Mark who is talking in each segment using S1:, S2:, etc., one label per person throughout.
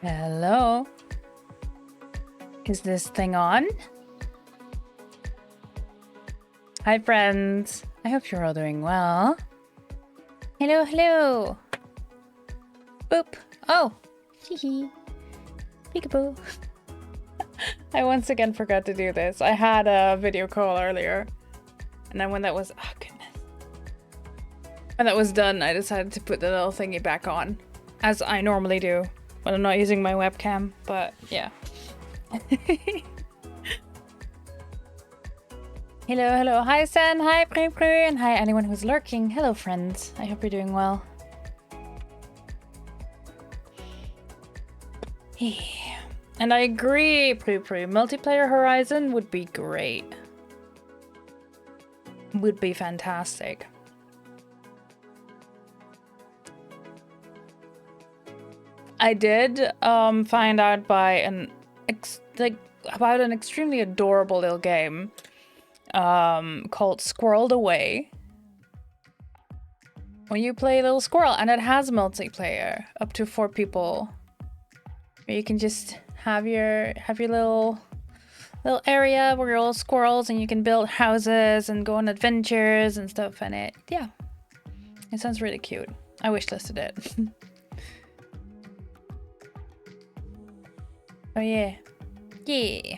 S1: Hello. Is this thing on? Hi, friends. I hope you're all doing well. Hello, hello. Boop. Oh. Hee. Peekaboo. I once again forgot to do this. I had a video call earlier. And then when that was... Oh, goodness. When that was done, I decided to put the little thingy back on. As I normally do. When I'm not using my webcam. But, yeah. Hello, hello. Hi, Sen. Hi, Pre, and hi, anyone who's lurking. Hello, friends. I hope you're doing well. And I agree, Pre. Multiplayer Horizon would be great. Would be fantastic. I did find out by about an extremely adorable little game called Squirreled Away. When you play a little squirrel, and it has multiplayer up to 4 people. Where you can just have your little area where you're all squirrels and you can build houses and go on adventures and stuff, and it sounds really cute. I wishlisted it. Oh yeah. Yeah.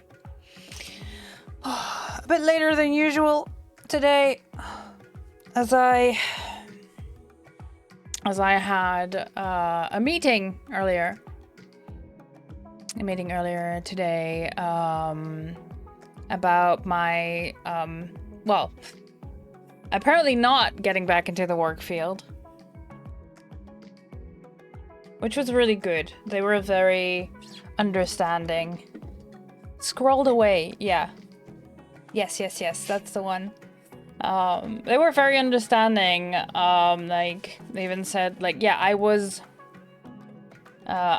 S1: A bit later than usual today, as I had a meeting earlier. Today about my well, apparently not getting back into the work field, which was really good. They were very understanding. Scrolled away, yeah. Yes, that's the one. They were very understanding. Like, they even said, like, yeah, I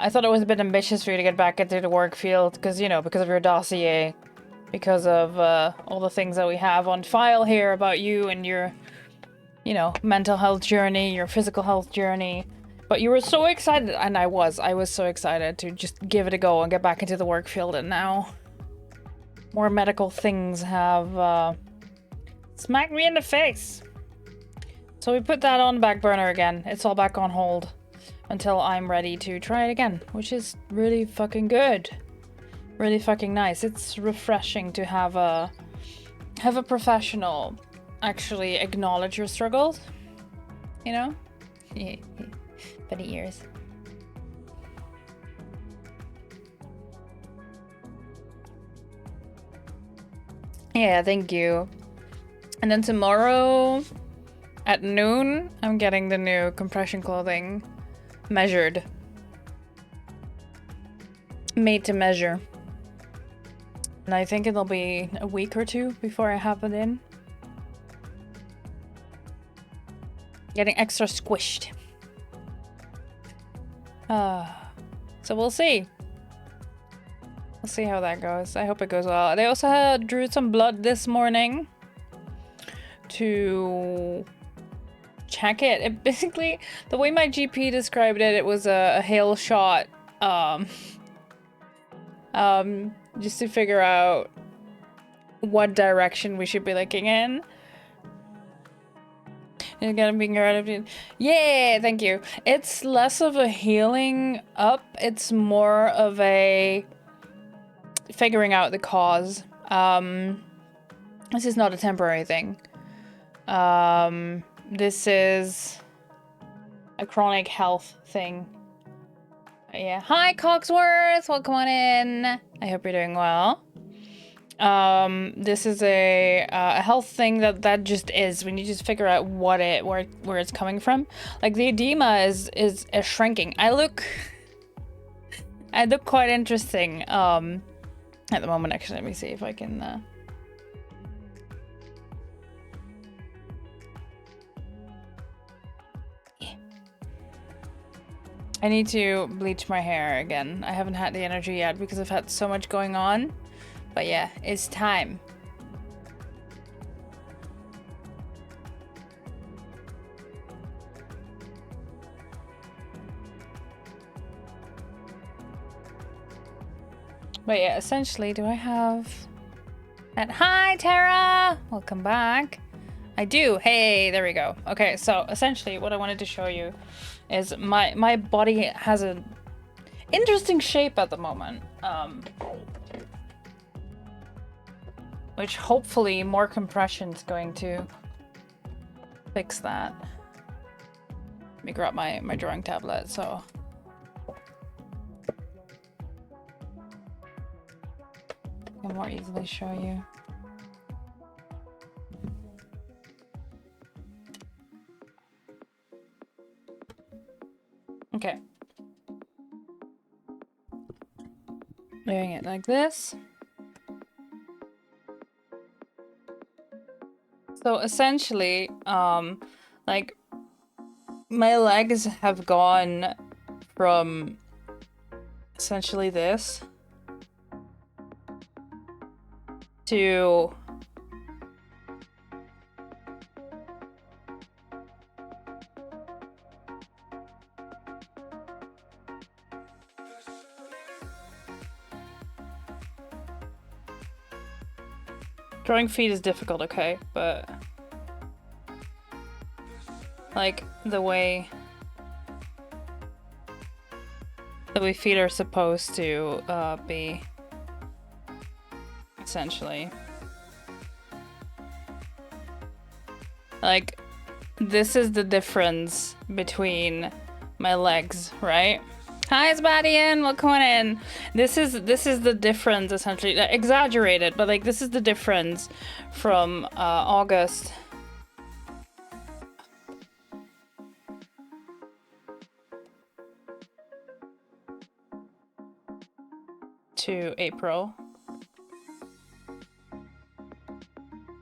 S1: thought it was a bit ambitious for you to get back into the work field because, you know, because of your dossier, because of all the things that we have on file here about you and your, you know, mental health journey, your physical health journey. But you were so excited, and I was so excited to just give it a go and get back into the work field, and now more medical things have smacked me in the face. So we put that on the back burner again. It's all back on hold until I'm ready to try it again, which is really fucking good. Really fucking nice. It's refreshing to have a professional actually acknowledge your struggles, you know? Yeah. Funny ears. Yeah, thank you. And then tomorrow at noon, I'm getting the new compression clothing measured. Made to measure. And I think it'll be a week or 2 before I have it in. Getting extra squished. So we'll see. We'll see how that goes. I hope it goes well. They also drew some blood this morning to check it. It basically, the way my GP described it, it was a hail shot. Just to figure out what direction we should be looking in. You're gonna be gratitude. Yeah, thank you. It's less of a healing up. It's more of a figuring out the cause. This is not a temporary thing. This is a chronic health thing. Yeah. Hi, Cogsworth. Welcome on in. I hope you're doing well. This is a health thing that just is when you just figure out where it's coming from. Like, the edema is shrinking. I look quite interesting at the moment. Actually, let me see if I can I need to bleach my hair again. I haven't had the energy yet because I've had so much going on. But yeah, it's time. But yeah, essentially, do I have... Hi, Tara! Welcome back. I do. Hey, there we go. Okay, so essentially what I wanted to show you is my body has an interesting shape at the moment. Which hopefully more compression is going to fix that. Let me grab my drawing tablet, so... I can more easily show you. Okay. Doing it like this. So essentially, like, my legs have gone from essentially this to drawing feet is difficult, okay, but like the way feet are supposed to be, essentially. Like, this is the difference between my legs, right? Hi, Sbadian, welcome in. This is the difference, essentially. Exaggerated, but like this is the difference from August to April.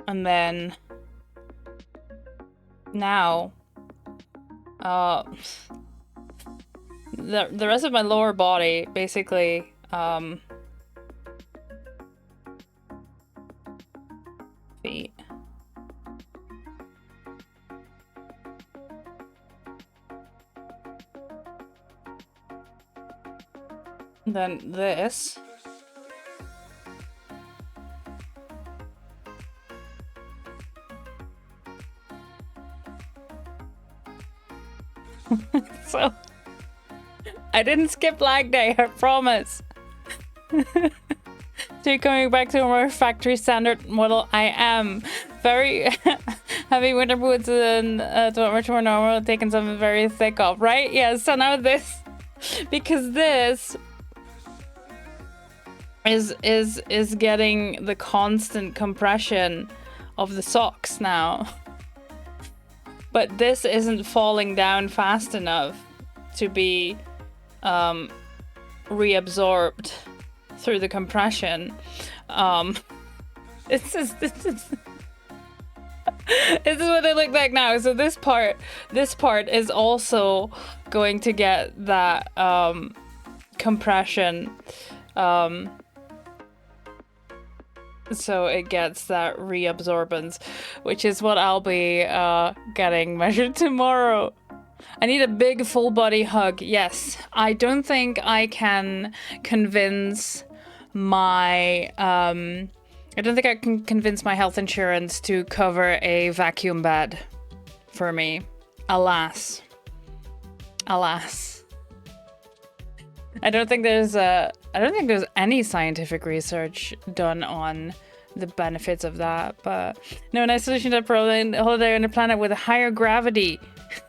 S1: And then now the rest of my lower body basically feet. Then this. So I didn't skip lag day, I promise. So you're coming back to a more factory standard model. I am very heavy winter boots and much more normal, taking something very thick off, right? Yeah, so now this, because this is getting the constant compression of the socks now. But this isn't falling down fast enough to be reabsorbed through the compression. This is what they look like now. So this part is also going to get that compression. So it gets that reabsorbance, which is what I'll be getting measured tomorrow. I need a big full body hug. Yes, I don't think I can convince my I don't think I can convince my health insurance to cover a vacuum bed for me. Alas. Alas. I don't think there's any scientific research done on the benefits of that, but no, nice solution to a problem. Holiday on a planet with a higher gravity.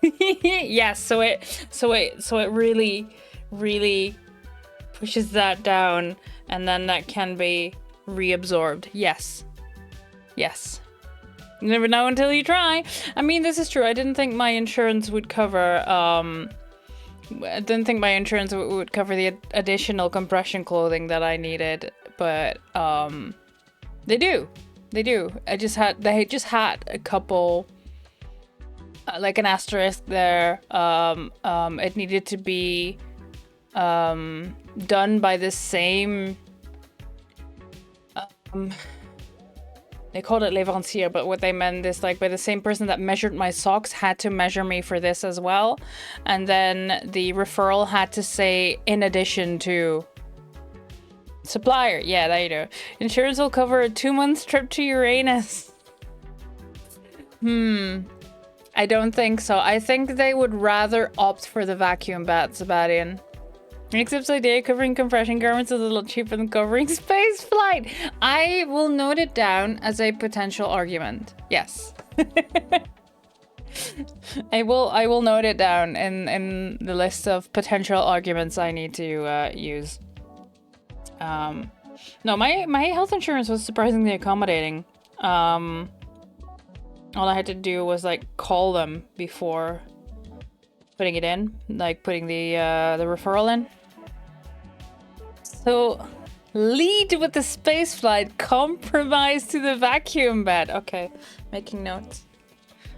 S1: Yes, so it really pushes that down, and then that can be reabsorbed. Yes. You never know until you try. I mean, this is true. I didn't think my insurance would cover I didn't think my insurance would cover the additional compression clothing that I needed, but they do. They just had a couple, like an asterisk there. It needed to be done by the same. They called it levancier, but what they meant is like by the same person that measured my socks had to measure me for this as well. And then the referral had to say in addition to. Supplier. Yeah, there you go. Insurance will cover a 2-month trip to Uranus. I don't think so. I think they would rather opt for the vacuum bat, Sebastian. Except the idea covering compression garments is a little cheaper than covering space flight. I will note it down as a potential argument. Yes. I will note it down in the list of potential arguments I need to use. No, my health insurance was surprisingly accommodating. All I had to do was like call them before putting it in, like putting the referral in. So lead with the space flight, compromise to the vacuum bed. Okay, making notes.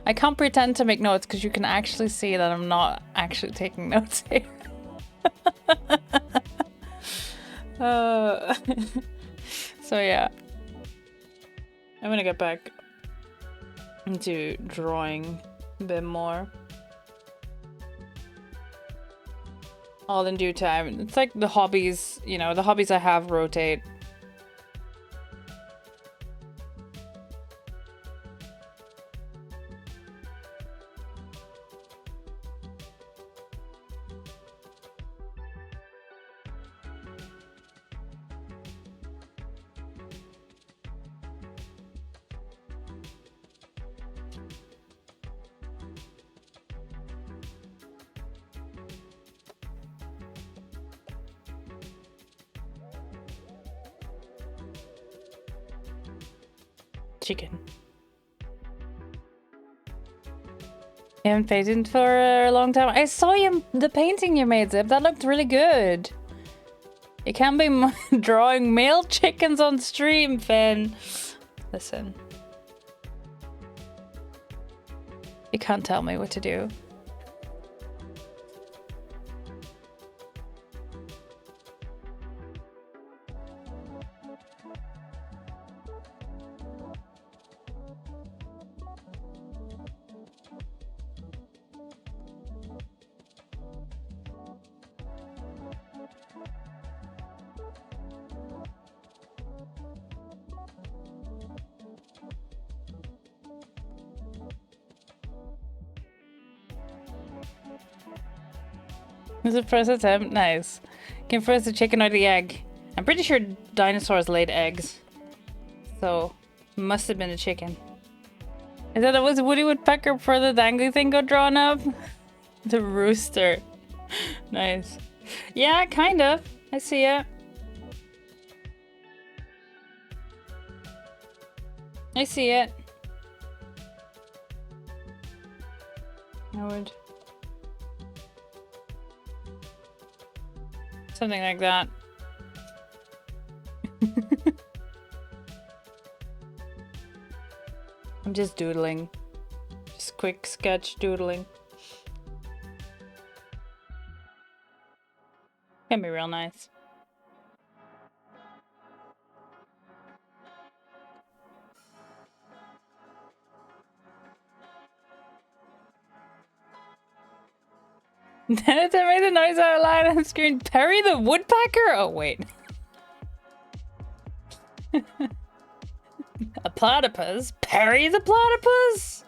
S1: I can't pretend to make notes because you can actually see that I'm not actually taking notes here. So yeah, I'm gonna get back into drawing a bit more. All in due time. It's like the hobbies, you know, the hobbies I have rotate. Chicken. I haven't painted for a long time. I saw the painting you made, Zip. That looked really good. You can't be drawing male chickens on stream, Finn. Listen. You can't tell me what to do. This is the first attempt. Nice. Came first the chicken or the egg? I'm pretty sure dinosaurs laid eggs. So, must have been a chicken. I thought it was Woody Woodpecker before the dangly thing got drawn up. The rooster. Nice. Yeah, kind of. I see it. I see it. I would. Something like that. I'm just doodling. Just quick sketch doodling. Can be real nice. Did I make the noise out loud on screen? Perry the Woodpecker? Oh, wait. A platypus? Perry the platypus?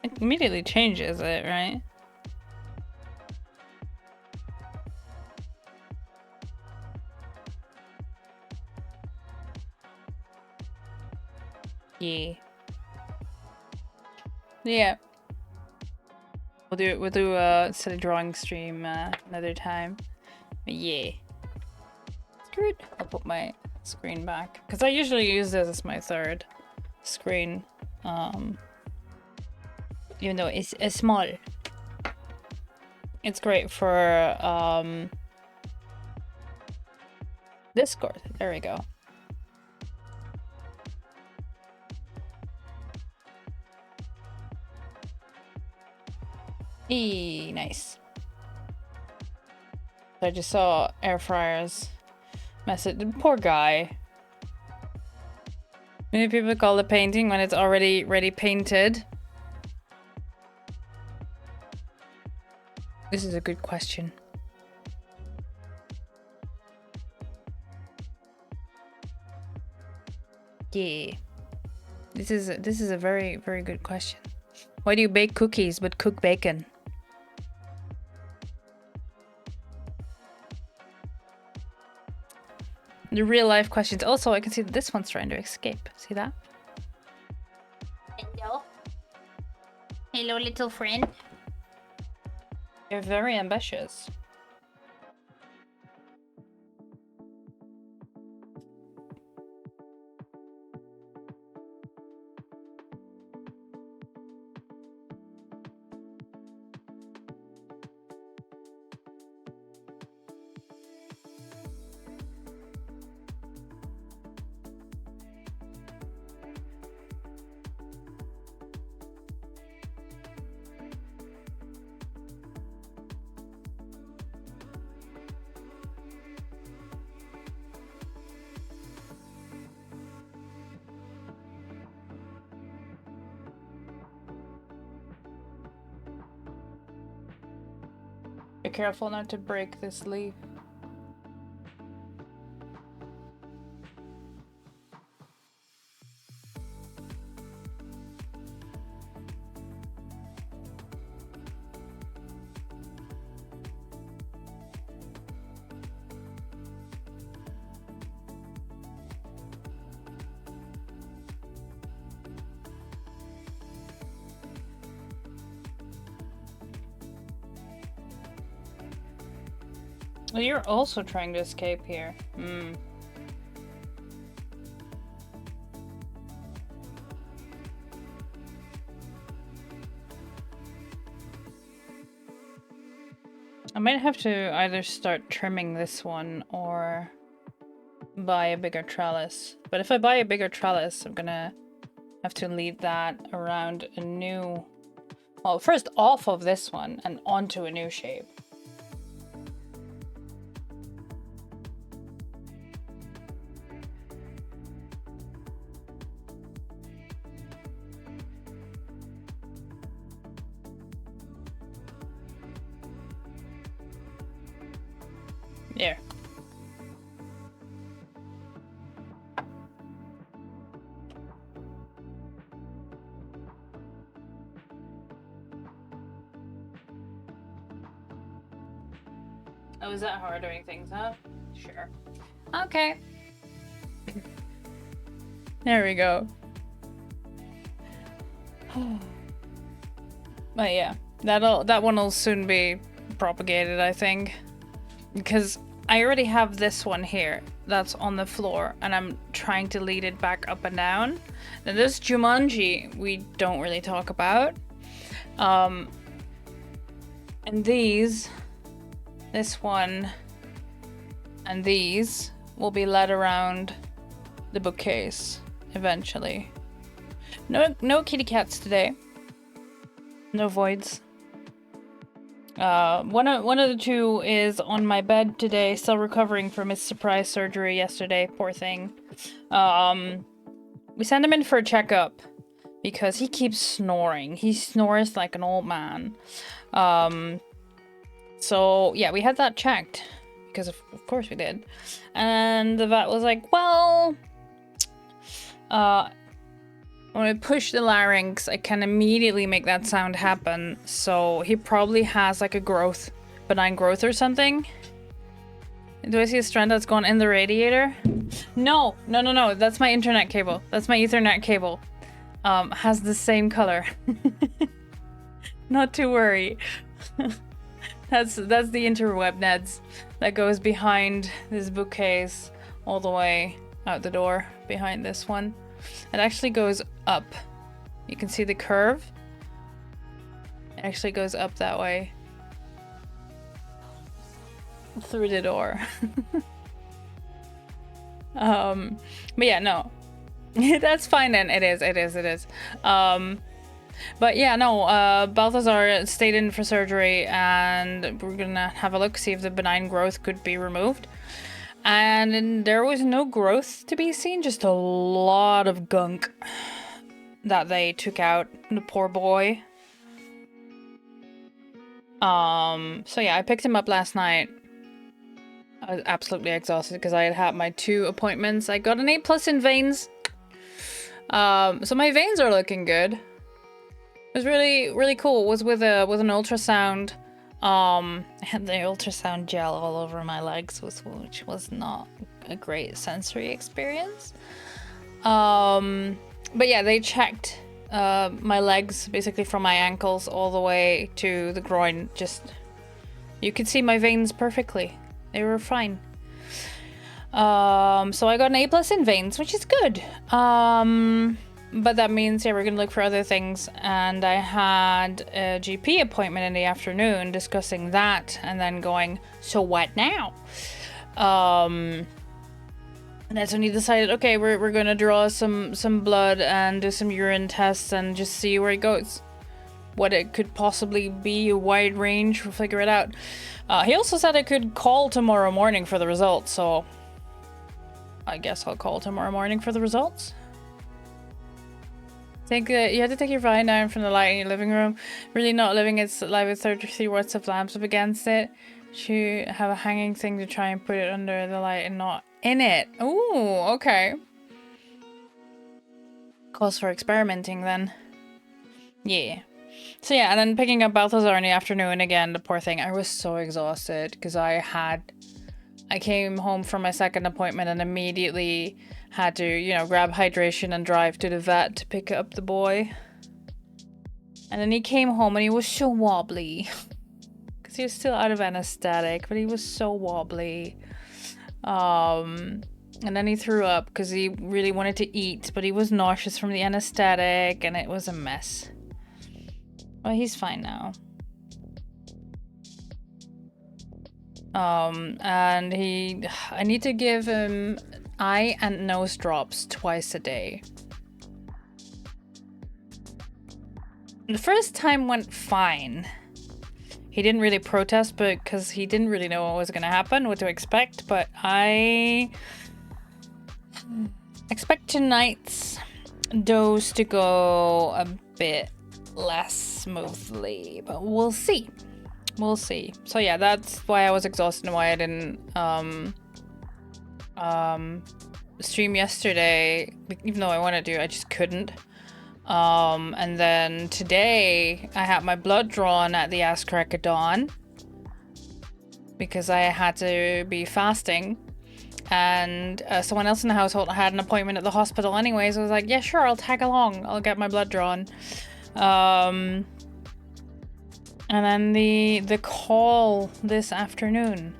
S1: It immediately changes it, right? Yeah. Yeah. We'll do a silly drawing stream another time. But yeah. Screwed. I'll put my screen back. Because I usually use this as my third screen. Even though it's small. It's great for Discord. There we go. Nice. I just saw air fryers message. Poor guy. Many people call it painting when it's already ready painted. This is a good question. Yeah. This is a very, very good question. Why do you bake cookies but cook bacon? The real life questions. Also, I can see that this one's trying to escape. See that?
S2: Hello. Hello, little friend.
S1: You're very ambitious. Be careful not to break this leaf. Well, you're also trying to escape here. Hmm. I might have to either start trimming this one or buy a bigger trellis. But if I buy a bigger trellis, I'm gonna have to lead that around a new... Well, first off of this one and onto a new shape. There. Oh, is that how we're doing things, huh? Sure. Okay. There we go. But yeah, that one will soon be propagated, I think. Because I already have this one here that's on the floor and I'm trying to lead it back up and down. Now this Jumanji we don't really talk about. And these, this one and these will be led around the bookcase eventually. No kitty cats today. No voids. One of the two is on my bed today, still recovering from his surprise surgery yesterday. Poor thing. We sent him in for a checkup because he keeps snoring. He snores like an old man. So yeah, we had that checked because of course we did, and the vet was like, well, when I push the larynx, I can immediately make that sound happen. So he probably has like a growth, benign growth or something. Do I see a strand that's gone in the radiator? No. That's my internet cable. That's my Ethernet cable. Has the same color. Not to worry. That's the interweb neds that goes behind this bookcase all the way out the door behind this one. It actually goes up. You can see the curve. It actually goes up that way. Through the door. But yeah, no. That's fine then. It is. But yeah, no, Balthazar stayed in for surgery and we're gonna have a look, see if the benign growth could be removed. And there was no growth to be seen, just a lot of gunk that they took out, the poor boy. So yeah, I picked him up last night. I was absolutely exhausted because I had had my 2 appointments. I got an A+ in veins. So my veins are looking good. It was really cool. It was with an ultrasound. I had the ultrasound gel all over my legs, which was not a great sensory experience. But yeah, they checked my legs basically from my ankles all the way to the groin. Just, you could see my veins perfectly. They were fine. So I got an A+ in veins, which is good. But that means, yeah, we're gonna look for other things. And I had a GP appointment in the afternoon discussing that, and then going, so what now? And that's when he decided, okay, we're gonna draw some blood and do some urine tests and just see where it goes. What it could possibly be, a wide range, we'll figure it out. He also said I could call tomorrow morning for the results, so I guess I'll call tomorrow morning for the results. Think that you had to take your vine down from the light in your living room. Really not living its life with 33 watts of lamps up against it. Should have a hanging thing to try and put it under the light and not in it. Ooh, okay. Calls for experimenting then. Yeah. So yeah, and then picking up Balthazar in the afternoon again, the poor thing. I was so exhausted because I came home from my second appointment and immediately had to, you know, grab hydration and drive to the vet to pick up the boy. And then he came home and he was so wobbly. Because he was still out of anesthetic, but he was so wobbly. And then he threw up because he really wanted to eat, but he was nauseous from the anesthetic and it was a mess. Well, he's fine now. And I need to give him eye and nose drops twice a day. The first time went fine. He didn't really protest, but because he didn't really know what was going to happen, what to expect. But I expect tonight's dose to go a bit less smoothly, but we'll see. We'll see. So yeah, that's why I was exhausted and why I didn't stream yesterday, even though I wanted to, I just couldn't. And then today I had my blood drawn at the ass crack of dawn because I had to be fasting, and someone else in the household had an appointment at the hospital anyways. I was like, yeah, sure, I'll tag along, I'll get my blood drawn. And then the call this afternoon.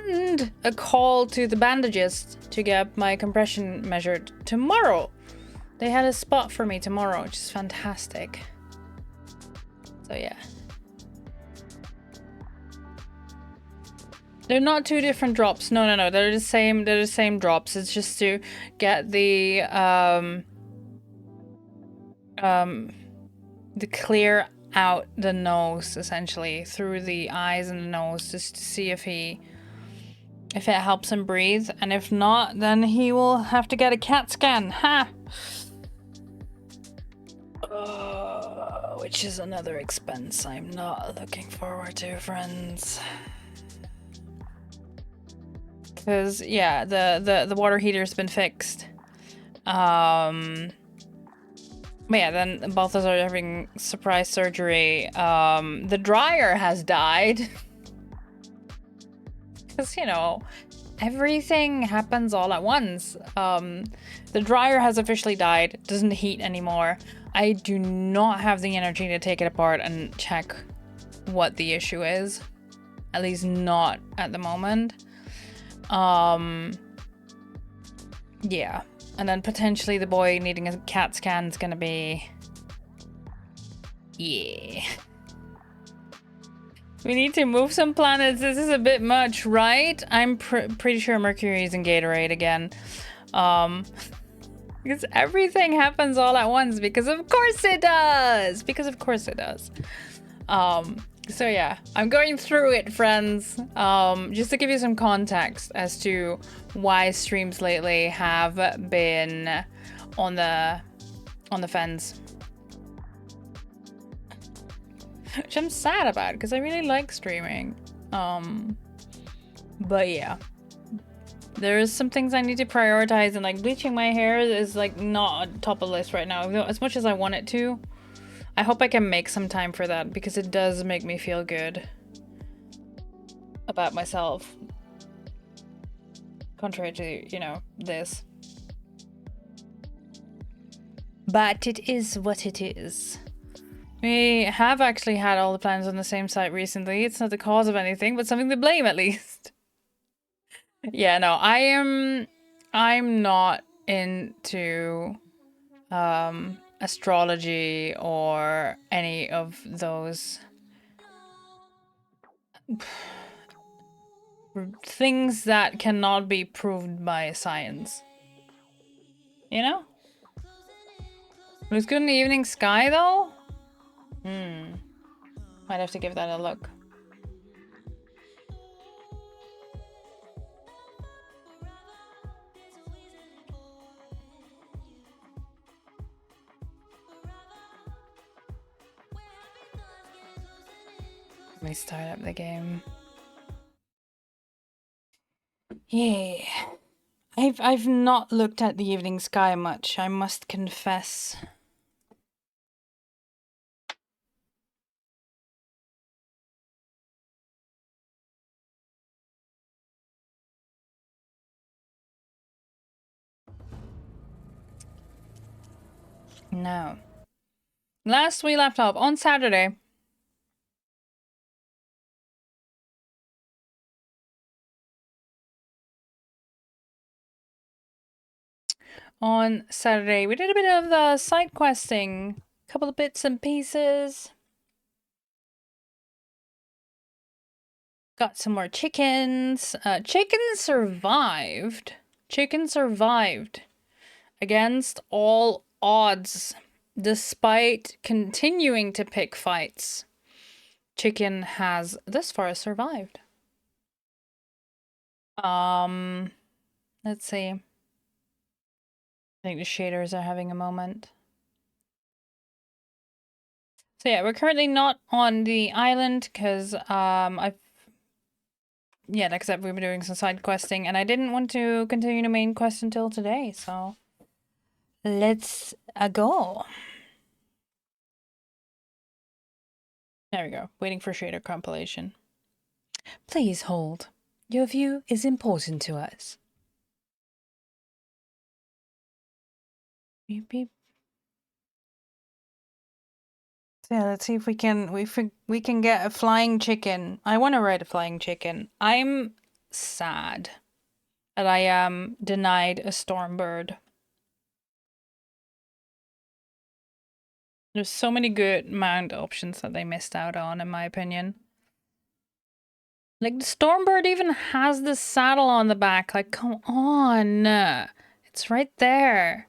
S1: And a call to the bandagist to get my compression measured tomorrow. They had a spot for me tomorrow, which is fantastic. So yeah. They're not 2 different drops. No. They're the same drops. It's just to get the clear out the nose, essentially, through the eyes and the nose, just to see if it helps him breathe, and if not, then he will have to get a CAT scan. Ha! Which is another expense I'm not looking forward to, friends. Because yeah, the water heater's been fixed. But yeah, then Balthazar having surprise surgery. The dryer has died. Because, you know, everything happens all at once. The dryer has officially died. It doesn't heat anymore. I do not have the energy to take it apart and check what the issue is. At least not at the moment. Yeah. And then potentially the boy needing a CAT scan is gonna be... Yeah. We need to move some planets. This is a bit much, right? I'm pretty sure Mercury is in Gatorade again. Because everything happens all at once. Because of course it does. So yeah, I'm going through it, friends. Just to give you some context as to why streams lately have been on the fence. Which I'm sad about because I really like streaming. But yeah. There's some things I need to prioritize, and like bleaching my hair is like not on top of the list right now, as much as I want it to. I hope I can make some time for that because it does make me feel good about myself. Contrary to, you know, this. But it is what it is. We have actually had all the plans on the same site recently. It's not the cause of anything, but something to blame at least. Yeah, no, I'm not into astrology or any of those things that cannot be proved by science. You know? Looks good in the evening sky though? Might have to give that a look. Let me start up the game. Yeah. I've not looked at the evening sky much, I must confess. No. Last we left off on Saturday. On Saturday, we did a bit of the side questing. A couple of bits and pieces. Got some more chickens. Chicken survived. Chicken survived against all odds, despite continuing to pick fights. Chicken has thus far survived. Let's see. I think the shaders are having a moment. So yeah, we're currently not on the island because yeah, like I said, we've been doing some side questing and I didn't want to continue the main quest until today, so let's go. There we go. Waiting for shader compilation. Please hold. Your view is important to us. Beep beep. So yeah, let's see if we can get a flying chicken. I want to ride a flying chicken. I'm sad that I am denied a storm bird. There's so many good mount options that they missed out on, in my opinion. Like, the Stormbird even has the saddle on the back. Like, come on. It's right there.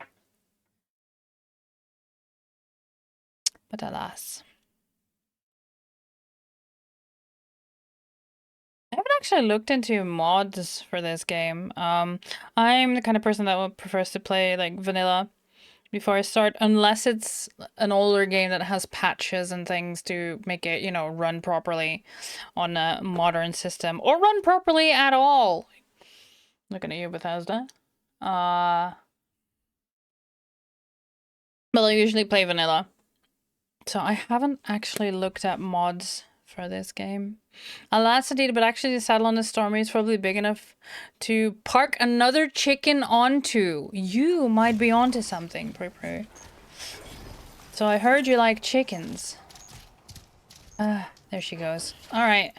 S1: But alas. I haven't actually looked into mods for this game. I'm the kind of person that prefers to play, like, vanilla before I start, unless it's an older game that has patches and things to make it, you know, run properly on a modern system, or run properly at all. Looking at you, Bethesda. But I usually play vanilla. So I haven't actually looked at mods for this game. Alas, indeed, but actually the saddle on the Stormy is probably big enough to park another chicken onto. You might be onto something, Pre. So I heard you like chickens. There she goes. Alright.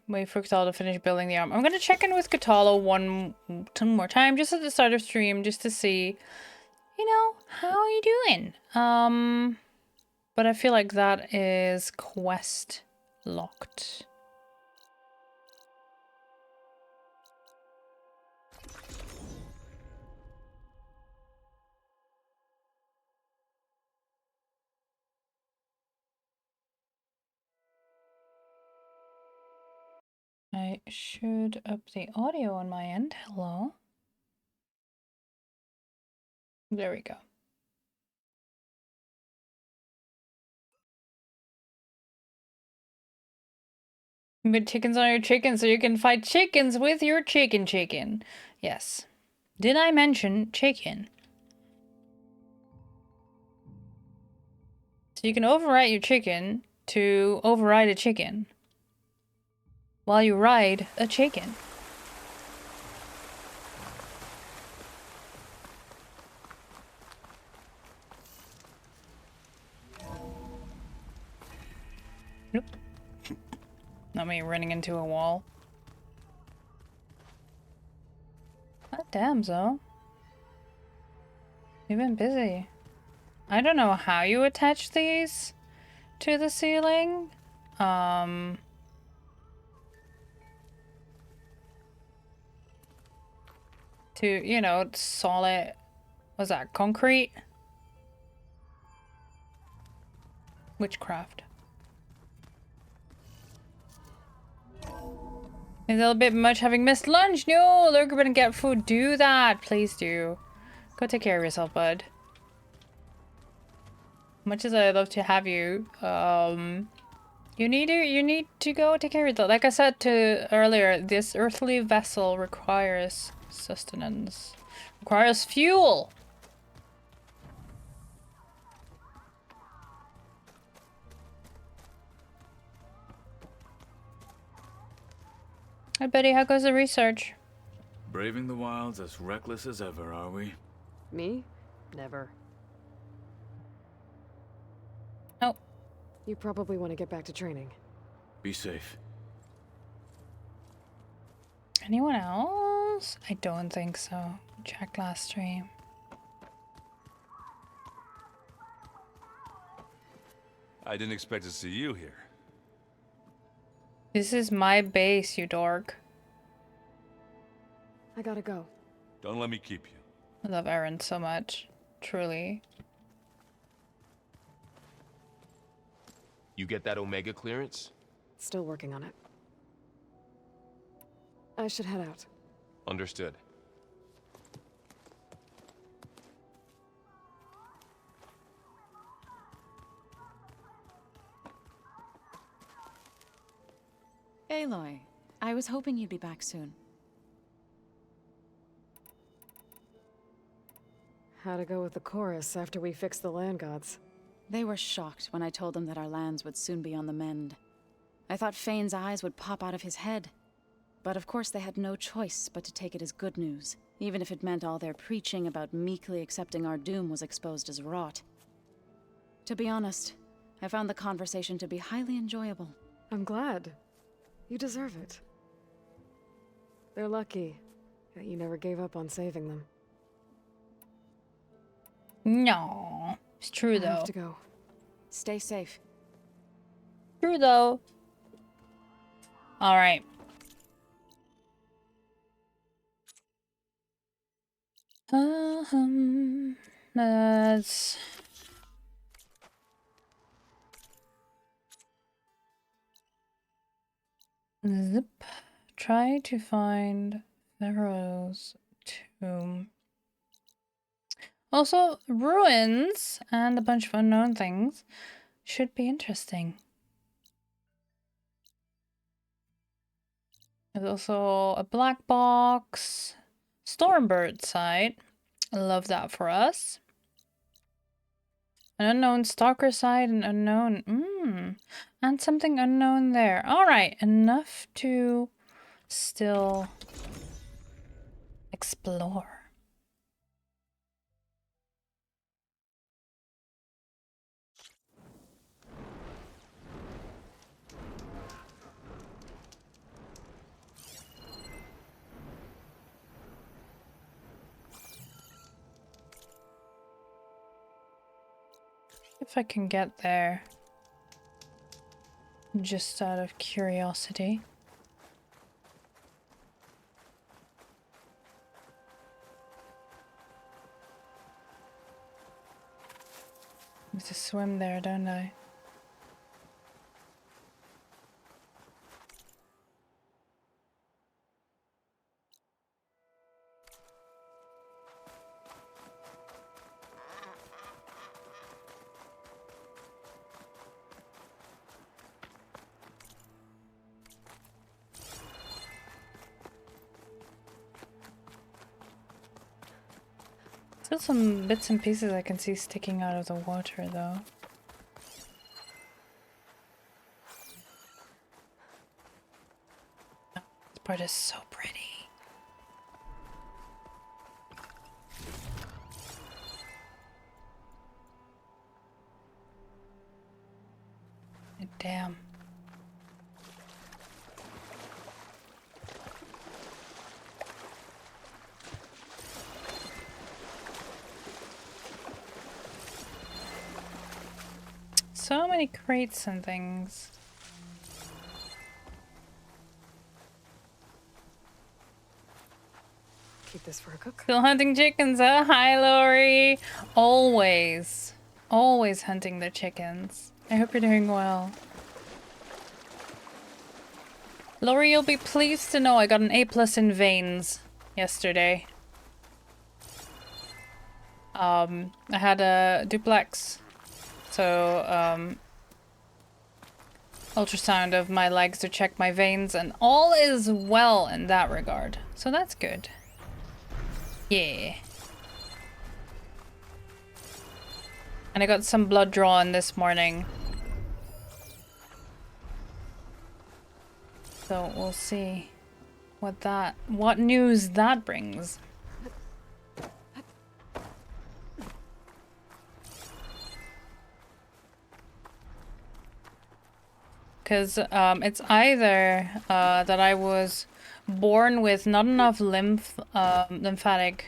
S1: Wait for Katala to finish building the arm. I'm gonna check in with Katala one more time, just at the start of stream, just to see, you know, how are you doing? But I feel like that is quest locked. I should up the audio on my end. Hello. There we go. Put chickens on your chicken so you can fight chickens with your chicken. Yes. Did I mention chicken? So you can override your chicken to override a chicken while you ride a chicken. Nope. Not me running into a wall. God damn, Zo. You've been busy. I don't know how you attach these to the ceiling. To, you know, solid, what's that, concrete? Witchcraft. It's a little bit much having missed lunch. No, they're gonna get food. Do that. Please do. Go take care of yourself, bud. Much as I'd love to have you, you need to go take care of yourself. Like I said to earlier, this earthly vessel requires sustenance. Requires fuel. Hi, Betty. How goes the research?
S3: Braving the wilds as reckless as ever, are we?
S4: Me? Never.
S1: Oh.
S4: You probably want to get back to training.
S3: Be safe.
S1: Anyone else? I don't think so. Check last stream.
S5: I didn't expect to see you here.
S1: This is my base, you dork.
S4: I gotta go.
S5: Don't let me keep you.
S1: I love Aaron so much. Truly.
S6: You get that Omega clearance?
S4: Still working on it. I should head out.
S6: Understood.
S7: Aloy, I was hoping you'd be back soon.
S4: How'd it go with the chorus after we fixed the land gods?
S7: They were shocked when I told them that our lands would soon be on the mend. I thought Fane's eyes would pop out of his head. But of course they had no choice but to take it as good news, even if it meant all their preaching about meekly accepting our doom was exposed as rot. To be honest, I found the conversation to be highly enjoyable.
S4: I'm glad. You deserve it. They're lucky that you never gave up on saving them.
S1: No. It's true,
S4: I
S1: though.
S4: have to go.
S7: Stay safe.
S1: True, though. Alright. Let's... Zip. Try to find Pharaoh's tomb. Also, ruins and a bunch of unknown things should be interesting. There's also a black box. Stormbird site. I love that for us. An unknown stalker site, an unknown. And something unknown there. Alright, enough to still explore. If I can get there. Just out of curiosity. I have to swim there, don't I? Still some bits and pieces I can see sticking out of the water, though. This part is so pretty. Damn. So many crates and things.
S4: Keep this for a cook.
S1: Still hunting chickens, huh? Hi, Lori. Always. Always hunting the chickens. I hope you're doing well. Lori, you'll be pleased to know I got an A+ in veins yesterday. I had a duplex. So, ultrasound of my legs to check my veins, and all is well in that regard. So that's good. Yeah. And I got some blood drawn this morning. So we'll see what news that brings. Because it's either that I was born with not enough lymphatic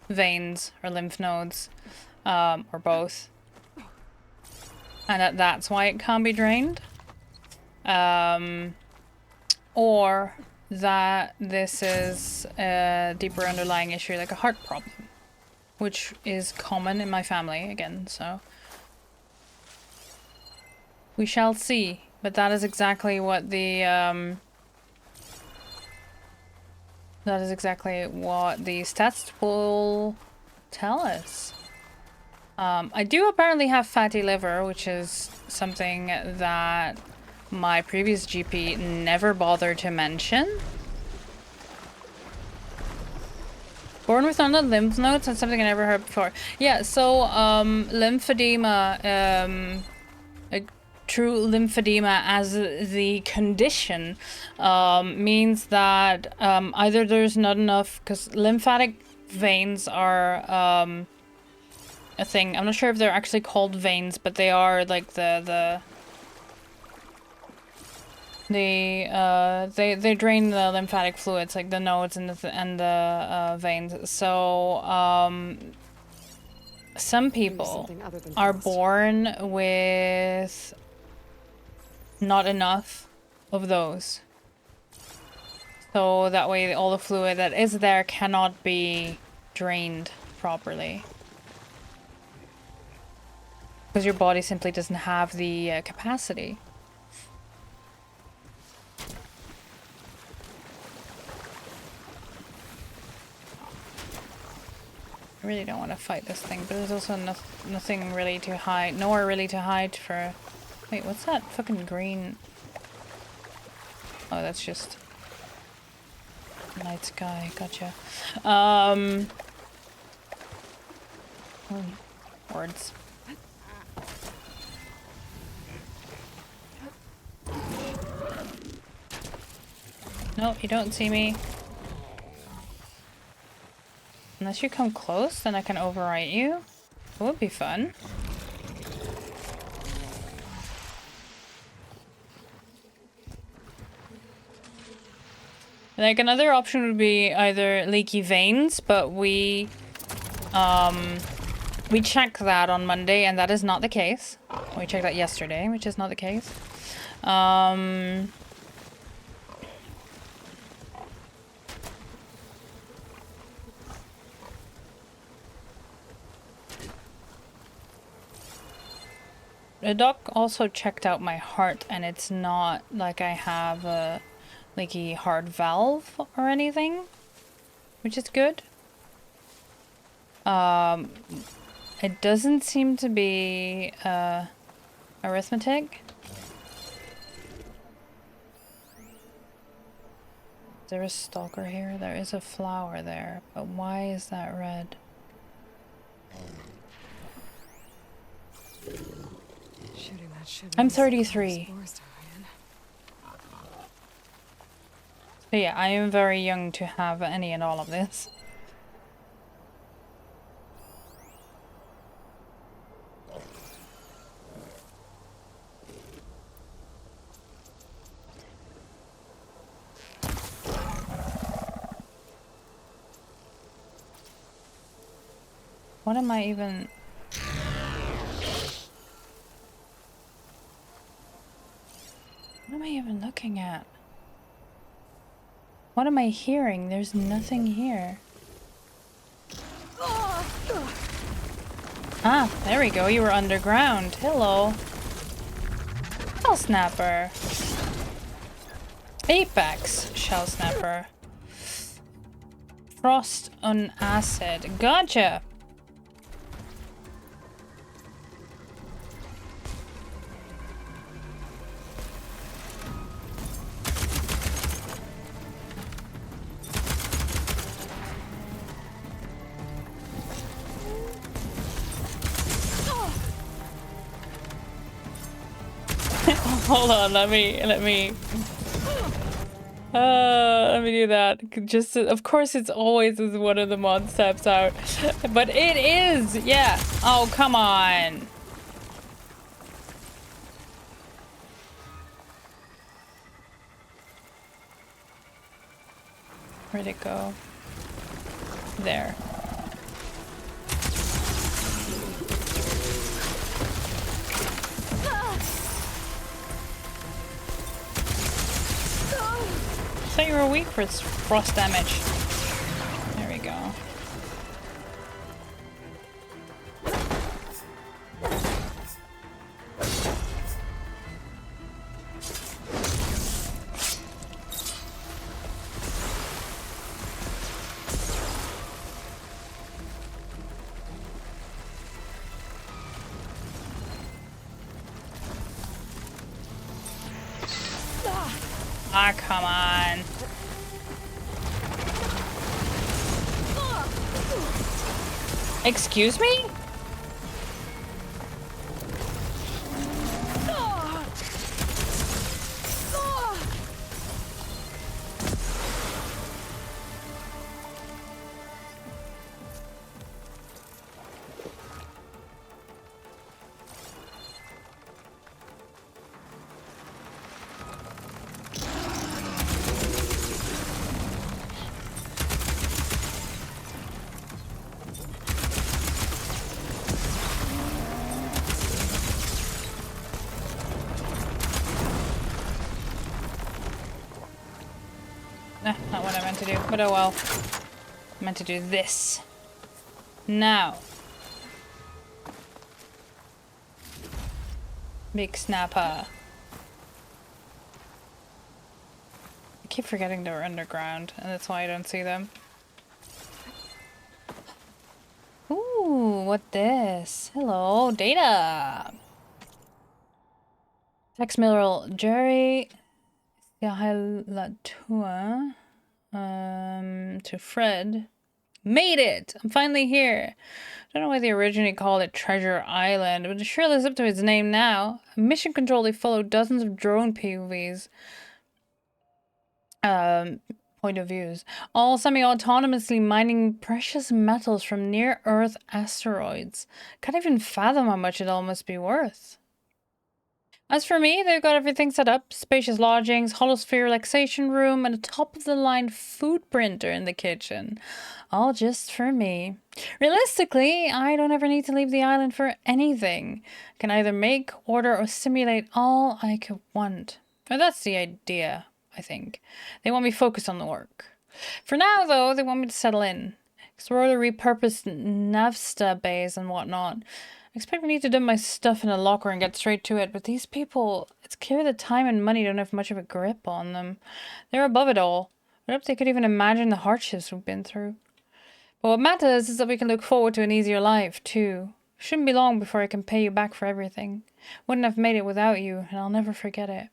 S1: veins or lymph nodes, or both, and that's why it can't be drained, or that this is a deeper underlying issue, like a heart problem, which is common in my family again, so we shall see. But that is exactly what the stats will tell us. I do apparently have fatty liver, which is something that my previous GP never bothered to mention. Born with none of lymph nodes, that's something I never heard before. Yeah, so lymphedema, true lymphedema as the condition means that either there's not enough, because lymphatic veins are a thing. I'm not sure if they're actually called veins, but they are like they drain the lymphatic fluids, like the nodes and the veins. So some people are born with not enough of those, so that way all the fluid that is there cannot be drained properly, because your body simply doesn't have the capacity. I really don't want to fight this thing, but there's also nothing really to hide, nowhere really to hide for. Wait, what's that fucking green? Oh, that's just night sky. Gotcha. Oh, words. No, you don't see me. Unless you come close, then I can overwrite you. It would be fun. Like, another option would be either leaky veins, but we checked that on Monday, and that is not the case. We checked that yesterday, which is not the case. The doc also checked out my heart, and it's not like I have a leaky heart valve or anything, which is good. It doesn't seem to be arithmetic. Is there a stalker here? There is a flower there, but why is that red?
S4: Shooting that shit
S1: I'm
S4: means some
S1: 33.
S4: spores to hide in.
S1: But yeah, I am very young to have any and all of this. What am I even... What am I even looking at? What am I hearing? There's nothing here. Ah, there we go. You were underground. Hello. Shell Snapper. Apex Shell Snapper. Frost on acid. Gotcha. Hold on, let me do that. Just of course it's always as one of the mod steps out. But it is, yeah. Oh, come on. Where'd it go? There. I thought you were weak for its frost damage. There we go. Ah, come on. Excuse me? Not what I meant to do, but oh well. I meant to do this. Now. Big snapper. I keep forgetting they're underground, and that's why I don't see them. Ooh, what this? Hello, data. Text mineral Jerry. Latua. To Fred. Made it! I'm finally here. I don't know why they originally called it Treasure Island, but it sure lives up to its name now. Mission control, they follow dozens of drone POVs. Point of views. All semi-autonomously mining precious metals from near-Earth asteroids. Can't even fathom how much it all must be worth. As for me, they've got everything set up. Spacious lodgings, holosphere relaxation room, and a top-of-the-line food printer in the kitchen. All just for me. Realistically, I don't ever need to leave the island for anything. I can either make, order, or simulate all I could want. Or that's the idea, I think. They want me focused on the work. For now, though, they want me to settle in. Explore the repurposed Navsta base and whatnot. I expect I need to dump my stuff in a locker and get straight to it, but these people, it's clear that time and money don't have much of a grip on them. They're above it all. I hope they could even imagine the hardships we've been through. But what matters is that we can look forward to an easier life, too. Shouldn't be long before I can pay you back for everything. Wouldn't have made it without you, and I'll never forget it.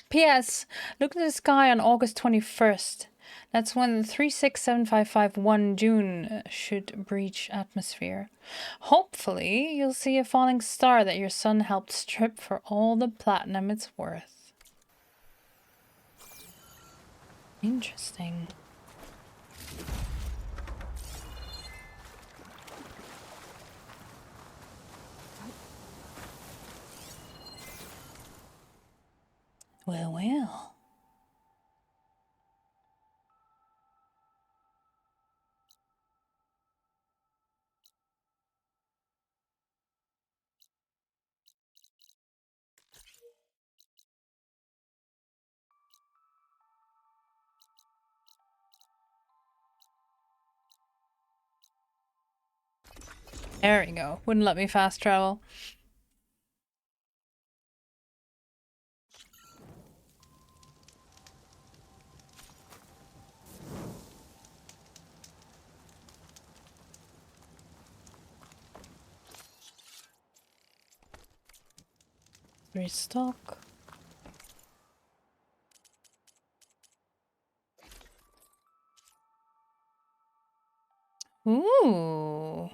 S1: P.S. Look at the sky on August 21st. That's when 367551 June should breach atmosphere. Hopefully, you'll see a falling star that your sun helped strip for all the platinum it's worth. Interesting. Well, well. There we go. Wouldn't let me fast travel. Restock. Ooh.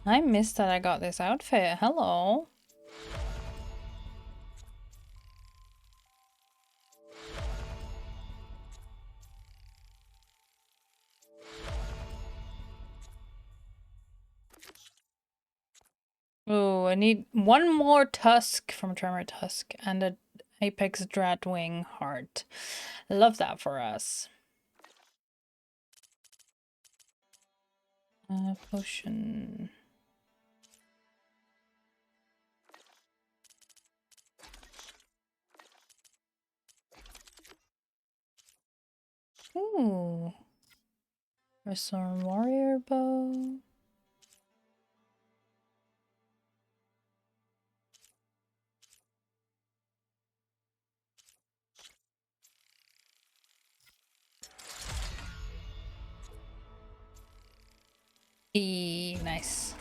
S1: I missed that I got this outfit. Hello. Oh, I need one more tusk from Tremor Tusk and a Apex Dratwing heart. Love that for us. Potion. Ooh. Restore warrior bow. Nice.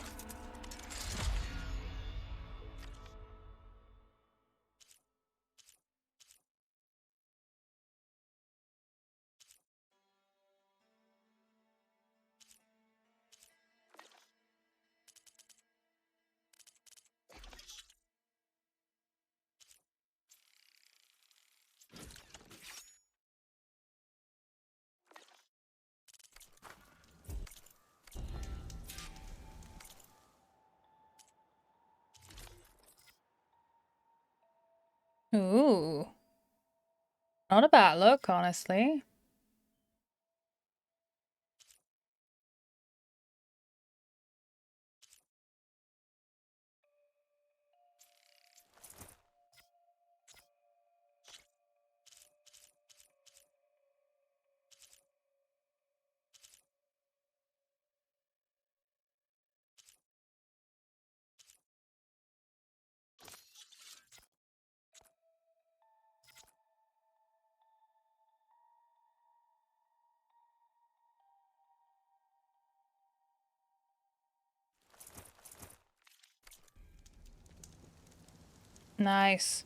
S1: Ooh. Not a bad look, honestly. Nice.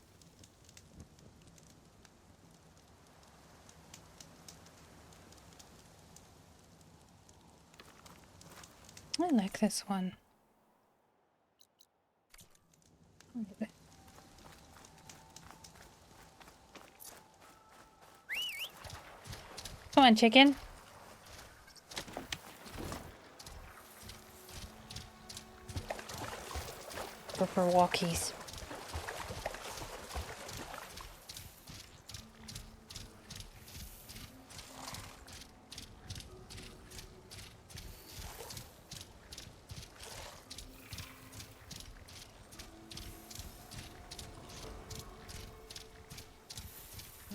S1: I like this one. Come on, chicken. Go for walkies.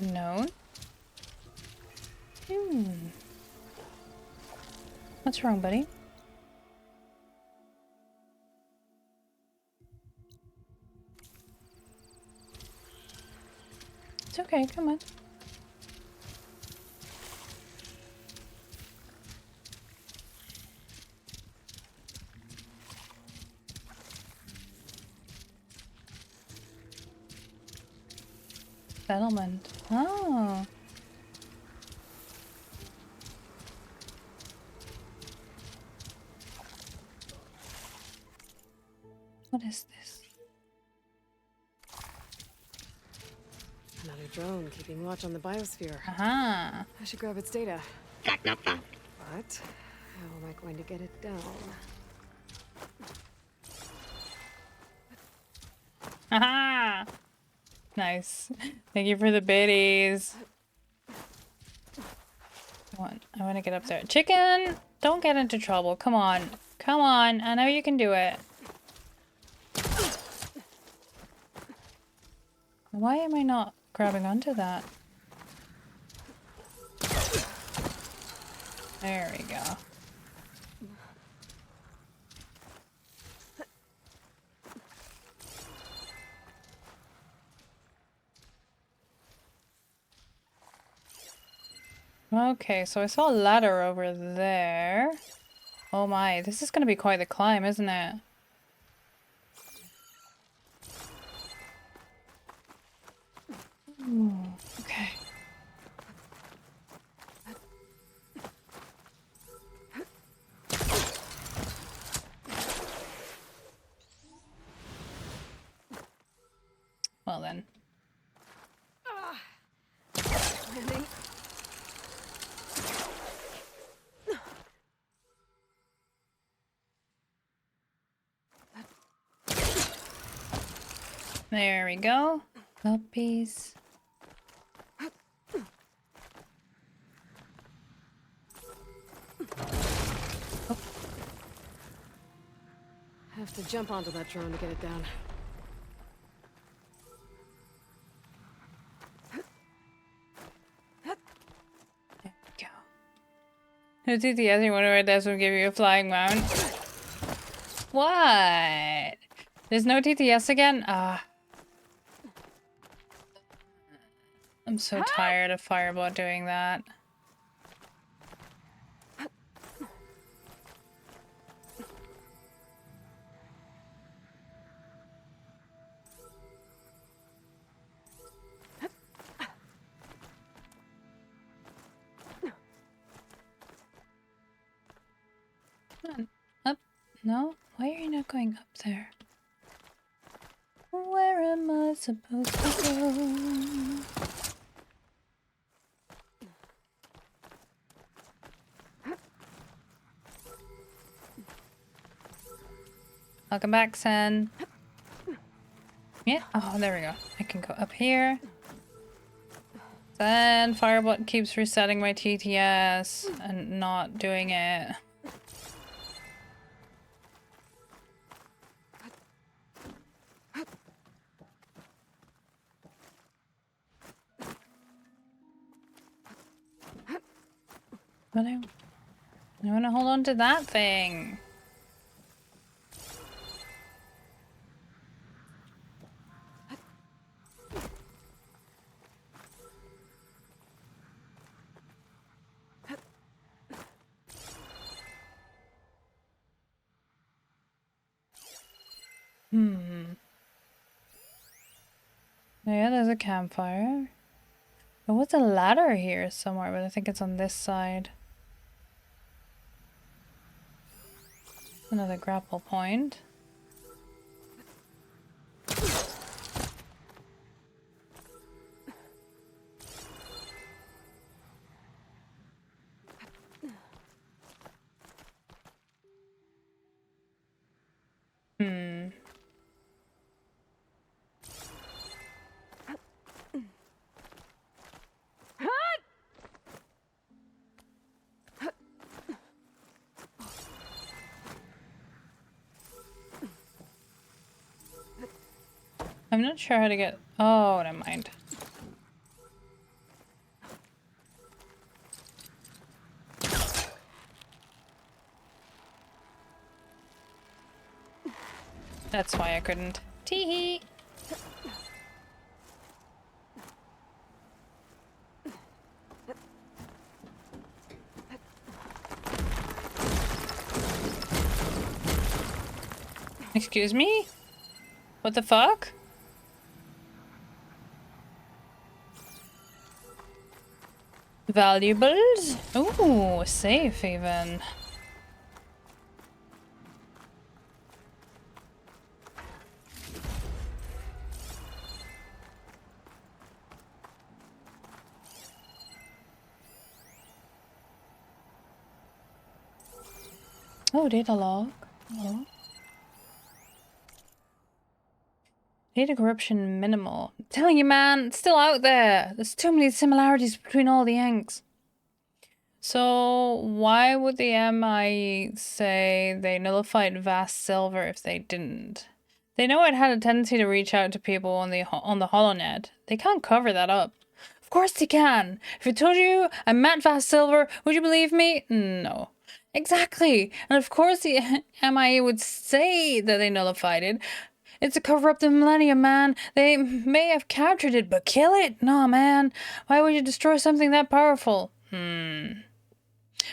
S1: No. What's wrong, buddy? It's okay, come on. Settlement. Oh. What is this?
S4: Another drone keeping watch on the biosphere.
S1: Aha.
S4: I should grab its data. But how am I going to get it down?
S1: Aha. Nice. Thank you for the biddies. I want to get up there. Chicken, don't get into trouble. Come on. Come on. I know you can do it. Why am I not grabbing onto that? There we go. Okay, so I saw a ladder over there. Oh my, this is gonna be quite the climb, isn't it? Ooh, okay. Well then.
S4: Landing.
S1: There we go. Puppies.
S4: Have to jump onto that drone to get it down.
S1: There we go. No TTS, you wonder why this will give you a flying mount. What? There's no TTS again? Ah. I'm so tired of Fireball doing that. Come on. Up. No? Why are you not going up there? Where am I supposed to go? Welcome back, Sen. Yeah. Oh, there we go. I can go up here. Then Fireball keeps resetting my TTS and not doing it. But I want to hold on to that thing. Yeah, there's a campfire. There was a ladder here somewhere, but I think it's on this side. Another grapple point. I'm not sure how to get... Oh, never mind. That's why I couldn't. Tee-hee! Excuse me? What the fuck? Valuables? Ooh, safe even. Oh, data log. Hello. Data corruption minimal. I'm telling you, man, it's still out there. There's too many similarities between all the Yanks. So why would the MI say they nullified Vast Silver if they didn't? They know it had a tendency to reach out to people on the HoloNet. They can't cover that up. Of course they can. If I told you I met Vast Silver, would you believe me? No. Exactly. And of course the MIA would say that they nullified it. It's a cover up the Millennium, man. They may have captured it, but kill it? No, man. Why would you destroy something that powerful?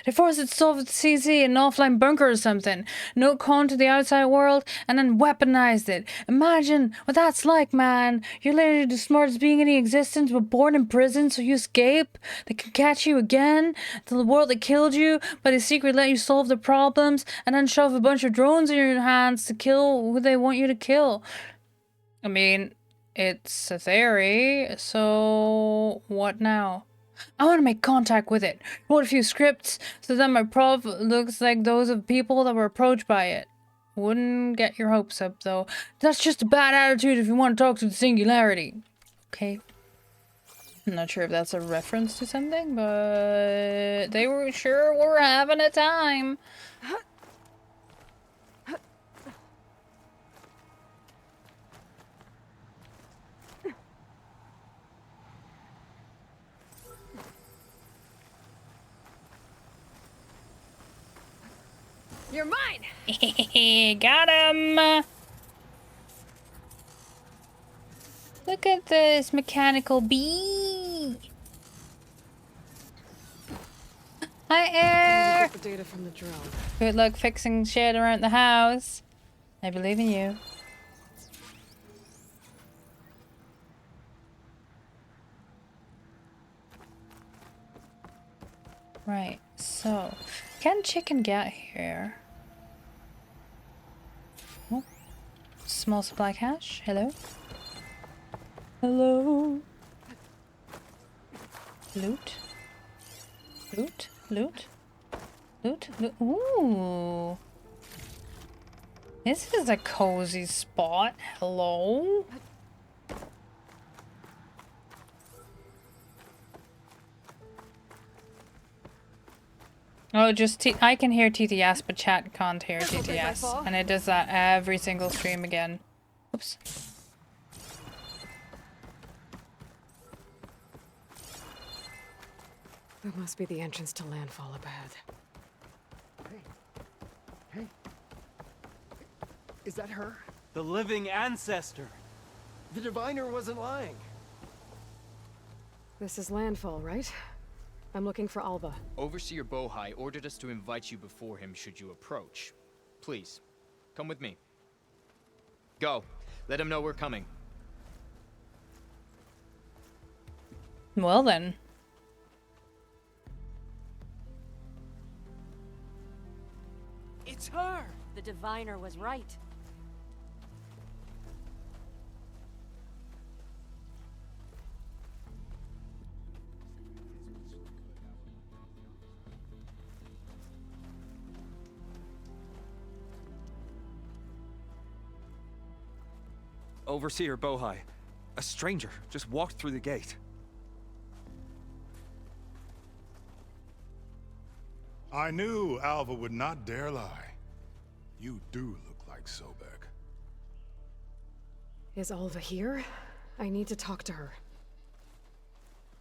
S1: They forced it to solve with CZ in an offline bunker or something. No con to the outside world, and then weaponized it. Imagine what that's like, man. You're literally the smartest being in existence, but born in prison, so you escape. They can catch you again. To the world that killed you, but they secretly let you solve the problems, and then shove a bunch of drones in your hands to kill who they want you to kill. I mean, it's a theory, so what now? I want to make contact with it. Wrote a few scripts so that my prof looks like those of people that were approached by it. Wouldn't get your hopes up, though. That's just a bad attitude if you want to talk to the singularity. Okay. I'm not sure if that's a reference to something, but they were having a time.
S4: You're mine!
S1: Got him! Look at this mechanical bee! Hi, Air!
S4: Get the data from the drone.
S1: Good luck fixing shit around the house. I believe in you. Right, so can chicken get here? Oh. Small supply cache. Hello? Hello? Loot? Loot? Loot? Loot? Loot? Ooh. This is a cozy spot. Hello? Oh, just I can hear TTS, but chat can't hear TTS. And it does that every single stream again. Oops.
S4: That must be the entrance to landfall up ahead.
S8: Hey. Is that her? The living ancestor. The diviner wasn't lying.
S4: This is landfall, right? I'm looking for Alva.
S9: Overseer Bohai ordered us to invite you before him should you approach. Please, come with me. Go. Let him know we're coming.
S1: Well then.
S8: It's her!
S10: The diviner was right.
S11: Overseer Bohai. A stranger just walked through the gate.
S12: I knew Alva would not dare lie. You do look like Sobek.
S4: Is Alva here? I need to talk to her.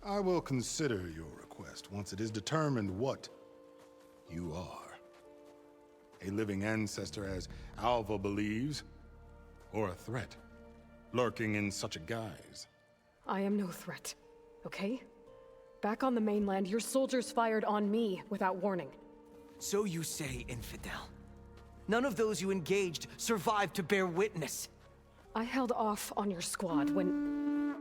S12: I will consider your request once it is determined what you are. A living ancestor, as Alva believes, or a threat, lurking in such a guise.
S4: I am no threat, okay? Back on the mainland, your soldiers fired on me without warning.
S8: So you say, infidel. None of those you engaged survived to bear witness.
S4: I held off on your squad when...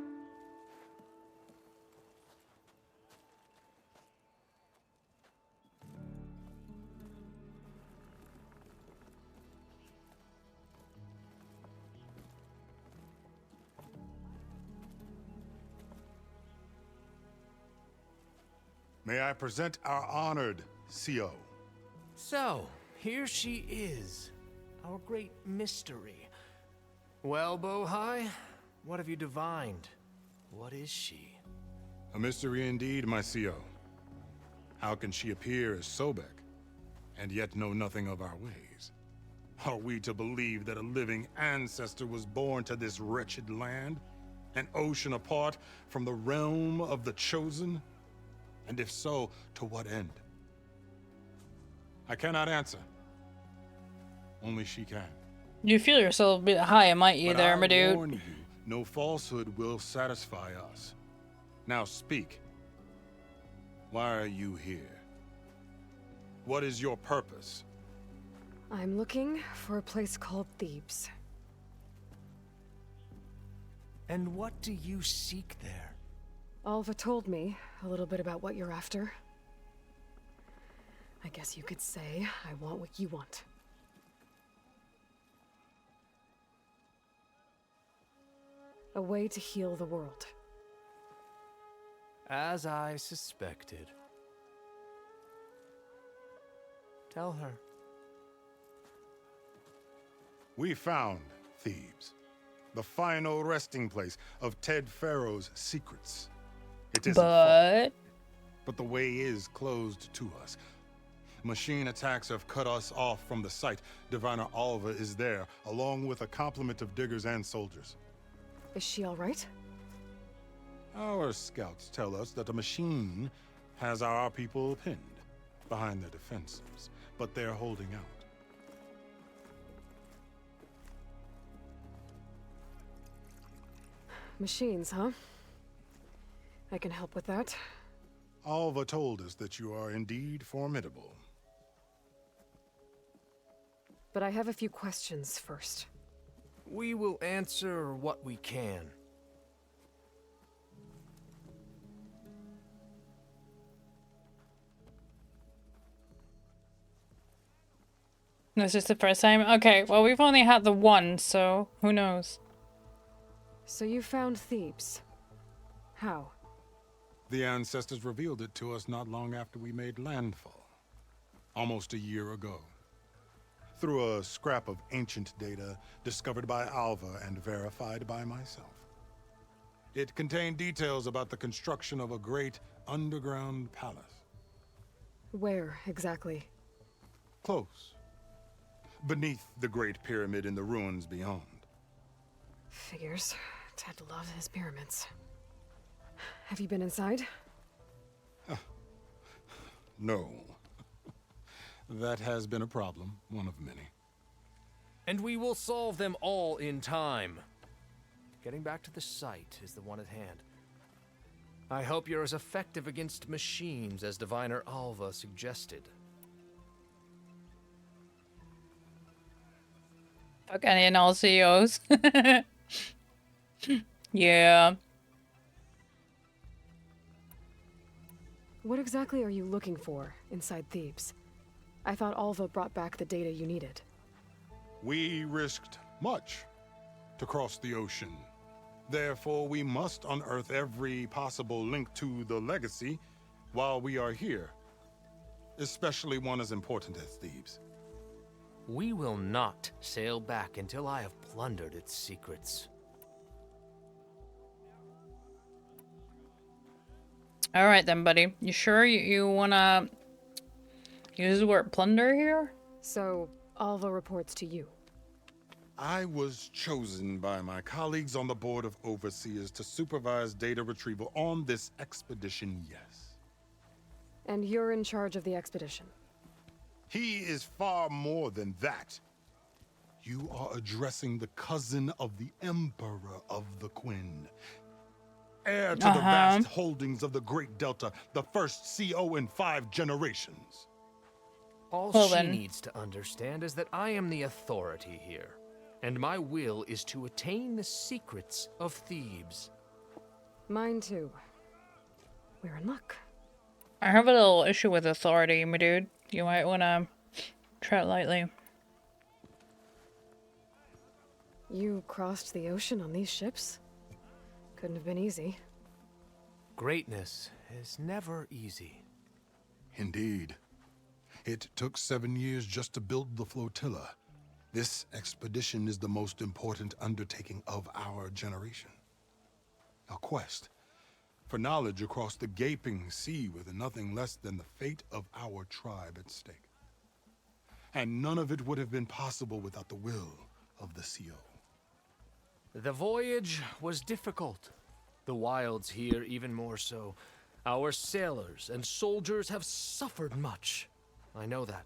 S12: May I present our honored CO?
S8: So, here she is, our great mystery. Well, Bohai, what have you divined? What is she?
S12: A mystery indeed, my CO. How can she appear as Sobek, and yet know nothing of our ways? Are we to believe that a living ancestor was born to this wretched land? An ocean apart from the realm of the Chosen? And if so, to what end? I cannot answer. Only she can.
S1: You feel yourself a bit high and mighty
S12: But
S1: there, my
S12: I
S1: dude.
S12: warn you, no falsehood will satisfy us. Now speak. Why are you here? What is your purpose?
S4: I'm looking for a place called Thebes.
S8: And what do you seek there?
S4: Alva told me a little bit about what you're after. I guess you could say I want what you want. A way to heal the world.
S8: As I suspected. Tell her.
S12: We found Thebes, the final resting place of Ted Pharaoh's secrets. It isn't far, but the way is closed to us. Machine attacks have cut us off from the site. Diviner Alva is there, along with a complement of diggers and soldiers.
S4: Is she all right?
S12: Our scouts tell us that a machine has our people pinned behind their defenses, but they're holding out.
S4: Machines, huh? I can help with that.
S12: Alva told us that you are indeed formidable.
S4: But I have a few questions first.
S8: We will answer what we can.
S1: This is the first time? Okay, well, we've only had the one, so who knows?
S4: So you found Thebes. How?
S12: The ancestors revealed it to us not long after we made landfall. Almost a year ago. Through a scrap of ancient data discovered by Alva and verified by myself. It contained details about the construction of a great underground palace.
S4: Where, exactly?
S12: Close. Beneath the Great Pyramid in the ruins beyond.
S4: Figures. Ted loved his pyramids. Have you been inside?
S12: No. That has been a problem, one of many.
S8: And we will solve them all in time. Getting back to the site is the one at hand. I hope you're as effective against machines as Diviner Alva suggested.
S1: Fuck any and all CEOs. Yeah.
S4: What exactly are you looking for inside Thebes? I thought Alva brought back the data you needed.
S12: We risked much to cross the ocean. Therefore, we must unearth every possible link to the legacy while we are here. Especially one as important as Thebes.
S8: We will not sail back until I have plundered its secrets.
S1: All right then, buddy. You sure you wanna use the word plunder here?
S4: So, Alva reports to you.
S12: I was chosen by my colleagues on the Board of Overseers to supervise data retrieval on this expedition, yes.
S4: And you're in charge of the expedition.
S12: He is far more than that. You are addressing the cousin of the Emperor of the Quinn. Heir to the vast holdings of the Great Delta, the first CO in 5 generations.
S8: All she needs to understand is that I am the authority here, and my will is to attain the secrets of Thebes.
S4: Mine too. We're in luck.
S1: I have a little issue with authority, my dude. You might wanna tread lightly.
S4: You crossed the ocean on these ships? Couldn't have been easy.
S8: Greatness is never easy.
S12: Indeed. It took 7 years just to build the flotilla. This expedition is the most important undertaking of our generation. A quest for knowledge across the gaping sea with nothing less than the fate of our tribe at stake. And none of it would have been possible without the will of the CO.
S8: The voyage was difficult. The wilds here even more so. Our sailors and soldiers have suffered much. I know that.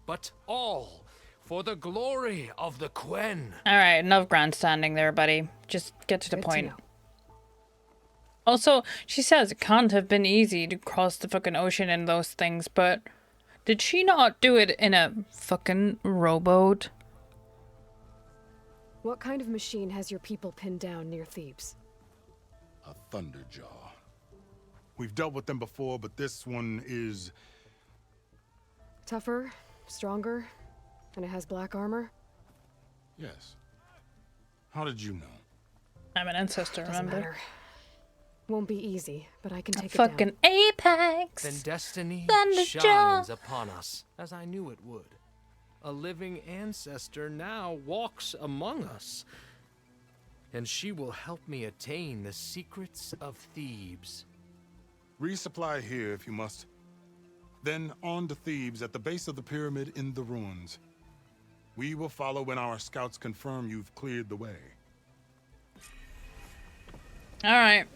S8: But all for the glory of the Quen.
S1: Alright, enough grandstanding there, buddy. Just get to the point. Also, she says it can't have been easy to cross the fucking ocean in those things, but did she not do it in a fucking rowboat?
S4: What kind of machine has your people pinned down near Thebes?
S12: A Thunderjaw. We've dealt with them before, but this one is...
S4: Tougher, stronger, and it has black armor?
S12: Yes. How did you know?
S1: I'm an ancestor,
S4: Doesn't
S1: remember?
S4: matter. Won't be easy, but I can take it
S1: Fucking
S4: down.
S1: Apex!
S8: Then destiny
S1: Thunderjaw.
S8: shines upon us, as I knew it would. A living ancestor now walks among us, and she will help me attain the secrets of Thebes.
S12: Resupply here if you must. Then on to Thebes at the base of the pyramid in the ruins. We will follow when our scouts confirm you've cleared the way.
S1: Alright.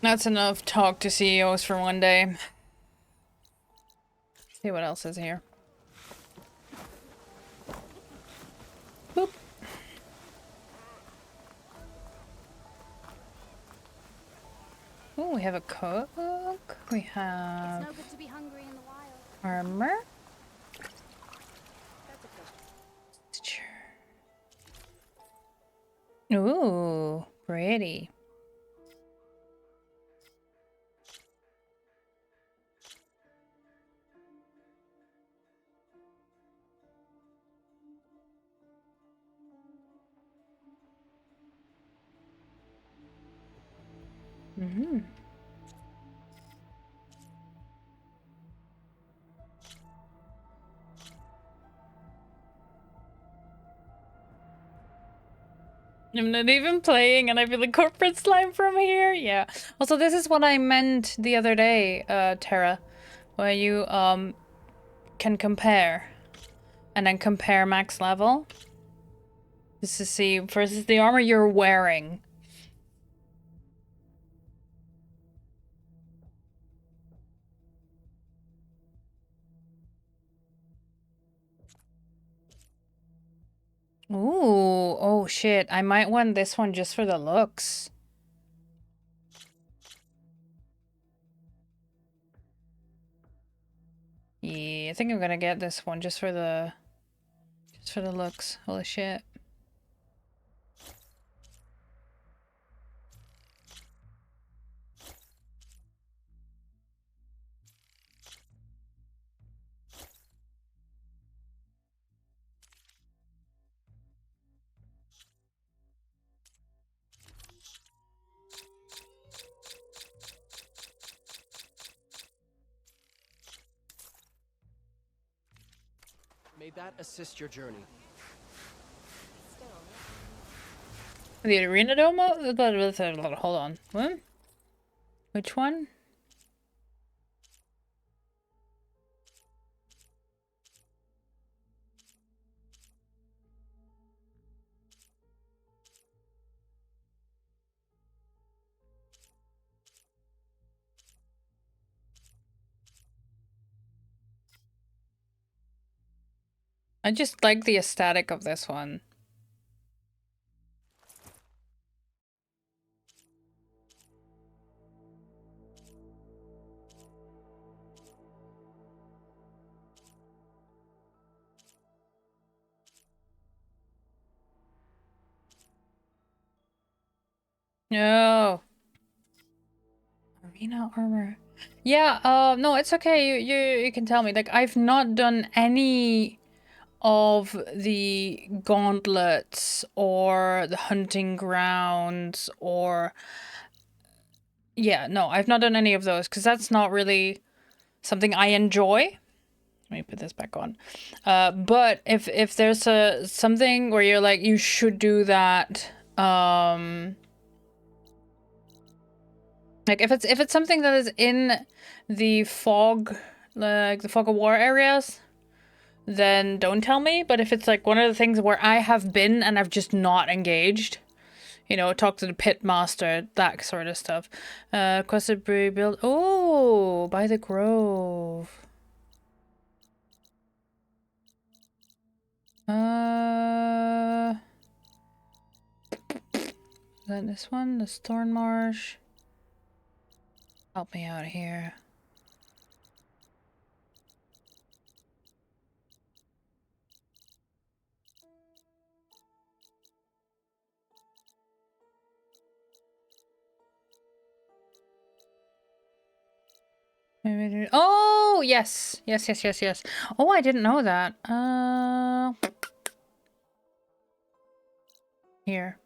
S1: That's enough talk to CEOs for one day. See what else is here. Boop. Oh, we have a cook. We have
S2: It's no good to be hungry in the wild.
S1: armor. Ooh, pretty. Mm-hmm. I'm not even playing and I feel like corporate slime from here. Yeah. Also, this is what I meant the other day, Tara, where you can compare and then compare max level. Just to see versus the armor you're wearing. Ooh, oh shit. I might want this one just for the looks. Yeah, I think I'm gonna get this one just for the looks. Holy shit.
S13: May that assist your journey.
S1: The arena domo? Hold on. What? Which one? I just like the aesthetic of this one. No. Arena armor. Yeah, no, it's okay. You can tell me. Like, I've not done any of the gauntlets or the hunting grounds or yeah, no, I've not done any of those because that's not really something I enjoy. Let me put this back on. But if there's something where you're like, you should do that, like if it's something that is in the fog, like the fog of war areas, then don't tell me. But if it's like one of the things where I have been and I've just not engaged, you know, talk to the pit master, that sort of stuff. Quested brewery build. Oh, by the grove. Is that this one? The Thorn Marsh. Help me out here. Oh, yes. Yes. Oh, I didn't know that. Here.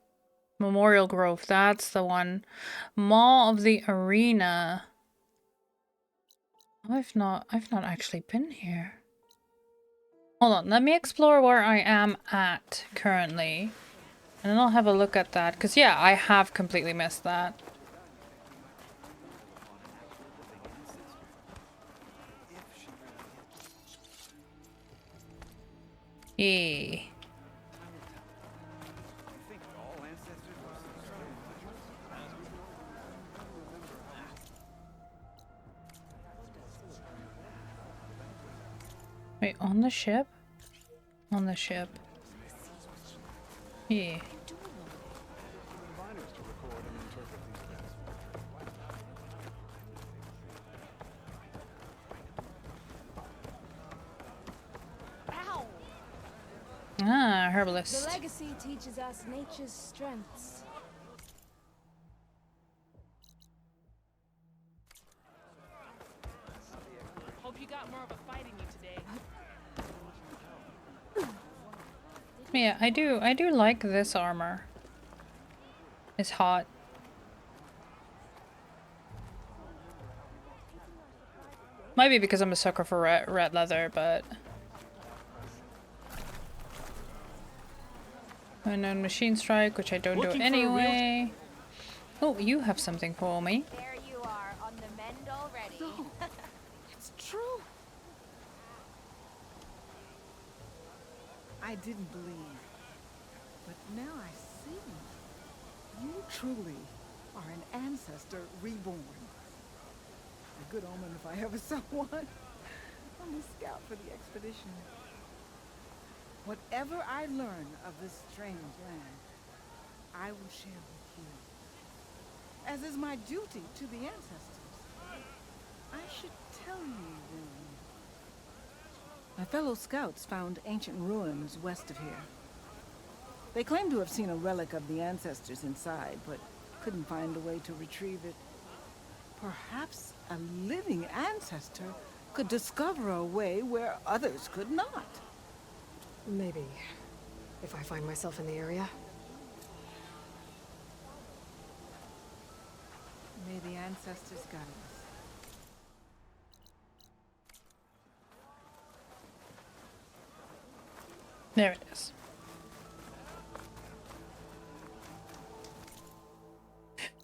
S1: Memorial Grove, that's the one. Maw of the Arena. I've not actually been here. Hold on, let me explore where I am at currently. And then I'll have a look at that. Because, yeah, I have completely missed that. Yeah. Wait, on the ship? On the ship. Yeah. Ah, herbalist.
S2: The legacy teaches us nature's strengths.
S10: Hope you got more of a fight in you today.
S1: Yeah, I do like this armor. It's hot. Might be because I'm a sucker for red leather, but... Unknown machine strike, which I don't do anyway. Oh, you have something for me.
S2: There you are, on the mend already.
S10: No, it's true.
S14: I didn't believe, but now I see. You truly are an ancestor reborn. A good omen if I ever saw one. I'm a scout for the expedition. Whatever I learn of this strange land, I will share with you. As is my duty to the ancestors. I should tell you then. My fellow scouts found ancient ruins west of here. They claim to have seen a relic of the ancestors inside, but couldn't find a way to retrieve it. Perhaps a living ancestor could discover a way where others could not.
S4: Maybe. If I find myself in the area.
S14: May the ancestors guide us.
S1: There it is.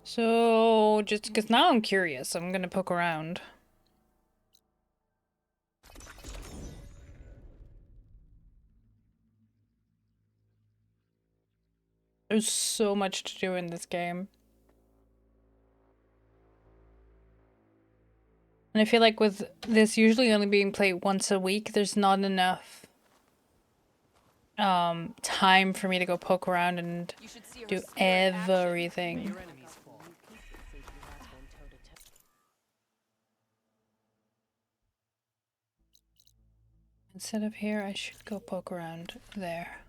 S1: So, just because now I'm curious, I'm gonna poke around. There's so much to do in this game. And I feel like with this usually only being played once a week, there's not enough time for me to go poke around and do everything. Instead of here, I should go poke around there.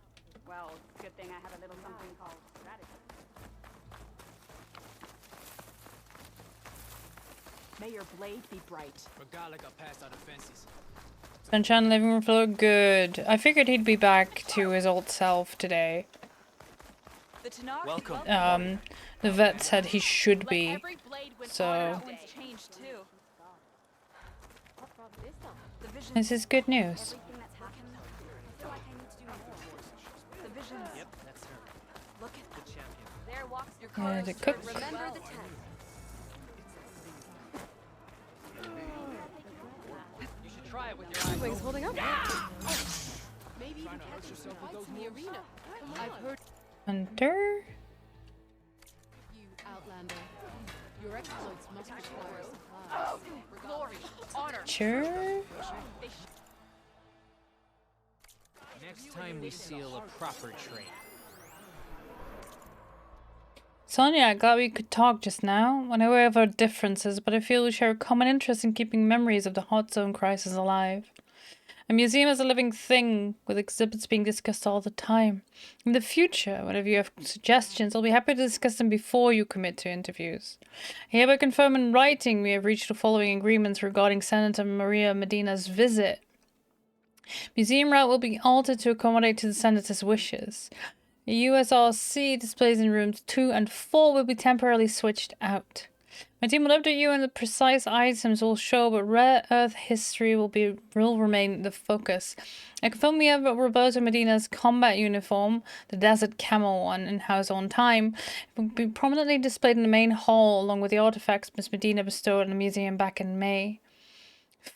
S10: Well, good thing I have a little something called strategy. May your blade be bright.
S13: Forgot like I passed out of fences.
S1: Sunshine living room floor, good. I figured he'd be back to his old self today. The vet said he should be. So this is good news. The cook.
S10: Try it with your eyes.
S4: Wings holding up.
S10: Maybe even catch yourself with those in the arena. I've heard
S1: Hunter.
S10: you, Outlander. Your exploits must require supplies. Glory, honor.
S1: Sure.
S13: Next time we seal a proper trade.
S1: Sonia, glad we could talk just now. I know we have our differences, but I feel we share a common interest in keeping memories of the Hot Zone crisis alive. A museum is a living thing, with exhibits being discussed all the time. In the future, whenever you have suggestions, I'll be happy to discuss them before you commit to interviews. I hereby confirm in writing we have reached the following agreements regarding Senator Maria Medina's visit. Museum route will be altered to accommodate to the Senator's wishes. The USRC displays in rooms 2 and 4 will be temporarily switched out. My team will update you on the precise items will show, but rare earth history will remain the focus. I confirm we have Roberto Medina's combat uniform, the desert camel one, in-house on time. It will be prominently displayed in the main hall along with the artifacts Miss Medina bestowed on the museum back in May.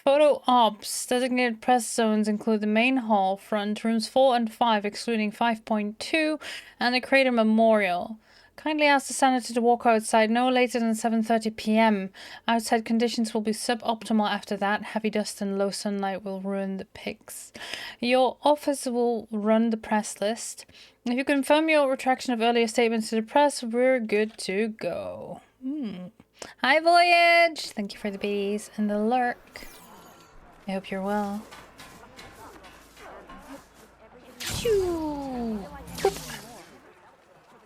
S1: Photo ops. Designated press zones include the main hall, front, rooms 4 and 5, excluding 5.2, and the Crater Memorial. Kindly ask the Senator to walk outside no later than 7:30 p.m. Outside conditions will be suboptimal after that. Heavy dust and low sunlight will ruin the pics. Your office will run the press list. If you confirm your retraction of earlier statements to the press, we're good to go. Hi, Voyage! Thank you for the bees and the lurk. I hope you're well.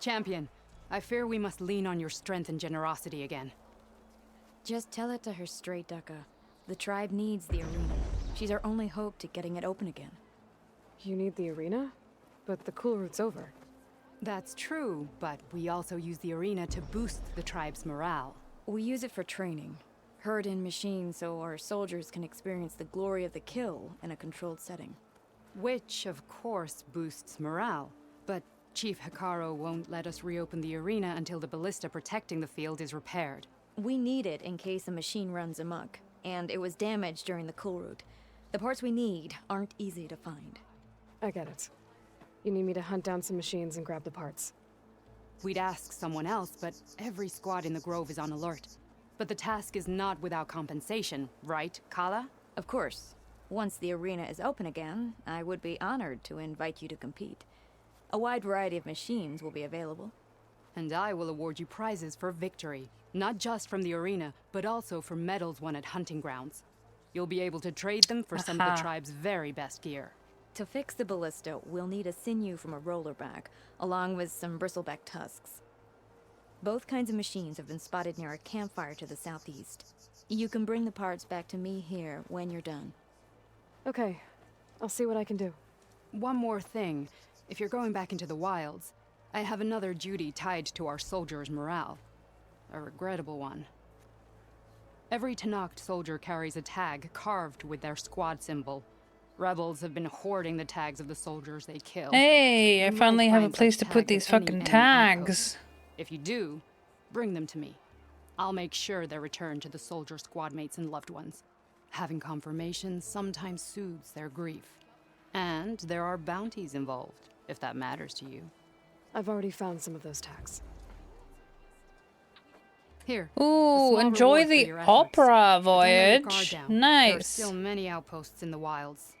S15: Champion, I fear we must lean on your strength and generosity again.
S16: Just tell it to her straight, Ducka. The tribe needs the arena. She's our only hope to getting it open again.
S4: You need the arena? But the cool route's over.
S15: That's true, but we also use the arena to boost the tribe's morale.
S16: We use it for training. Herd in machines so our soldiers can experience the glory of the kill in a controlled setting.
S15: Which, of course, boosts morale. But Chief Hikaru won't let us reopen the arena until the ballista protecting the field is repaired.
S16: We need it in case a machine runs amok, and it was damaged during the cool route. The parts we need aren't easy to find.
S4: I get it. You need me to hunt down some machines and grab the parts.
S15: We'd ask someone else, but every squad in the Grove is on alert. But the task is not without compensation, right, Kala?
S16: Of course. Once the arena is open again, I would be honored to invite you to compete. A wide variety of machines will be available.
S15: And I will award you prizes for victory, not just from the arena, but also for medals won at hunting grounds. You'll be able to trade them for some of the tribe's very best gear.
S16: To fix the ballista, we'll need a sinew from a rollerback, along with some bristleback tusks. Both kinds of machines have been spotted near a campfire to the southeast. You can bring the parts back to me here when you're done.
S4: Okay, I'll see what I can do.
S15: One more thing. If you're going back into the wilds, I have another duty tied to our soldiers' morale. A regrettable one. Every Tenakth soldier carries a tag carved with their squad symbol. Rebels have been hoarding the tags of the soldiers they kill.
S1: Hey, I finally have a place to put these fucking tags.
S15: If you do, bring them to me. I'll make sure they're returned to the soldier squad mates and loved ones. Having confirmation sometimes soothes their grief. And there are bounties involved, if that matters to you.
S4: I've already found some of those tags.
S15: Here.
S1: Ooh, enjoy the opera voyage. Nice.
S15: There are still many outposts in the wilds.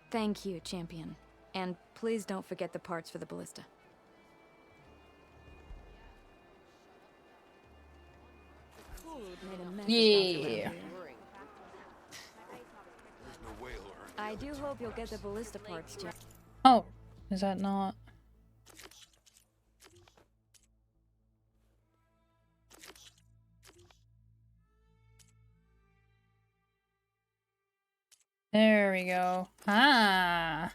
S16: Thank you, champion. And please don't forget the parts for the ballista.
S1: Yeah.
S16: I do hope you'll get the ballista parts, Jack.
S1: Oh, is that not? There we go. Ah.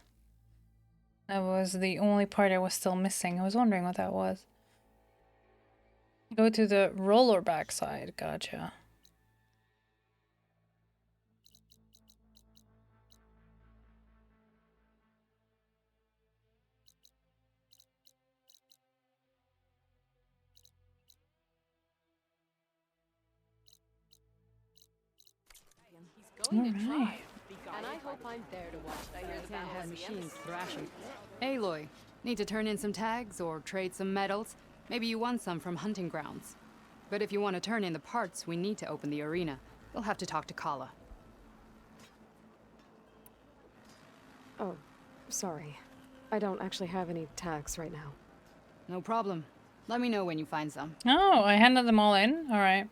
S1: That was the only part I was still missing. I was wondering what that was. Go to the roller back side. Gotcha.
S10: Going to try. And I hope I'm there to watch. I hear the
S15: Can't
S10: battle
S15: have
S10: at the
S15: machines
S10: end.
S15: thrashing. Aloy, need to turn in some tags or trade some medals? Maybe you won some from hunting grounds. But if you want to turn in the parts, we need to open the arena. We'll have to talk to Kala.
S4: Oh, sorry. I don't actually have any tags right now.
S15: No problem. Let me know when you find some.
S1: Oh, I handed them all in? Alright.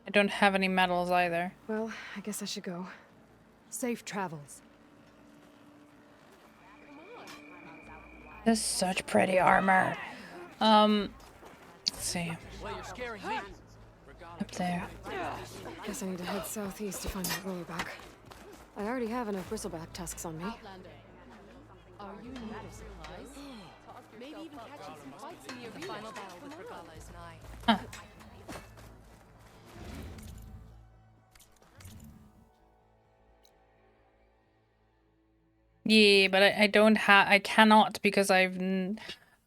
S1: I don't have any medals either.
S4: Well, I guess I should go.
S15: Safe travels.
S1: This is such pretty armor. Let's see.
S10: Well, you're scaring me.
S1: Up there.
S4: Guess I need to head southeast to find that roller back. I already have enough bristleback tusks on me.
S10: Are you in need of supplies? Maybe even catching some fights in the arena. The final battle with Regala is nigh.
S1: Yeah, but I don't have, I cannot because I don't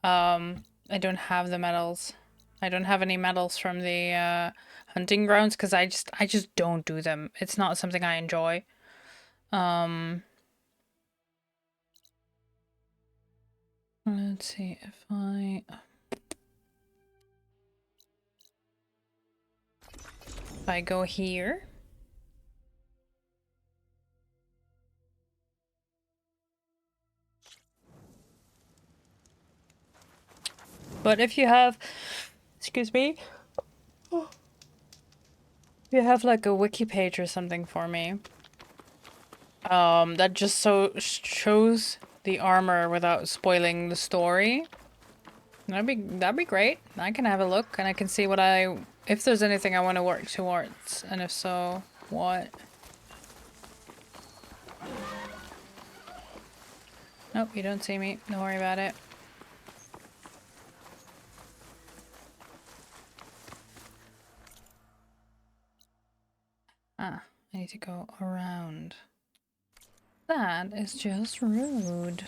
S1: have the medals. I don't have any medals from the hunting grounds because I just don't do them. It's not something I enjoy. Let's see if I go here. But if you have, excuse me, if you have like a wiki page or something for me, that just shows the armor without spoiling the story, that'd be great. I can have a look and I can see if there's anything I want to work towards, and if so, what. Nope, you don't see me. Don't worry about it. Ah, I need to go around. That is just rude.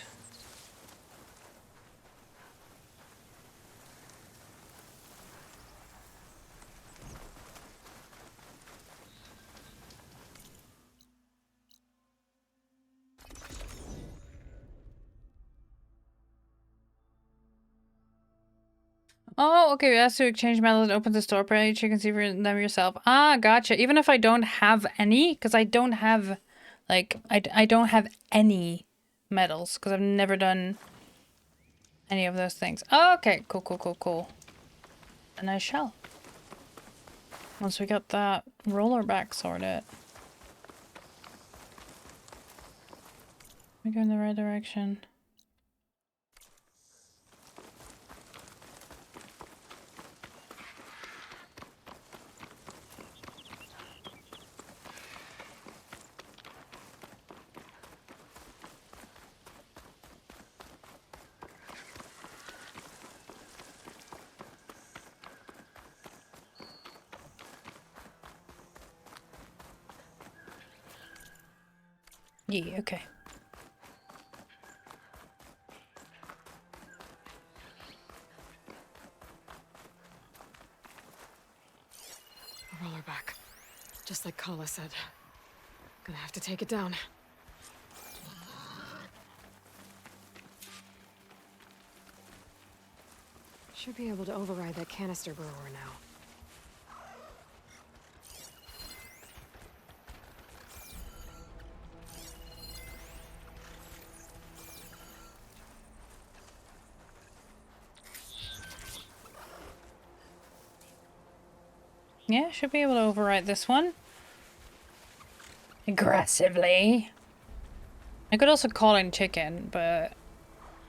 S1: Oh, okay, you have to exchange medals and open the store page. You can see for them yourself. Ah, gotcha. Even if I don't have any, because I don't have, like, I don't have any medals, because I've never done any of those things. Oh, okay, cool, cool, cool, cool. And I shall. Once we got that roller back sorted. We go in the right direction. Yeah, okay.
S4: A roller back. Just like Kala said. Gonna have to take it down. Should be able to override that canister brewer now.
S1: Yeah, should be able to overwrite this one. Aggressively. I could also call in chicken, but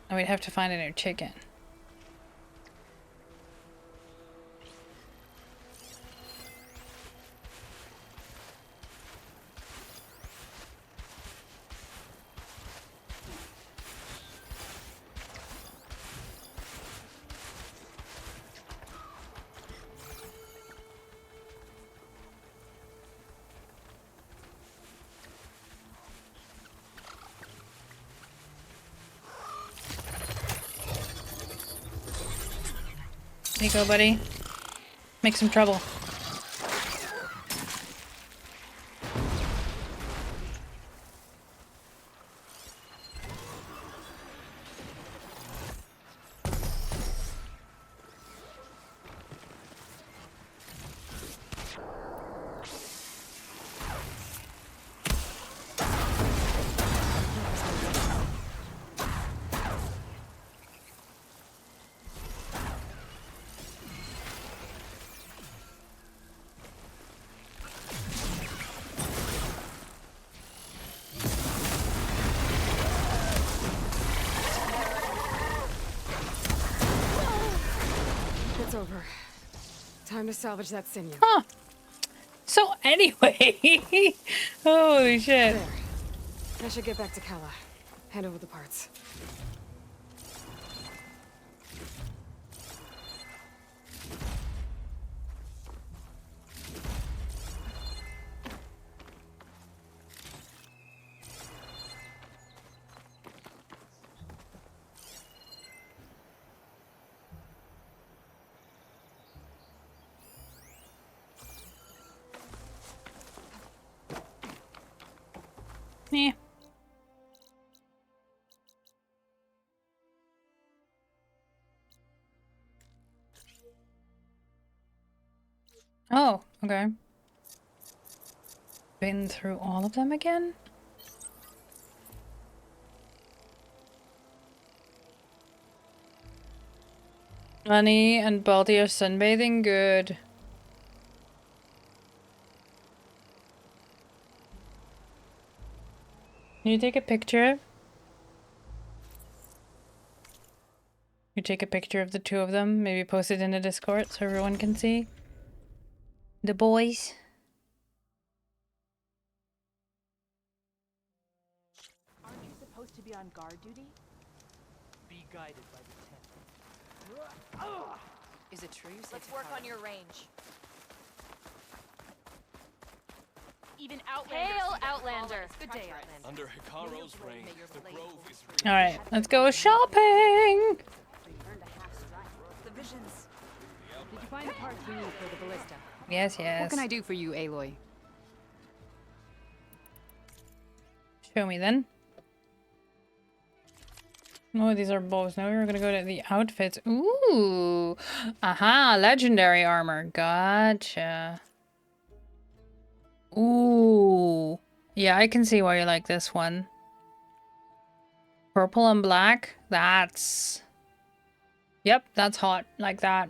S1: I would have to find a new chicken. There you go, buddy. Make some trouble.
S4: It's over. Time to salvage that sinew.
S1: Huh. So anyway, holy shit.
S4: There. I should get back to Kala. Hand over the parts.
S1: Yeah. Oh, okay. Been through all of them again? Annie and Balti are sunbathing? Good. Can you take a picture? You take a picture of the two of them, maybe post it in the Discord so everyone can see. The boys.
S10: Aren't you supposed to be on guard duty? Be guided by the tent.
S7: Is it true?
S2: Let's work on your range.
S10: Even Outlander.
S2: Hail, Outlander.
S10: Good day, Outlander.
S5: Under Hikaru's reign, the grove is
S1: Alright, let's go shopping!
S7: The visions. Did you find the parts we need for the ballista?
S1: Yes, yes.
S15: What can I do for you, Aloy?
S1: Show me then. Oh, these are bows. Now we're gonna go to the outfits. Ooh! Aha! Legendary armor. Gotcha. Ooh. Yeah, I can see why you like this one. Purple and black. That's... Yep, that's hot. Like that.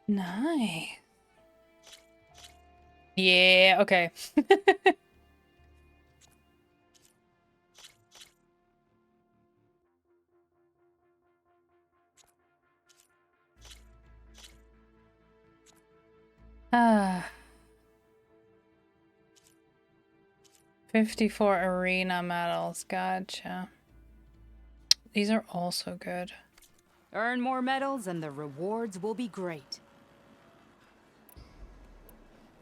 S1: Nice. Yeah, okay. Ah. 54 arena medals. Gotcha. These are also good.
S15: Earn more medals and the rewards will be great.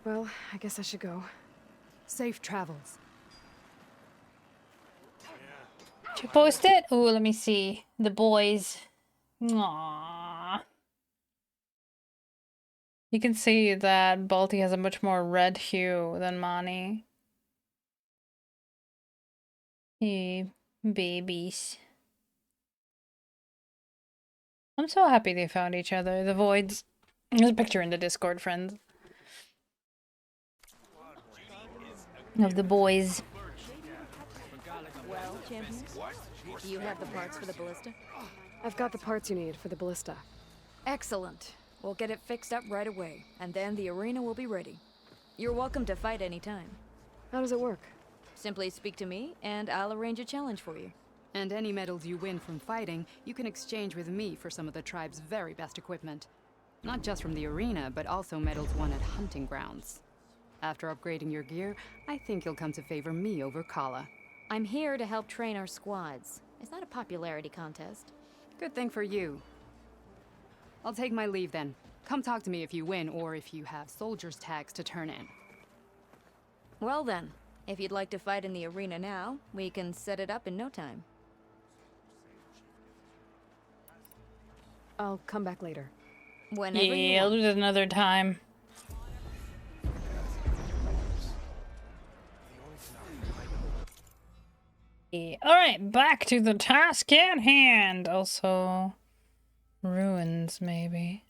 S4: Well, I guess I should go.
S15: Safe travels.
S1: Did you post it? Oh, let me see. The boys. Aww. You can see that Balti has a much more red hue than Mani. Hey, babies. I'm so happy they found each other. The voids. There's a picture in the Discord, friends. Of the boys.
S16: Well, champions, do you have the parts for the ballista?
S4: I've got the parts you need for the ballista.
S16: Excellent. We'll get it fixed up right away, and then the arena will be ready. You're welcome to fight anytime.
S4: How does it work?
S16: Simply speak to me, and I'll arrange a challenge for you.
S15: And any medals you win from fighting, you can exchange with me for some of the tribe's very best equipment. Not just from the arena, but also medals won at hunting grounds. After upgrading your gear, I think you'll come to favor me over Kala.
S16: I'm here to help train our squads. It's not a popularity contest.
S15: Good thing for you. I'll take my leave then. Come talk to me if you win, or if you have soldiers' tags to turn in.
S16: Well then, If you'd like to fight in the arena now, we can set it up in no time.
S4: I'll come back later.
S16: Whenever you
S1: Yeah, I'll
S16: want.
S1: do it another time. Alright, back to the task at hand. Also, ruins, maybe.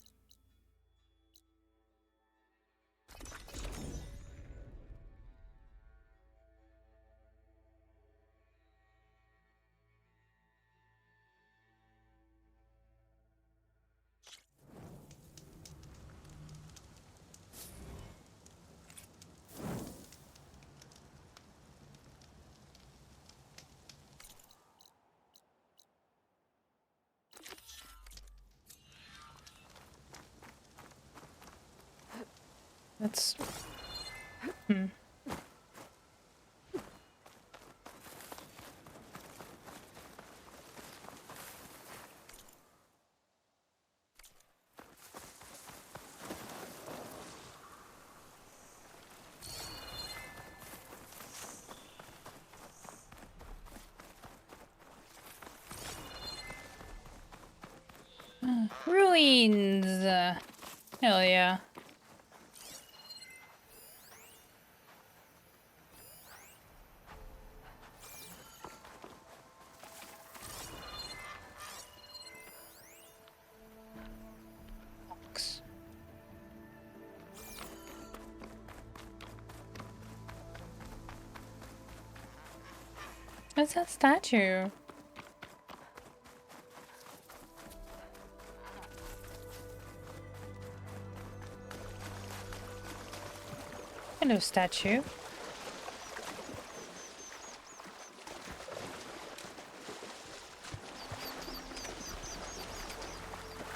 S1: That's... ruins! Hell yeah. What's that statue? Hello, statue.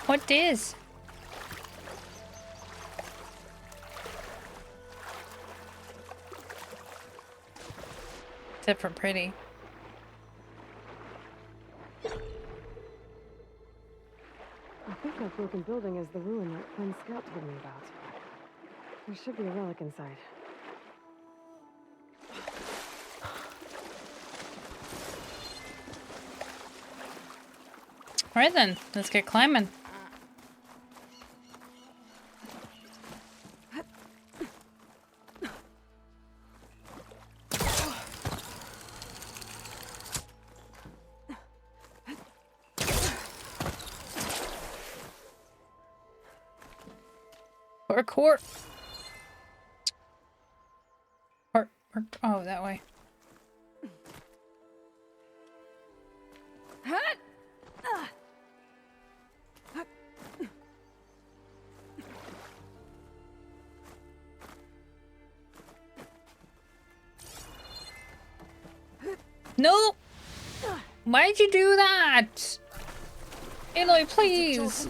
S1: What is? Except for pretty.
S4: I think that broken building is the ruin that Quinn's scout told me about. There should be a relic inside.
S1: Alright then, let's get climbing. Parkour. Oh, that way. No! Why'd you do that? Aloy, please!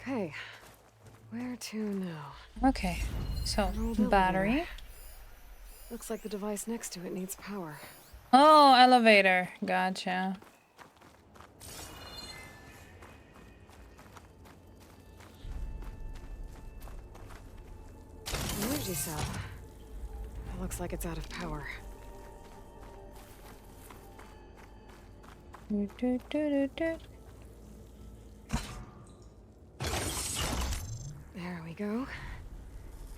S4: Okay, where to now?
S1: Okay, so battery.
S4: Looks like the device next to it needs power.
S1: Oh, elevator. Gotcha.
S4: Energy cell. It looks like it's out of power. There we go.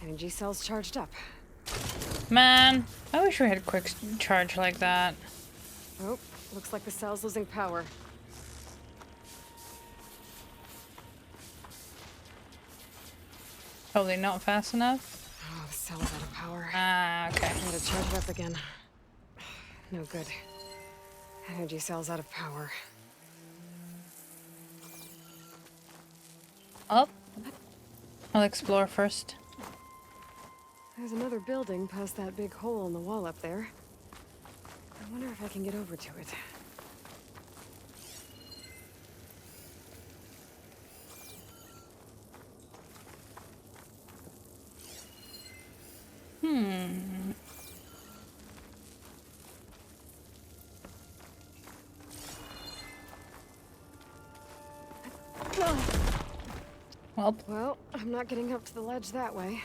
S4: Energy cells charged up.
S1: Man, I wish we had quick charge like that.
S4: Oh, looks like the cell's losing power.
S1: Probably not fast enough.
S4: Oh, the cell's out of power.
S1: Ah, okay.
S4: Gotta charge it up again. No good. Energy cells out of power.
S1: Oh. I'll explore first.
S4: There's another building past that big hole in the wall up there. I wonder if I can get over to it. Well, I'm not getting up to the ledge that way.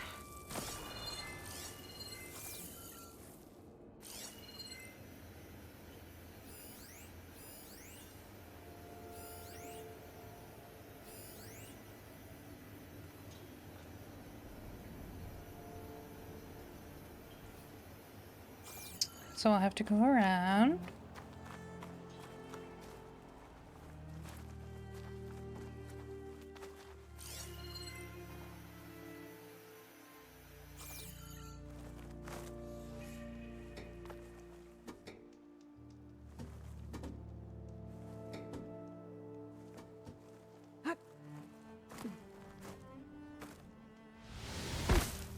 S1: So I'll have to go around.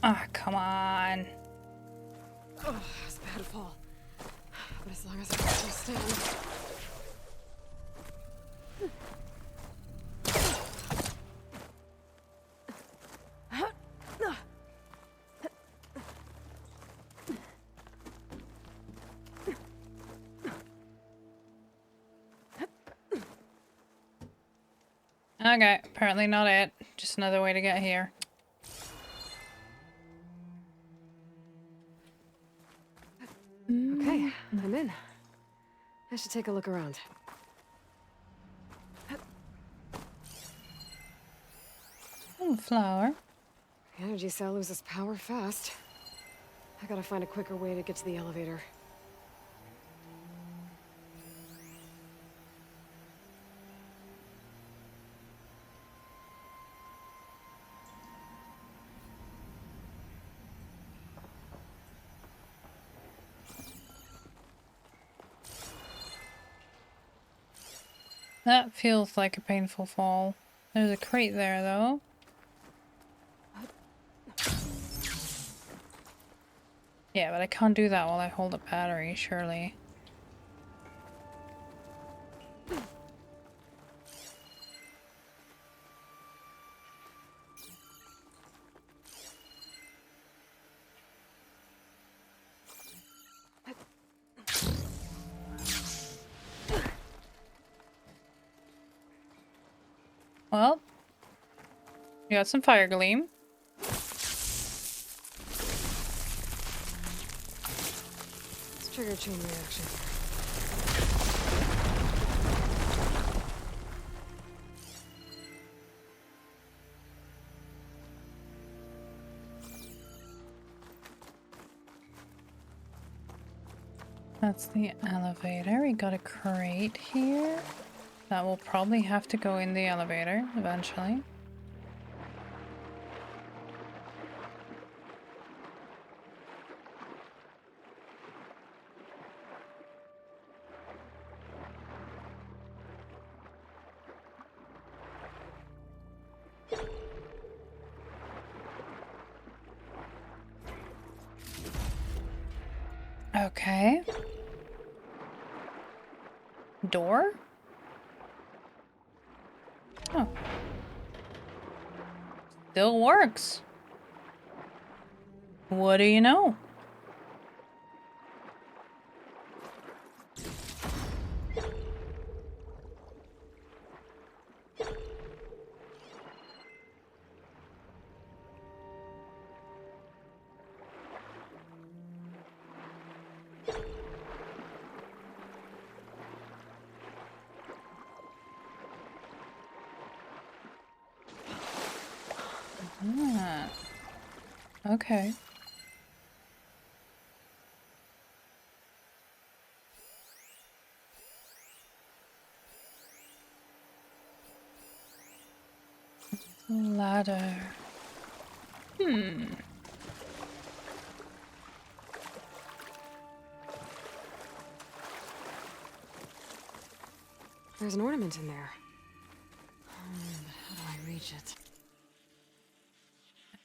S1: Ah, come on.
S4: Oh, it's a bad fall. But as long as I can still stand.
S1: Okay, apparently not it. Just another way to get here.
S4: Okay, I'm in. I should take a look around.
S1: Oh, flower.
S4: The energy cell loses power fast. I gotta find a quicker way to get to the elevator.
S1: That feels like a painful fall. There's a crate there, though. Yeah, but I can't do that while I hold a battery, surely. Well, you got some fire gleam.
S4: Let's trigger chain reaction.
S1: That's the elevator. We got a crate here. That will probably have to go in the elevator eventually. Okay. Door? Oh. Still works. What do you know? Ah. Okay. Ladder.
S4: There's an ornament in there. But how do I reach it?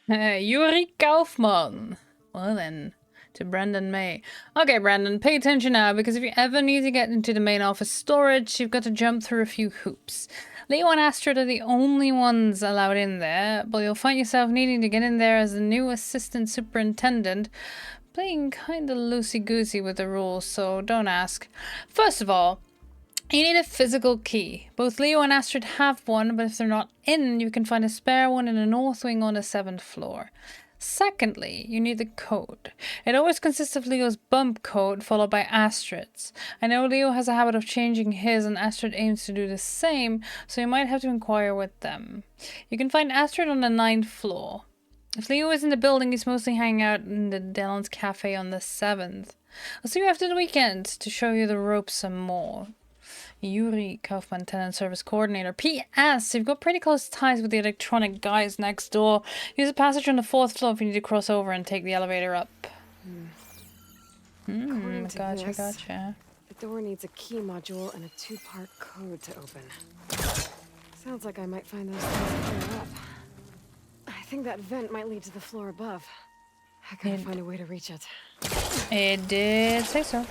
S1: Yuri Kaufman. Well then, to Brandon May. Okay, Brandon, pay attention now, because if you ever need to get into the main office storage, you've got to jump through a few hoops. Leo and Astrid are the only ones allowed in there, but you'll find yourself needing to get in there as the new assistant superintendent, playing kinda loosey-goosey with the rules, so don't ask. First of all, you need a physical key. Both Leo and Astrid have one, but if they're not in, you can find a spare one in the north wing on the 7th floor. Secondly, you need the code. It always consists of Leo's bump code followed by Astrid's. I know Leo has a habit of changing his and Astrid aims to do the same, so you might have to inquire with them. You can find Astrid on the 9th floor. If Leo is in the building, he's mostly hanging out in the Dallon's Cafe on the 7th. I'll see you after the weekend to show you the ropes some more. Yuri Kaufman, Tenant Service Coordinator. P.S. You've got pretty close ties with the electronic guys next door. Use a passage on the 4th floor if you need to cross over and take the elevator up.
S4: According to
S1: Gotcha,
S4: this,
S1: gotcha.
S4: the door needs a key module and a 2-part code to open. Sounds like I might find those things higher up. I think that vent might lead to the floor above. I gotta find a way to reach it.
S1: It did say so.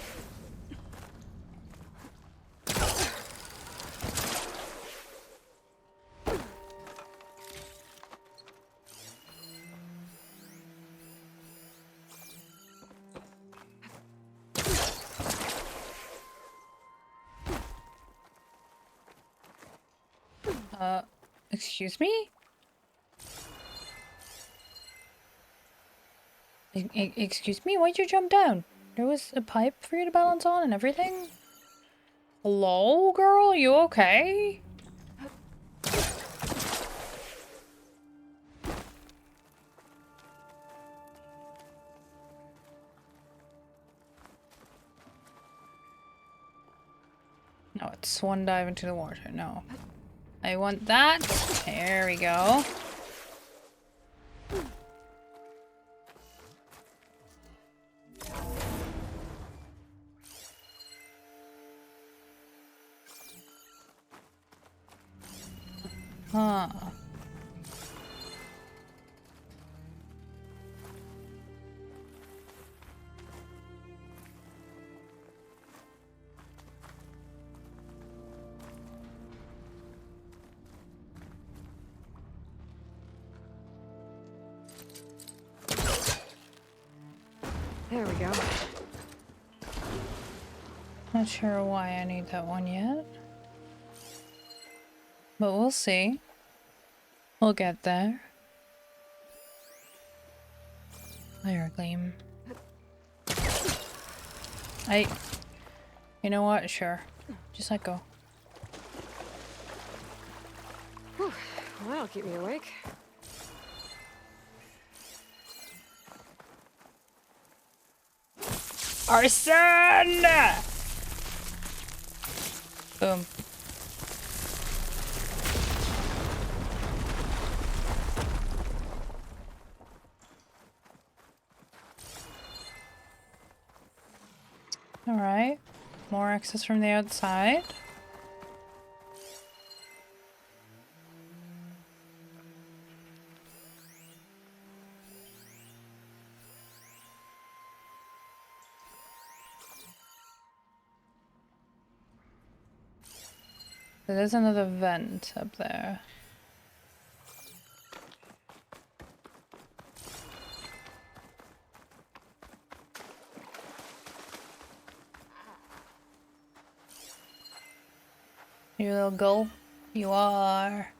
S1: Excuse me? Excuse me? Why'd you jump down? There was a pipe for you to balance on and everything? Hello, girl? You okay? No, it's swan dive into the water. No. I want that. There we go. Huh.
S4: There we go.
S1: Not sure why I need that one yet. But we'll see. We'll get there. Fire gleam. You know what? Sure. Just let go.
S4: Whew. Well, that'll keep me awake.
S1: Arson! Boom. Alright. More access from the outside. There's another vent up there. You little gull. You are.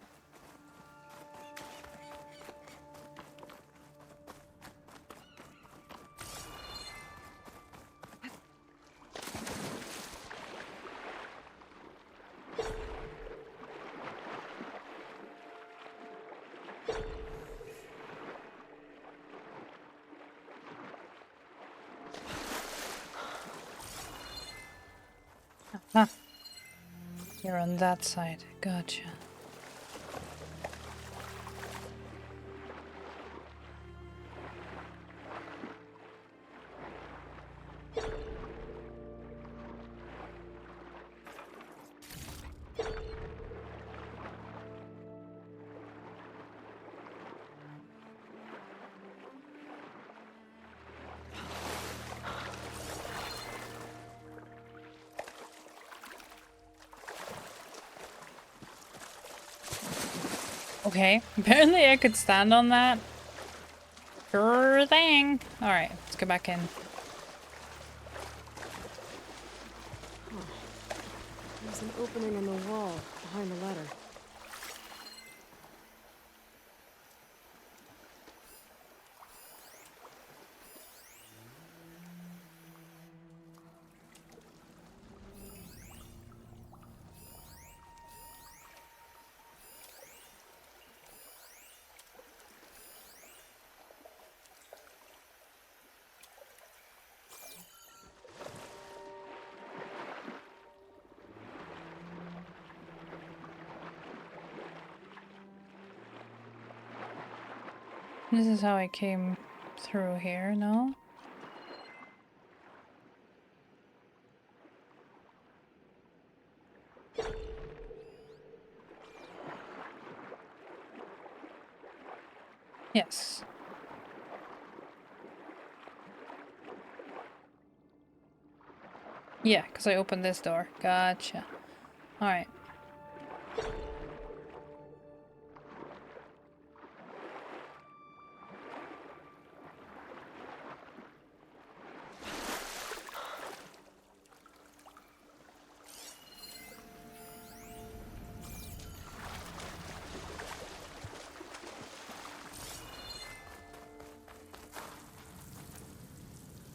S1: Huh. You're on that side. Gotcha. Okay, apparently I could stand on that. Sure thing. Alright, let's go back in.
S4: There's an opening in the wall behind the ladder.
S1: This is how I came through here, no? Yes. Yeah, because I opened this door. Gotcha. Alright.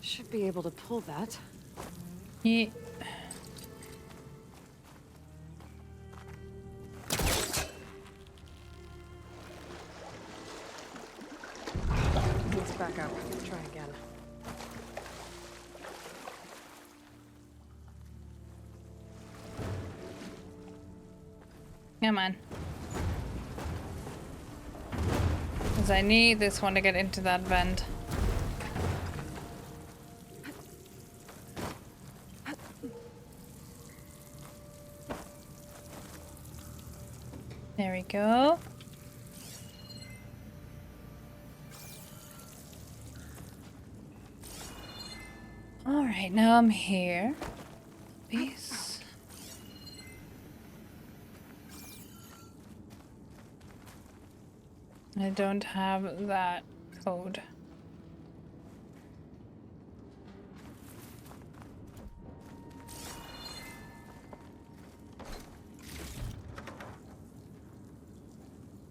S4: Should be able to pull that.
S1: Yeah.
S4: Let's back up. Try again.
S1: Come on. Because I need this one to get into that vent. There we go. Alright, now I'm here. Peace. I don't have that code.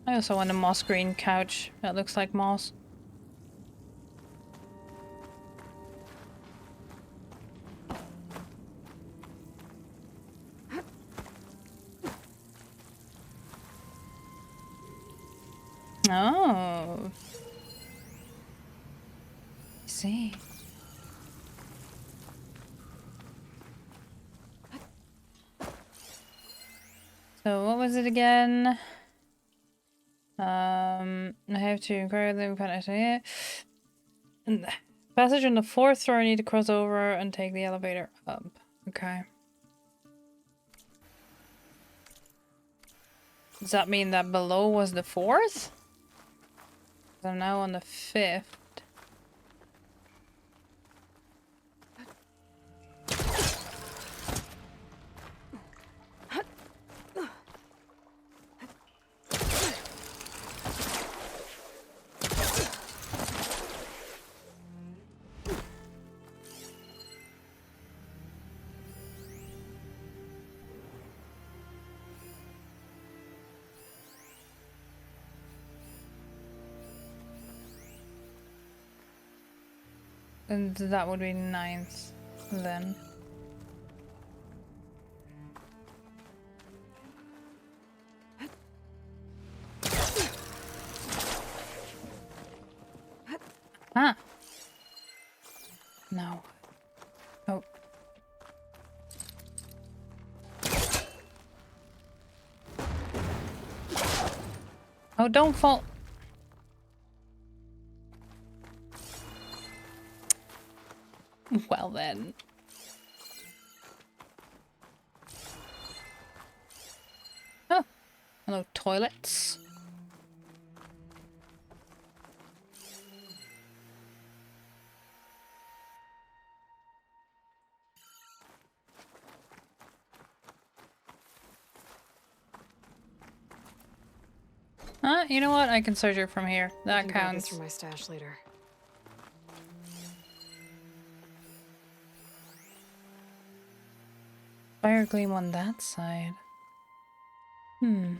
S1: I also want a moss green couch that looks like moss. Oh. I see. So what was it again? I have to inquire them connect passage on the 4th floor. I need to cross over and take the elevator up. Okay. Does that mean that below was the 4th? I'm now on the 5th. And that would be 9th then. Huh. No. Oh. Oh, don't fall. Well then. Oh. Hello, toilets. you know what? I can search it from here.
S4: I
S1: That
S4: can grab this
S1: counts.
S4: from my stash later.
S1: Fire gleam on that side. Hmm.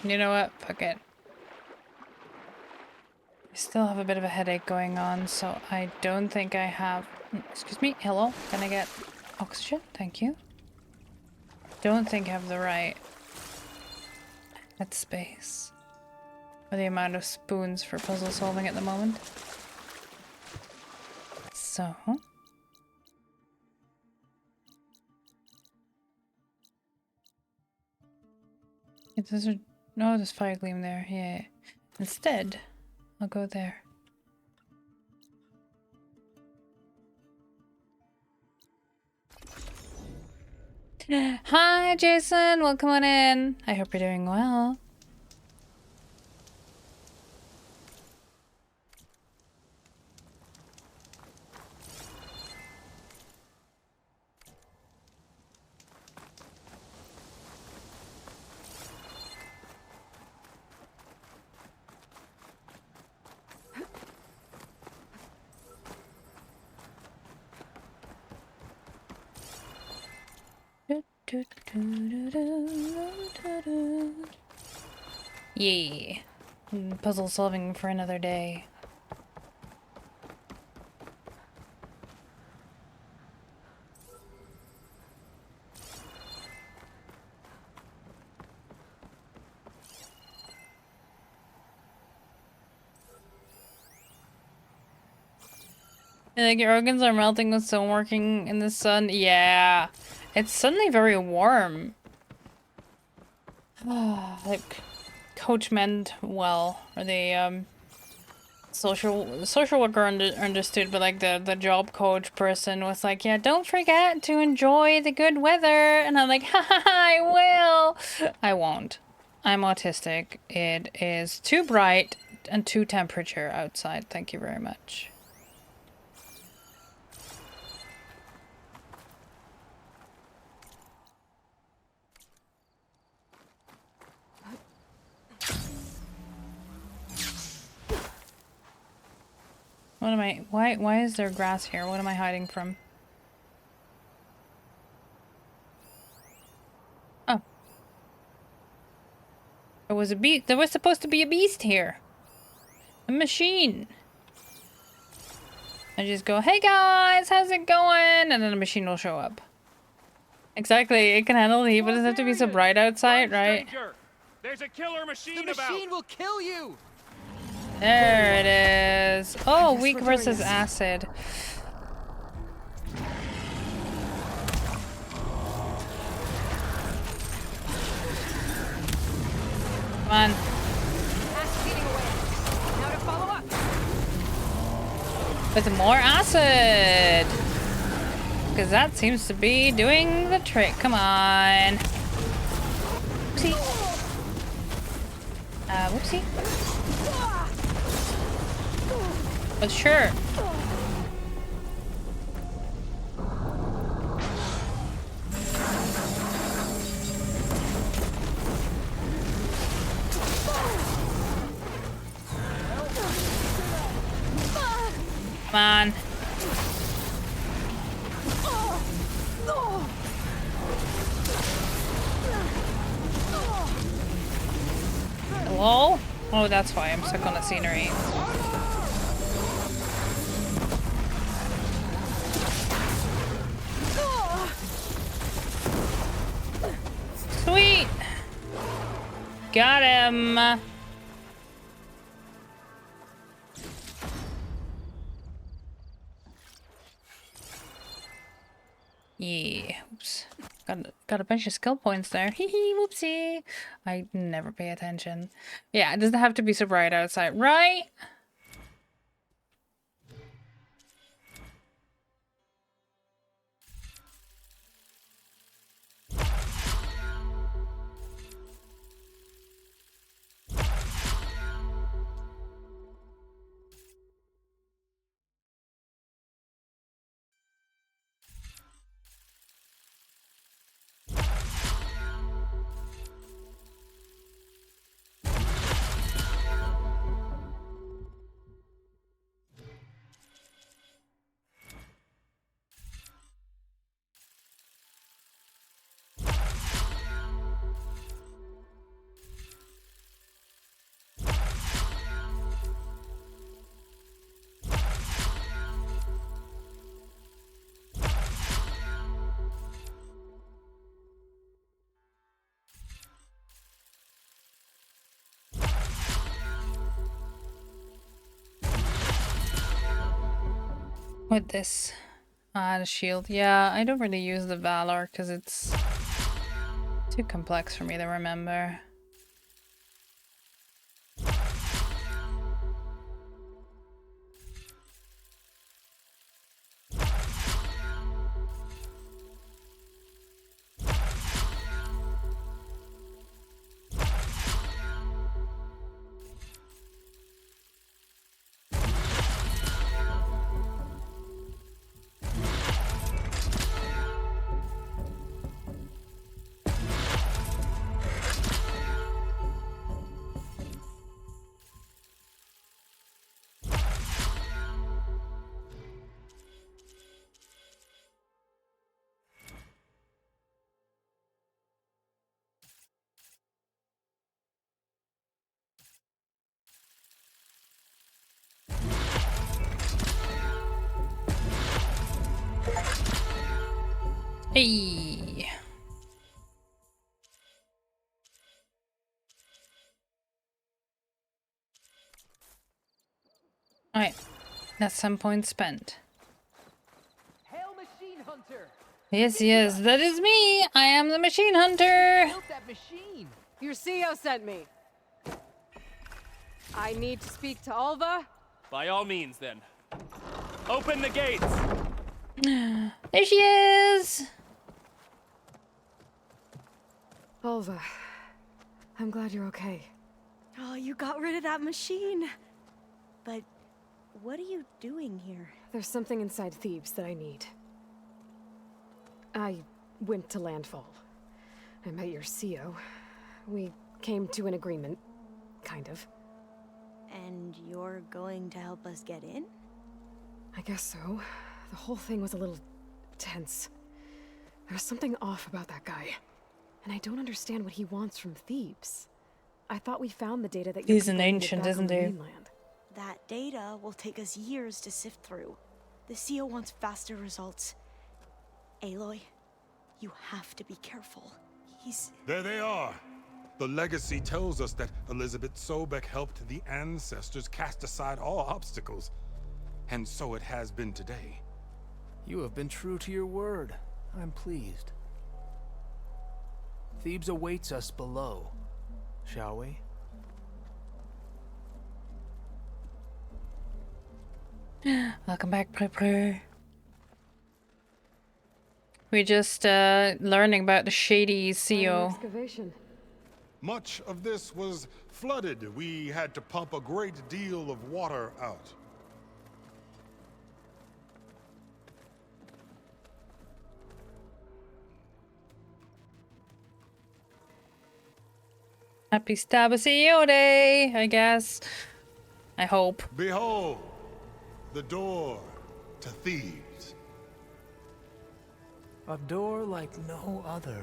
S1: You know what? Fuck it. I still have a bit of a headache going on, so I don't think I have... Excuse me? Hello? Can I get oxygen? Thank you. Don't think I have the right headspace or the amount of spoons for puzzle solving at the moment. So... No, there's fire gleam there. Yeah. Instead, I'll go there. Hi, Jason. Welcome on in. I hope you're doing well. Yeah. Puzzle solving for another day. Like your organs are melting with stone working in the sun. Yeah. It's suddenly very warm. Like Coach meant well, or the social worker understood, but like the job coach person was like, yeah, don't forget to enjoy the good weather. And I'm like, ha ha, I will. I won't. I'm autistic. It is too bright and too temperature outside. Thank you very much. What am I... Why is there grass here? What am I hiding from? Oh. There was a beast. There was supposed to be a beast here. A machine. I just go, hey guys, how's it going? And then a machine will show up. Exactly. It can handle the heat, but it doesn't have to be so bright outside, right?
S5: There's a killer machine
S9: The machine will kill you!
S1: There it is. Oh, weak versus acid. Come on.
S4: Now to follow up.
S1: With more acid. Because that seems to be doing the trick. Come on. Whoopsie. Whoopsie. But sure. Come on. Hello? Oh, that's why I'm stuck on the scenery. Sweet! Got him! Yeah, oops. Got a bunch of skill points there. Hee hee, whoopsie. I never pay attention. Yeah, it doesn't have to be so bright outside, right? With this. The shield. Yeah, I don't really use the Valor because it's too complex for me to remember. Hey. Alright. That's some points spent.
S13: Hail machine hunter!
S1: Yes, yes, that is me! I am the machine hunter!
S13: Built that machine!
S4: Your CEO sent me. I need to speak to Alva.
S5: By all means, then. Open the gates!
S1: There she is!
S4: Alva, I'm glad you're okay.
S16: Oh, you got rid of that machine. But what are you doing here?
S4: There's something inside Thebes that I need. I went to Landfall. I met your CEO. We came to an agreement, kind of.
S16: And you're going to help us get in?
S4: I guess so. The whole thing was a little tense. There was something off about that guy. And I don't understand what he wants from Thebes. I thought we found the data that
S1: He's an ancient, isn't he?
S16: Mainland. That data will take us years to sift through. The CEO wants faster results. Aloy, you have to be careful. He's...
S12: There they are. The legacy tells us that Elizabeth Sobek helped the ancestors cast aside all obstacles. And so it has been today.
S8: You have been true to your word. I'm pleased. Thebes awaits us below, shall we?
S1: Welcome back, Prepper. We're just learning about the shady CEO.
S4: Excavation.
S12: Much of this was flooded. We had to pump a great deal of water out.
S1: Happy Stab CEO Day, I guess. I hope.
S12: Behold, the door to Thebes.
S8: A door like no other.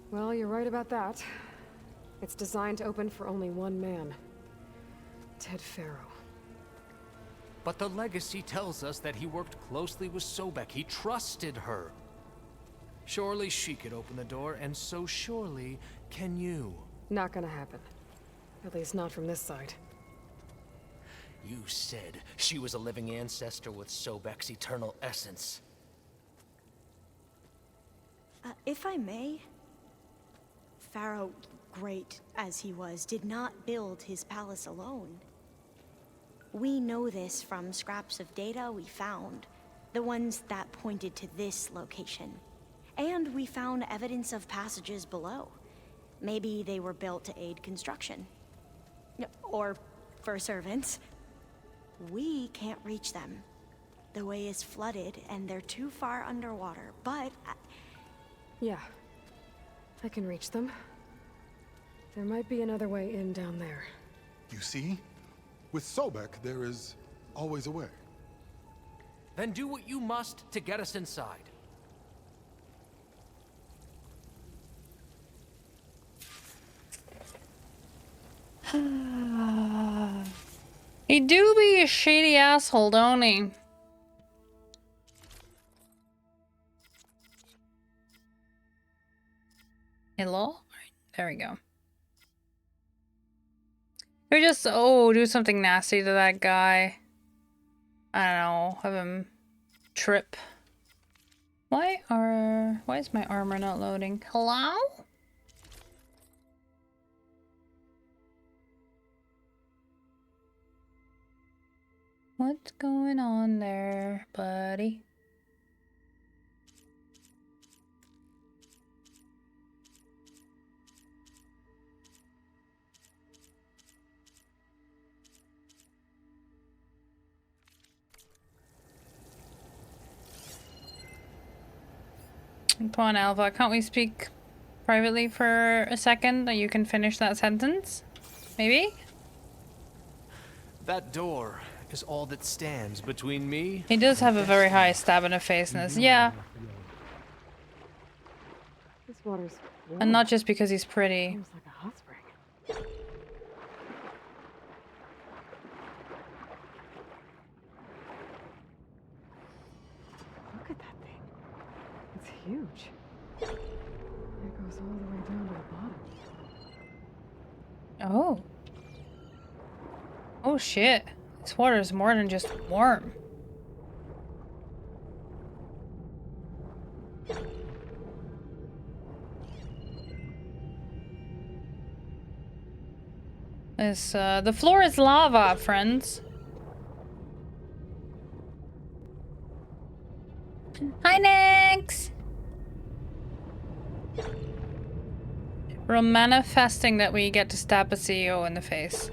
S4: Well, you're right about that. It's designed to open for only one man. Ted Farrow.
S8: But the legacy tells us that he worked closely with Sobek. He trusted her. Surely she could open the door, and so surely can you.
S4: Not gonna happen. At least not from this side.
S8: You said she was a living ancestor with Sobek's eternal essence.
S16: If I may, Pharaoh, great as he was, did not build his palace alone. We know this from scraps of data we found, the ones that pointed to this location. And we found evidence of passages below. Maybe they were built to aid construction. Or for servants. We can't reach them. The way is flooded and they're too far underwater, but...
S4: Yeah. I can reach them. There might be another way in down there.
S12: You see? With Sobek, there is always a way.
S8: Then do what you must to get us inside.
S1: He do be a shady asshole, don't he? Hello? Alright, there we go. Or just, do something nasty to that guy. I don't know, have him trip. Why is my armor not loading? Hello? What's going on there, buddy? Come on, Alva, can't we speak privately for a second that you can finish that sentence? Maybe?
S8: That door is all that stands between me.
S1: He does have a very high stab in the face in this. Yeah.
S4: This water's warm.
S1: And not just because he's pretty.
S4: Seems like a hot spring. Look at that thing. It's huge. It goes all the way down to the bottom.
S1: Oh. Oh shit. This water is more than just warm. The floor is lava, friends. Hi, Nix! We're manifesting that we get to stab a CEO in the face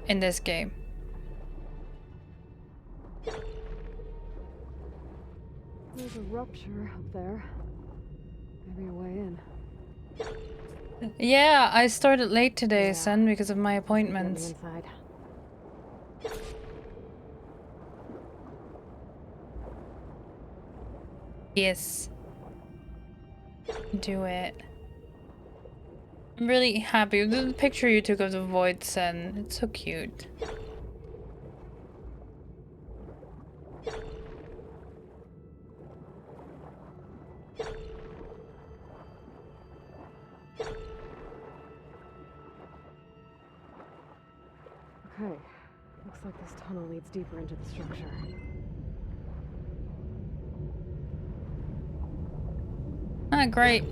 S1: in this game.
S4: There's a rupture up there. Maybe a way in.
S1: Yeah, I started late today, son, because of my appointments. Yes. Do it. I'm really happy with the picture you took of the void, son. It's so cute.
S4: Okay, looks like this tunnel leads deeper into the structure.
S1: Ah, great.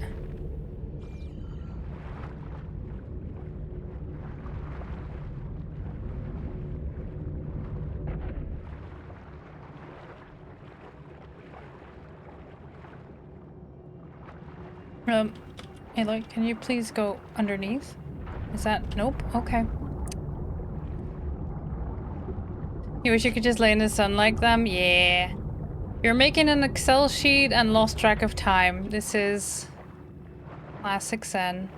S1: Aloy, can you please go underneath? Is that... Nope? Okay. You wish you could just lay in the sun like them? Yeah. You're making an Excel sheet and lost track of time. This is... classic Zen.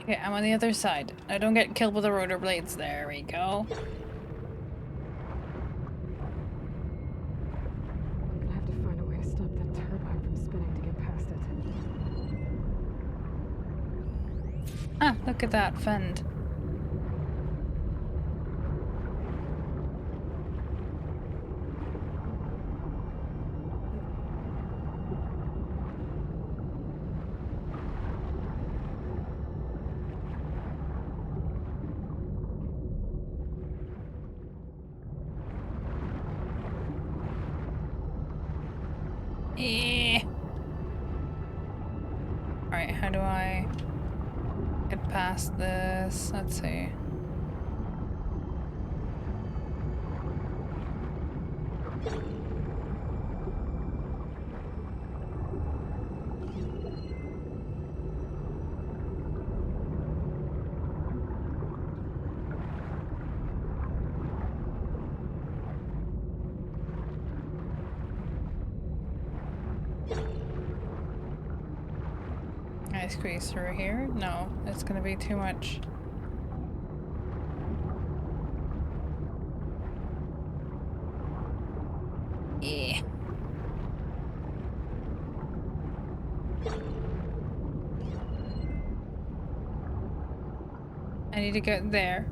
S1: Okay, I'm on the other side. I don't get killed with the rotor blades. There we go.
S4: I'm gonna have to find a way to stop that turbine from spinning to get past it.
S1: Ah, look at that fend. Alright, how do I get past this? Let's see. Can I squeeze through here? No, it's gonna be too much. Yeah. I need to get there.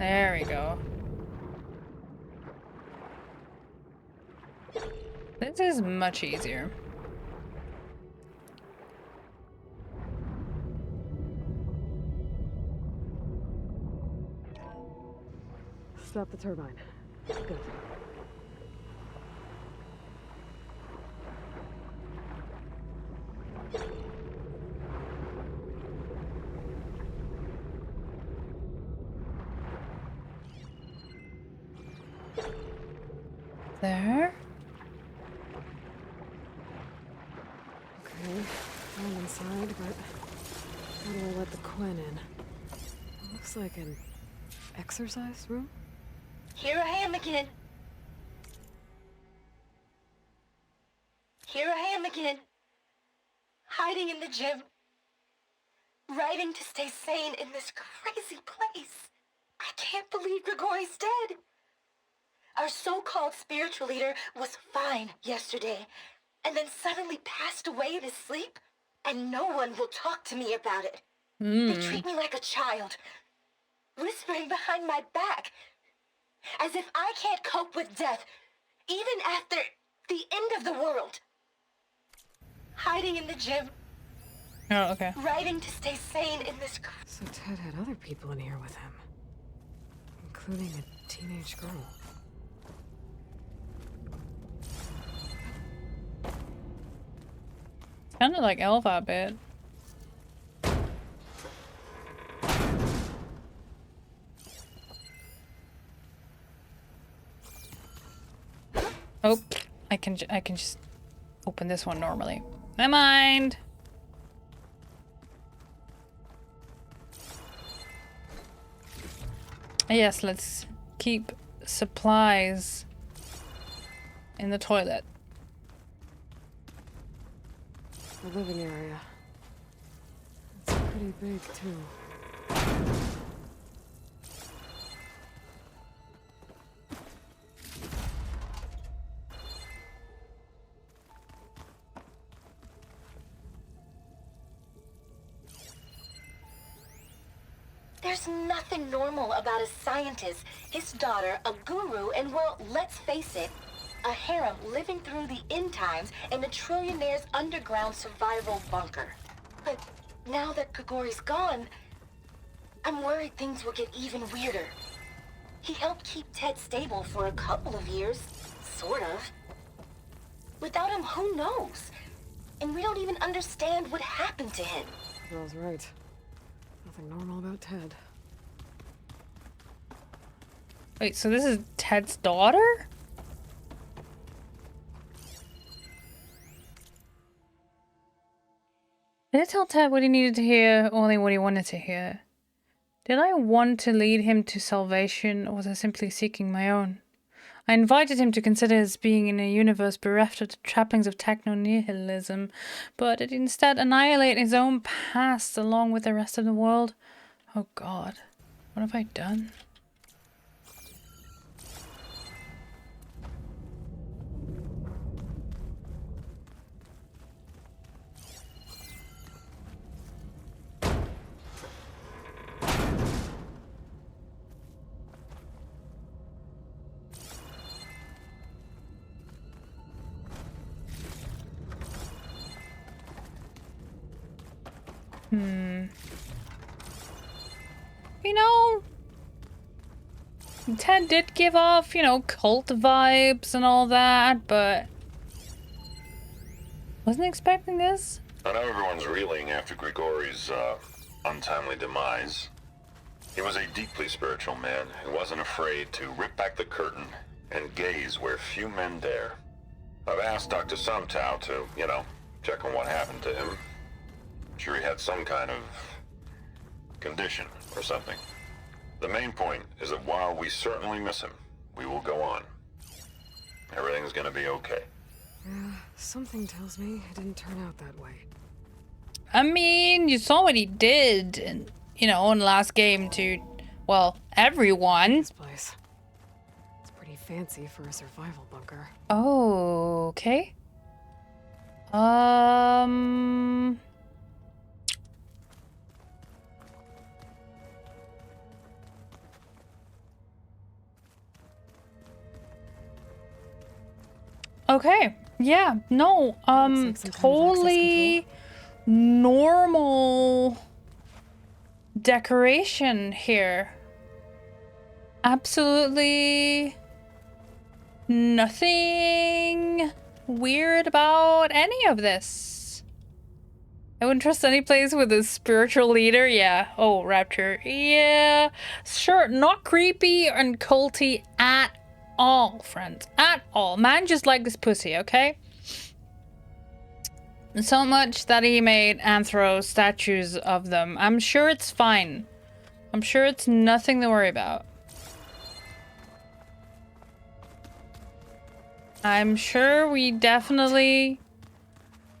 S1: There we go. This is much easier.
S4: Stop the turbine. Good.
S1: There.
S4: Okay, I'm inside, but how do I let the Quen in? It looks like an exercise room?
S17: Here I am again. Here I am again. Hiding in the gym. Writing to stay sane in this crazy place. I can't believe Grigori's dead. Our so-called spiritual leader was fine yesterday, and then suddenly passed away in his sleep, and no one will talk to me about it. They treat me like a child, whispering behind my back, as if I can't cope with death, even after the end of the world. Hiding in the gym.
S1: Oh, okay.
S17: Writing to stay sane in this...
S4: So Ted had other people in here with him, including a teenage girl.
S1: Kind of like Elva a bit. Oh, I can just open this one normally. Never mind. Yes, let's keep supplies in the toilet.
S4: The living area. It's pretty big, too.
S17: There's nothing normal about a scientist, his daughter, a guru, and well, let's face it, a harem living through the end times in a trillionaire's underground survival bunker. But now that Grigori's gone, I'm worried things will get even weirder. He helped keep Ted stable for a couple of years, sort of. Without him, who knows? And we don't even understand what happened to him.
S4: Girl's right. Nothing normal about Ted.
S1: Wait, so this is Ted's daughter? Did I tell Ted what he needed to hear, only what he wanted to hear? Did I want to lead him to salvation, or was I simply seeking my own? I invited him to consider his being in a universe bereft of the trappings of techno-nihilism, but did instead annihilate his own past along with the rest of the world. Oh God, what have I done? You know, Ted did give off, cult vibes and all that, but wasn't expecting this.
S18: I know everyone's reeling after Grigori's untimely demise. He was a deeply spiritual man who wasn't afraid to rip back the curtain and gaze where few men dare. I've asked Dr. Sumtow to, check on what happened to him. I'm sure he had some kind of condition or something. The main point is that while we certainly miss him, we will go on. Everything's gonna be okay.
S4: Yeah, something tells me it didn't turn out that way.
S1: I mean, you saw what he did, and in the last game to, well, everyone.
S4: This place. It's pretty fancy for a survival bunker.
S1: Oh, okay. Okay. Yeah. No. Totally normal decoration here. Absolutely nothing weird about any of this. I wouldn't trust any place with a spiritual leader. Yeah. Oh, Rapture. Yeah. Sure. Not creepy and culty at all, friends. At all. Man just like this pussy, okay? So much that he made anthro statues of them. I'm sure it's fine. I'm sure it's nothing to worry about. I'm sure we definitely...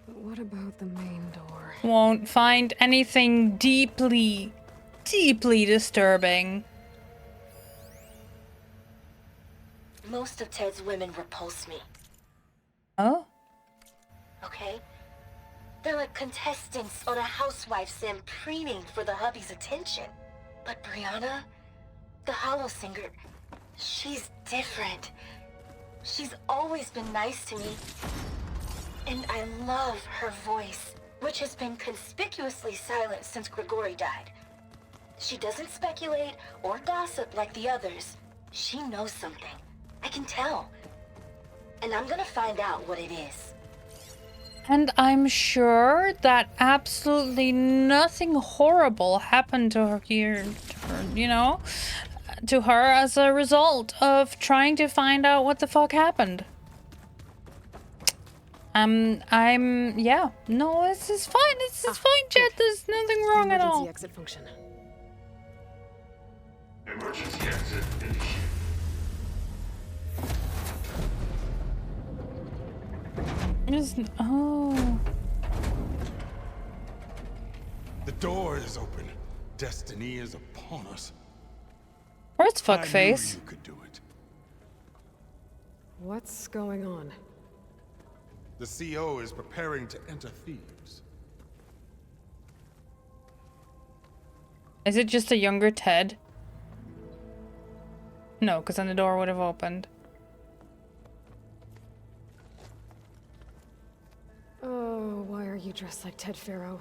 S4: What about the main door?
S1: Won't find anything deeply disturbing.
S17: Most of Ted's women repulse me.
S1: Oh?
S17: Okay? They're like contestants on a housewife sim preening for the hubby's attention. But Brianna, the hollow singer, she's different. She's always been nice to me. And I love her voice, which has been conspicuously silent since Grigori died. She doesn't speculate or gossip like the others. She knows something. I can tell. And I'm gonna find out what it is.
S1: And I'm sure that absolutely nothing horrible happened to her here, you know, to her as a result of trying to find out what the fuck happened. Yeah. No, this is fine. This is fine, Jet. There's nothing wrong at all.
S4: Emergency exit function.
S18: Emergency exit initiated.
S1: Oh.
S12: The door is open. Destiny is upon us.
S1: Where's
S12: I
S1: fuckface?
S12: knew you could do it.
S4: What's going on?
S12: The CO is preparing to enter Thebes.
S1: Is it just a younger Ted? No, because then the door would have opened.
S4: Oh, why are you dressed like Ted Pharaoh?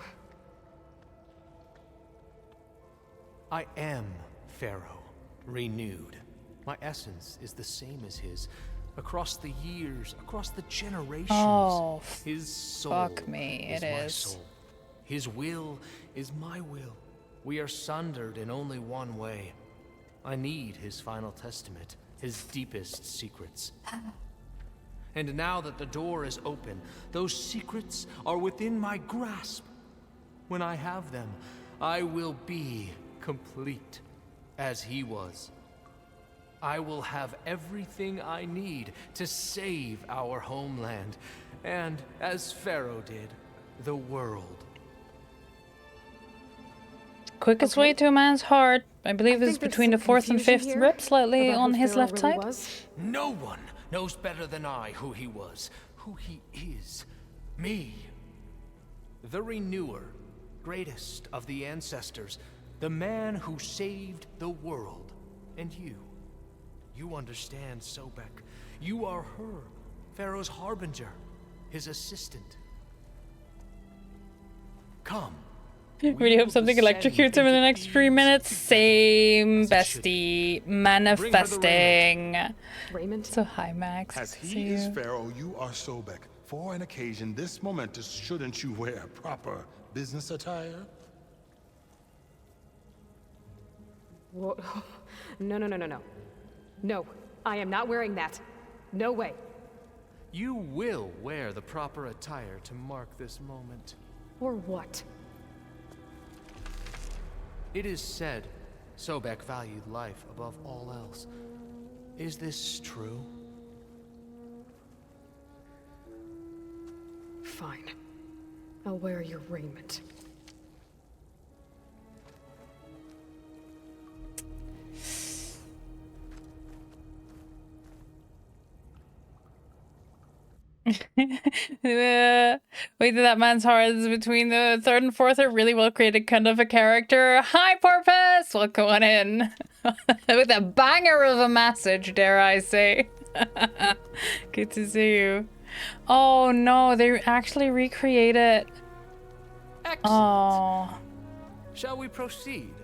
S8: I am Pharaoh, renewed. My essence is the same as his. Across the years, across the generations.
S1: Oh,
S8: his soul
S1: fuck me,
S8: is
S1: it
S8: my
S1: is.
S8: soul. His will is my will. We are sundered in only one way. I need his final testament, his deepest secrets. And now that the door is open, those secrets are within my grasp. When I have them, I will be complete, as he was. I will have everything I need to save our homeland, and, as Pharaoh did, the world.
S1: Quickest way to a man's heart, I believe, is between the fourth and fifth rib, slightly on his left side.
S8: No one knows better than I who he was, who he is. Me. The Renewer, greatest of the ancestors, the man who saved the world. And you. You understand, Sobek. You are her, Pharaoh's harbinger, his assistant. Come.
S1: Really hope something electrocutes him in the next 3 minutes. Same, bestie. Manifesting.
S4: Raymond?
S1: So hi, Max.
S12: As
S1: See
S12: he is
S1: you.
S12: Pharaoh, you are Sobek. For an occasion this momentous, shouldn't you wear proper business attire?
S4: Whoa. No. No, I am not wearing that. No way.
S8: You will wear the proper attire to mark this moment.
S4: Or what?
S8: It is said Sobek valued life above all else. Is this true?
S4: Fine. I'll wear your raiment.
S1: Wait, that man's heart is between the third and fourth. A really well created kind of a character. Hi, Porpoise! Welcome on in. With a banger of a message, dare I say. Good to see you. Oh no, they actually recreated.
S8: Excellent.
S1: Oh.
S8: Shall we proceed?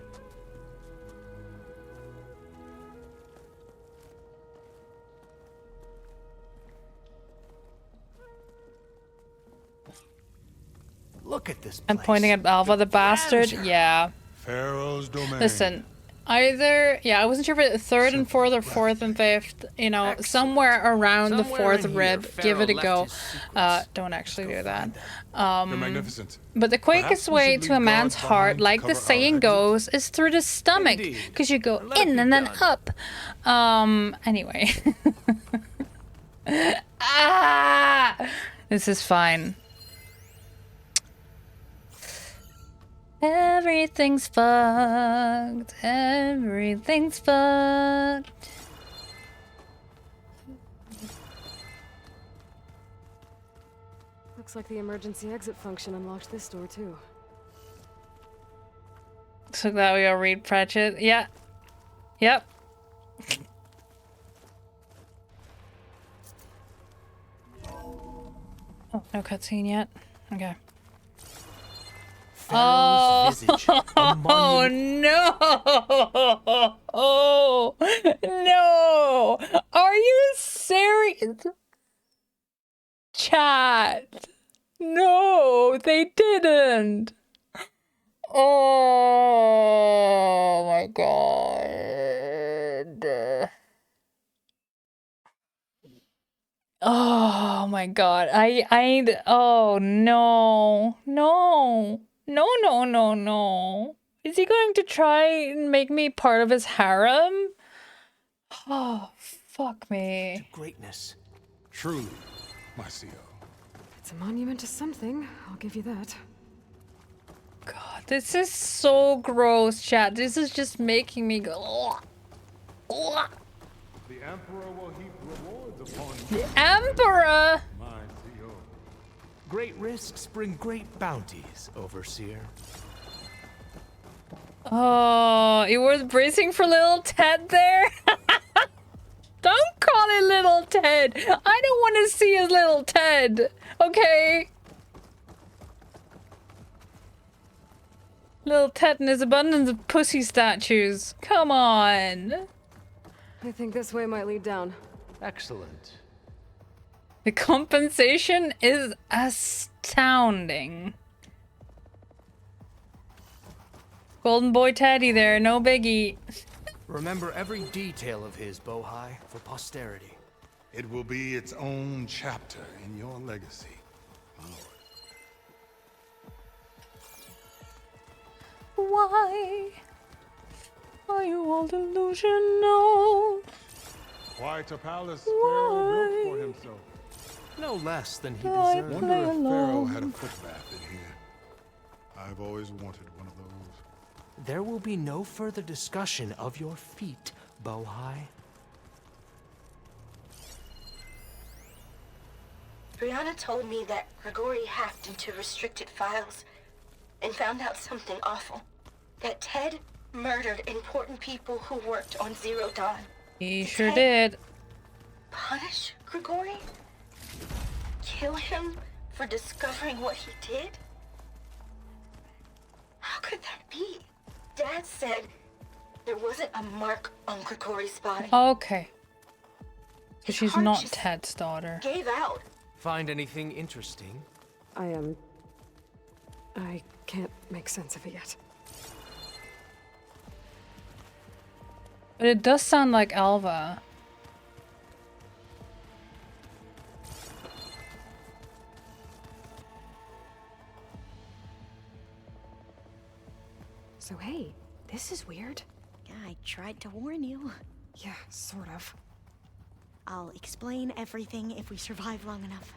S8: Look at this place.
S1: I'm pointing at Alva the bastard. Yeah.
S12: Pharaoh's domain.
S1: Listen, either I wasn't sure if it third and fourth or fourth and fifth. You know, somewhere around the fourth rib. Give it a go. Don't actually do that. But the quickest way to a man's heart, like the saying goes, is through the stomach, because you go in and then up. Anyway. This is fine. Everything's fucked. Everything's fucked.
S4: Looks like the emergency exit function unlocked this door too.
S1: So that we all read Pratchett. Yeah. Yep. Oh, no cutscene yet. Okay. Oh, oh no! Oh no! Are you serious? Chat. No, they didn't. Oh my god. Oh my god. Oh no. No. No. Is he going to try and make me part of his harem? Oh, fuck me.
S8: To greatness.
S12: Truly, my CO.
S4: It's a monument to something, I'll give you that.
S1: God, this is so gross, chat. This is just making me go.
S12: The Emperor will heap rewards upon you.
S1: The Emperor!
S12: My CO.
S8: Great risks bring great bounties, Overseer.
S1: Oh, you were bracing for little Ted there? Don't call it little Ted. I don't want to see his little Ted. Okay? Little Ted and his abundance of pussy statues. Come on.
S4: I think this way might lead down.
S8: Excellent.
S1: The compensation is astounding. Golden boy Teddy there, no biggie.
S8: Remember every detail of his, Bohai, for posterity.
S12: It will be its own chapter in your legacy, my lord.
S1: Why are you all delusional?
S12: Quite a palace Pharaoh built for himself.
S8: No less than he
S12: I
S8: deserved.
S12: wonder if Pharaoh had a foot bath in here. I've always wanted one of those.
S8: There will be no further discussion of your feet, Bohai.
S17: Brianna told me that Grigori hacked into restricted files and found out something awful. That Ted murdered important people who worked on Zero Dawn.
S1: He sure did.
S17: Punish Grigori? Kill him for discovering what he did? How could that be? Dad said there wasn't a mark on Grigori's body.
S1: Okay. So she's
S17: heart
S1: not
S17: just
S1: Ted's daughter.
S17: Gave out.
S8: Find anything interesting?
S4: I can't make sense of it yet.
S1: But it does sound like Alva.
S4: So hey, this is weird.
S19: Yeah, I tried to warn you.
S4: Yeah, sort of.
S19: I'll explain everything if we survive long enough.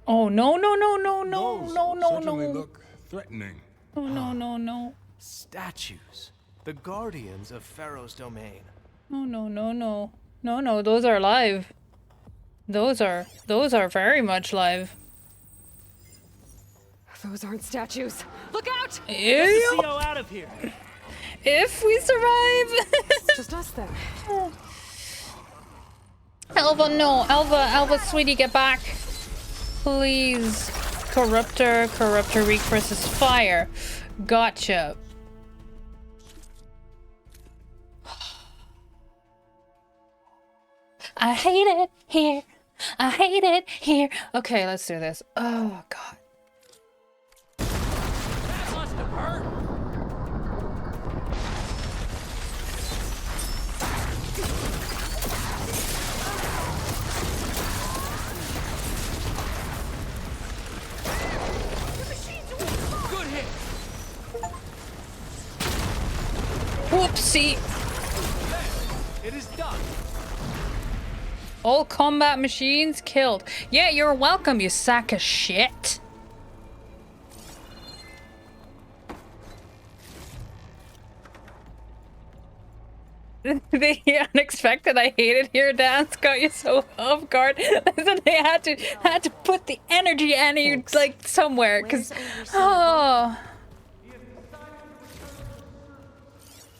S1: Oh no.
S12: Those certainly look threatening.
S1: No.
S8: Statues. The guardians of Pharaoh's domain.
S1: No. Those are live. Those are very much live.
S4: Those aren't statues. Look out!
S1: Ew.
S5: out of here.
S1: If we survive.
S4: Just us then.
S1: Alva, no. Alva, sweetie, get back. Please. Corruptor weak versus fire. Gotcha. I hate it here. I hate it here. Okay, let's do this. Oh, God.
S5: That must have hurt. Good hit.
S1: Whoopsie.
S5: It is done.
S1: All combat machines killed. Yeah, you're welcome, you sack of shit. The unexpected I hated here dance got you so off guard. Listen, they had to put the energy like somewhere, cause oh.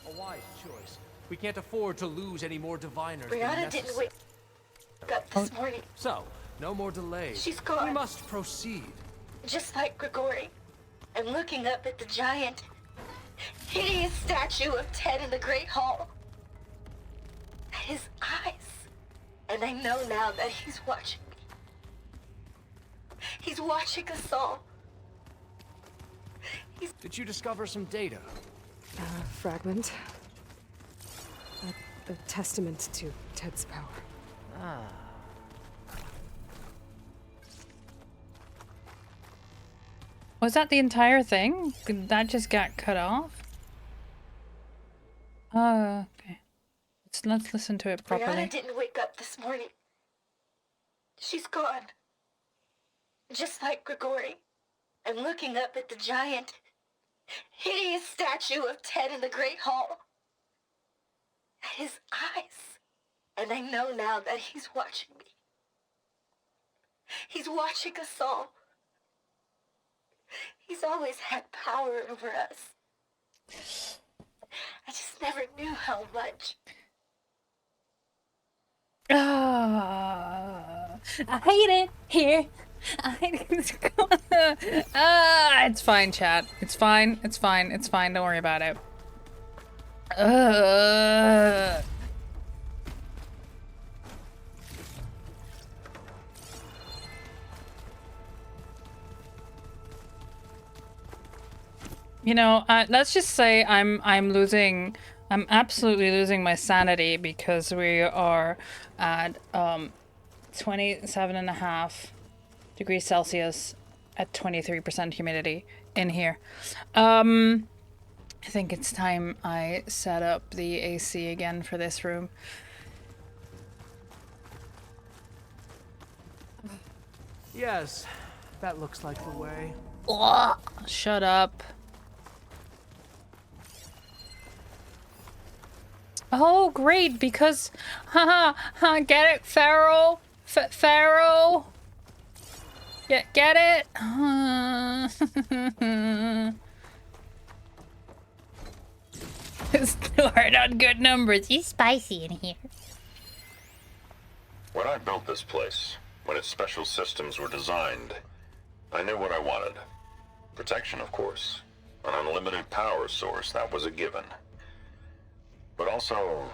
S8: A wise choice. We can't afford to lose any more diviners than
S17: Brianna didn't
S8: necessary.
S17: wake up this morning.
S8: So, no more delays.
S17: She's gone.
S8: We must proceed.
S17: Just like Grigori. I'm looking up at the giant, hideous statue of Ted in the Great Hall. At his eyes. And I know now that he's watching me. He's watching us all.
S8: Did you discover some data?
S4: Fragment. A testament to Ted's power.
S8: Ah.
S1: Was that the entire thing? That just got cut off? Oh, okay. Let's listen to it properly.
S17: Brianna didn't wake up this morning. She's gone. Just like Grigori. I'm looking up at the giant, hideous statue of Ted in the Great Hall. At his eyes. And I know now that he's watching me. He's watching us all. He's always had power over us. I just never knew how much.
S1: I hate it here. I hate it. It's fine, chat. It's fine. It's fine. It's fine. Don't worry about it. You know, let's just say I'm absolutely losing my sanity because we are at 27.5 degrees Celsius at 23% humidity in here. I think it's time I set up the AC again for this room.
S8: Yes, that looks like the way.
S1: Ugh, shut up. Oh, great, because, get it, Pharaoh? Pharaoh? Get it? Still hard on good numbers. He's spicy in here.
S18: When I built this place, when its special systems were designed, I knew what I wanted. Protection, of course. An unlimited power source, that was a given. But also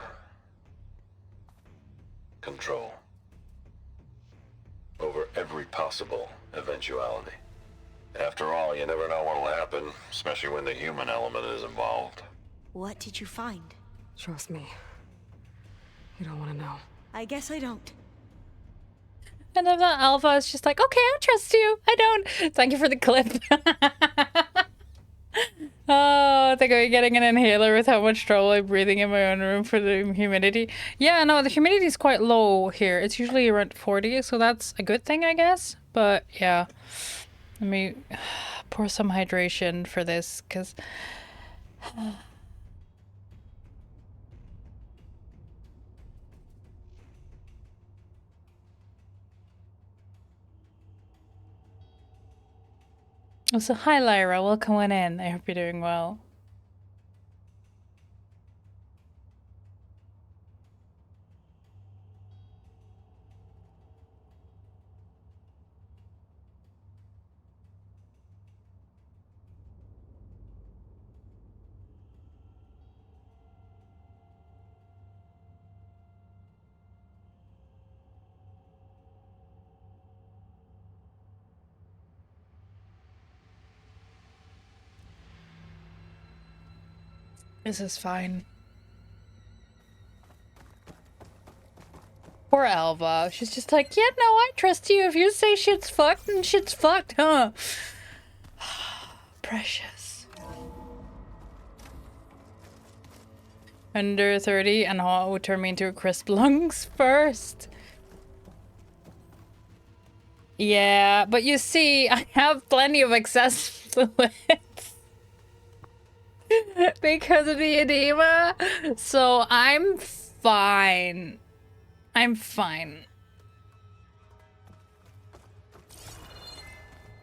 S18: control over every possible eventuality. After all, you never know what'll happen, especially when the human element is involved.
S19: What did you find?
S4: Trust me. You don't want to know.
S19: I guess I don't.
S1: And then Alpha is just like, okay, I trust you. I don't. Thank you for the clip. Oh, I think I'm getting an inhaler with how much trouble I'm breathing in my own room for the humidity. Yeah, no, the humidity is quite low here. It's usually around 40, so that's a good thing, I guess. But yeah, let me pour some hydration for this, because... Oh, so hi Lyra, welcome on in. I hope you're doing well. This is fine. Poor Alva. She's just like, yeah, no, I trust you. If you say shit's fucked, then shit's fucked, huh? Precious. Under 30 and how it would turn me into a crisp lungs first. Yeah, but you see, I have plenty of excess fluids because of the edema, so I'm fine. I'm fine.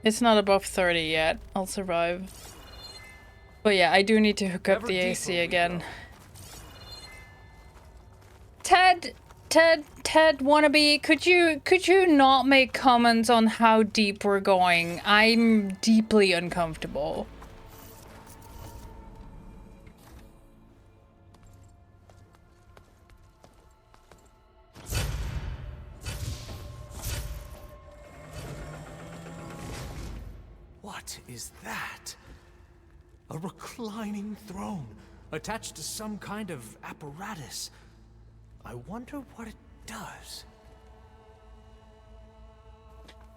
S1: It's not above 30 yet. I'll survive. But yeah, I do need to hook up the AC again. Ted wannabe, could you not make comments on how deep we're going? I'm deeply uncomfortable.
S8: What is that? A reclining throne attached to some kind of apparatus. I wonder what it does.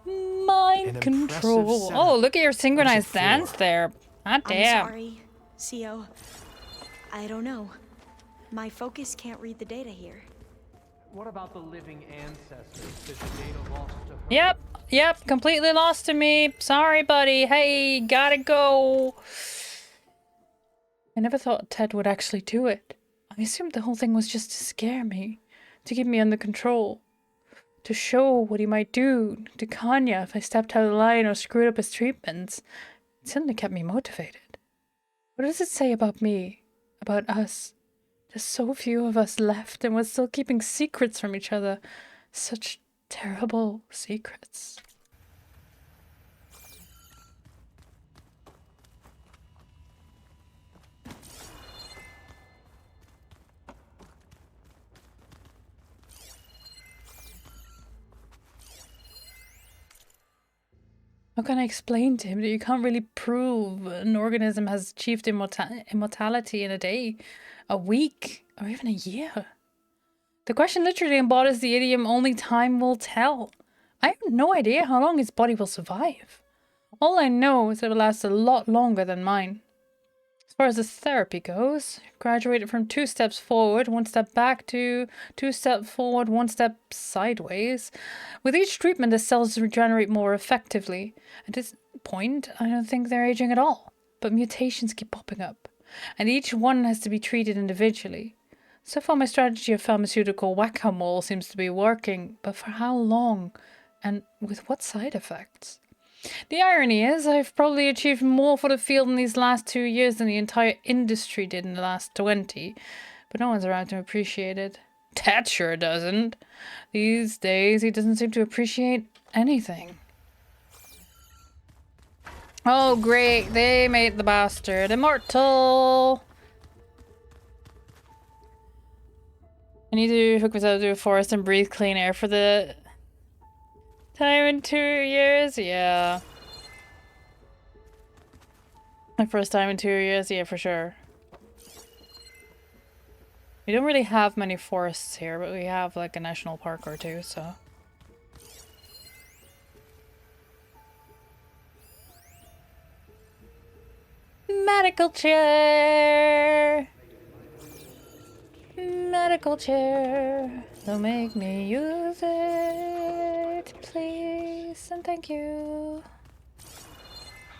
S1: Mind control. Oh, look at your synchronized dance there. Hot damn.
S19: I'm sorry, CO. I don't know. My focus can't read the data here.
S13: What about the living ancestors? Is the data lost to her?
S1: Yep, completely lost to me. Sorry, buddy. Hey, gotta go. I never thought Ted would actually do it. I assumed the whole thing was just to scare me, to keep me under control, to show what he might do to Kanya if I stepped out of line or screwed up his treatments. It certainly kept me motivated. What does it say about me, about us? There's so few of us left and we're still keeping secrets from each other. Such terrible secrets. How can I explain to him that you can't really prove an organism has achieved immortality in a day, a week, or even a year? The question literally embodies the idiom, only time will tell. I have no idea how long his body will survive. All I know is it will last a lot longer than mine. As far as his therapy goes, graduated from 2 steps forward, 1 step back to 2 steps forward, 1 step sideways. With each treatment, the cells regenerate more effectively. At this point, I don't think they're aging at all. But mutations keep popping up, and each one has to be treated individually. So far, my strategy of pharmaceutical whack-a-mole seems to be working, but for how long? And with what side effects? The irony is, I've probably achieved more for the field in these last 2 years than the entire industry did in the last 20, but no one's around to appreciate it. Ted sure doesn't. These days, he doesn't seem to appreciate anything. Oh, great. They made the bastard immortal. I need to hook myself to a forest and breathe clean air for the time in 2 years. Yeah. My first time in 2 years. Yeah, for sure. We don't really have many forests here, but we have like a national park or two, so. Medical chair. Medical chair. Don't make me use it, please, and thank you.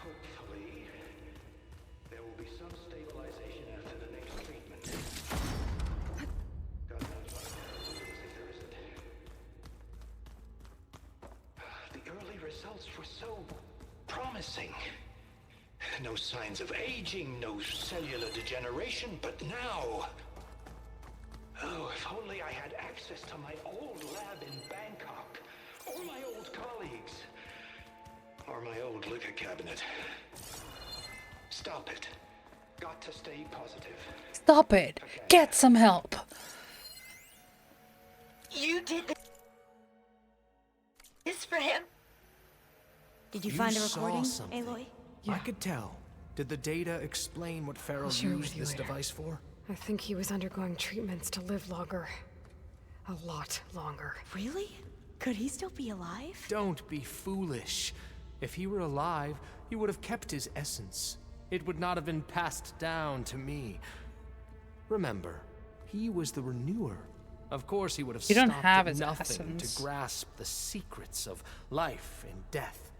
S20: Hopefully, there will be some stabilization after the next treatment. God knows what I'll do if there isn't. The early results were so promising. No signs of aging, no cellular degeneration, but now... Oh, if only I had access to my old lab in Bangkok, or my old colleagues, or my old liquor cabinet. Stop it. Got to stay positive.
S1: Stop it. Okay. Get some help.
S17: You did this for him?
S19: Did you find a recording, Aloy?
S8: I could tell. Did the data explain what Pharaoh
S4: I'll share it
S8: used
S4: with you
S8: this
S4: later.
S8: device for?
S4: I think he was undergoing treatments to live longer. A lot longer.
S19: Really? Could he still be alive?
S8: Don't be foolish. If he were alive, he would have kept his essence. It would not have been passed down to me. Remember, he was the renewer. Of course, he would have
S1: You don't
S8: stopped
S1: have
S8: at
S1: his
S8: nothing
S1: essence.
S8: to grasp the secrets of life and death,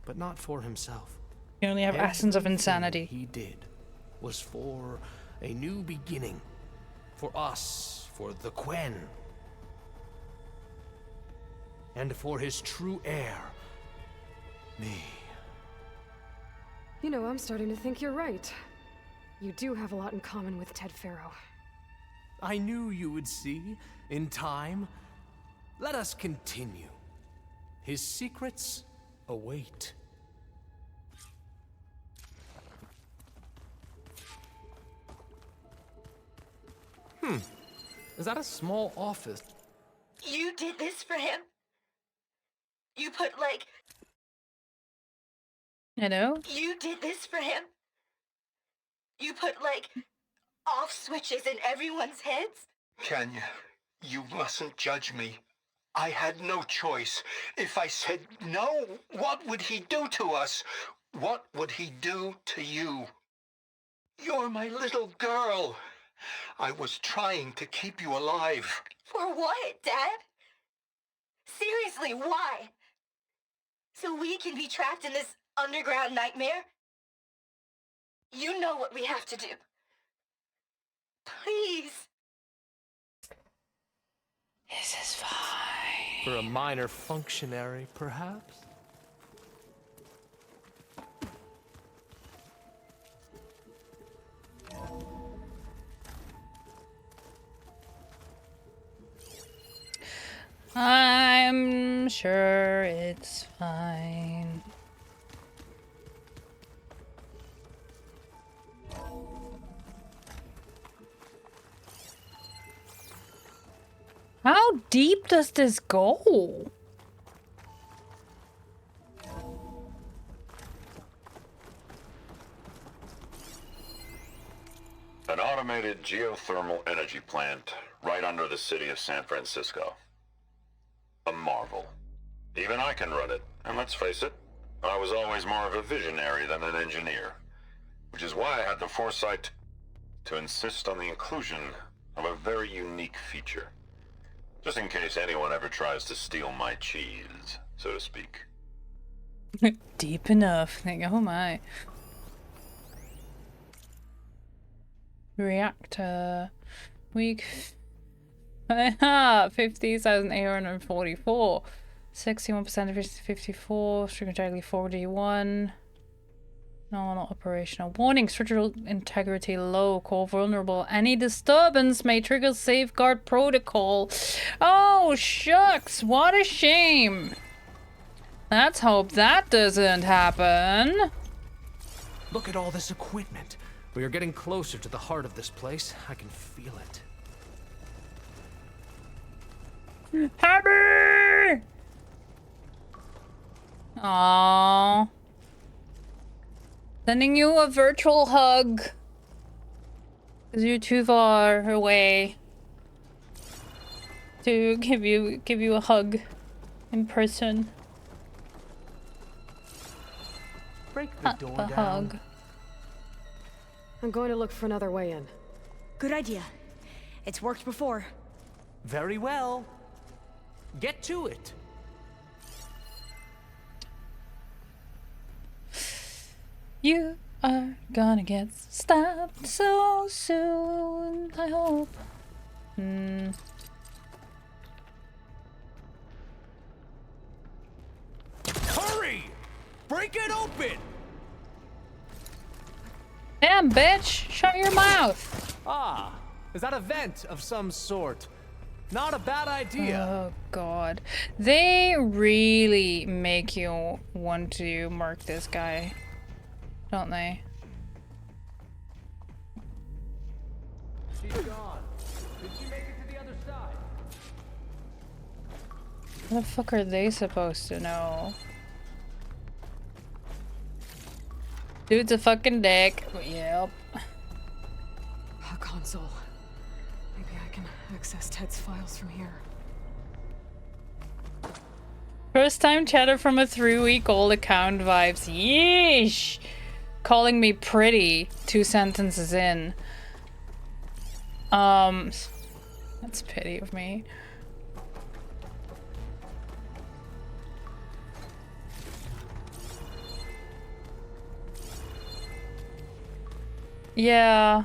S8: but not for himself.
S1: You only have essence of insanity.
S8: He did was for a new beginning, for us, for the Quen, and for his true heir, me.
S4: You know, I'm starting to think you're right. You do have a lot in common with Ted Pharaoh.
S8: I knew you would see, in time. Let us continue. His secrets await. Is that a small office?
S17: You did this for him? You put, like...
S1: Hello?
S17: You did this for him? You put, like, off switches in everyone's heads?
S20: Kenya, you mustn't judge me. I had no choice. If I said no, what would he do to us? What would he do to you? You're my little girl. I was trying to keep you alive.
S17: For what, Dad? Seriously, why? So we can be trapped in this underground nightmare? You know what we have to do. Please.
S1: This is fine.
S8: For a minor functionary, perhaps?
S1: I'm sure it's fine. How deep does this go?
S18: An automated geothermal energy plant right under the city of San Francisco. A marvel. Even I can run it, and let's face it, I was always more of a visionary than an engineer, which is why I had the foresight to insist on the inclusion of a very unique feature, just in case anyone ever tries to steal my cheese, so to speak.
S1: Deep enough. Like, oh my. Reactor. Weak. 50,844. 61% efficiency 54. Structurally 41. No, not operational. Warning, structural integrity low. Core vulnerable. Any disturbance may trigger safeguard protocol. Oh, shucks. What a shame. Let's hope that doesn't happen.
S8: Look at all this equipment. We are getting closer to the heart of this place. I can feel it.
S1: Happy! Aww. Sending you a virtual hug. Because you're too far away to give you a hug in person.
S8: Break the door down.
S1: Hug.
S4: I'm going to look for another way in.
S19: Good idea. It's worked before.
S8: Very well. Get to it.
S1: You are gonna get stopped so soon, I hope.
S8: Hurry! Break it open!
S1: Damn, bitch! Shut your mouth!
S8: Ah, is that a vent of some sort? Not a bad idea.
S1: Oh god. They really make you want to mark this guy, don't they?
S13: She's gone. Did she make it to the other side?
S1: What the fuck are they supposed to know? Dude's a fucking dick. Yep.
S4: A console. Maybe I can access Ted's files from here.
S1: First time chatter from a 3-week-old account vibes. Yeesh! Calling me pretty 2 sentences in. That's pity of me. Yeah.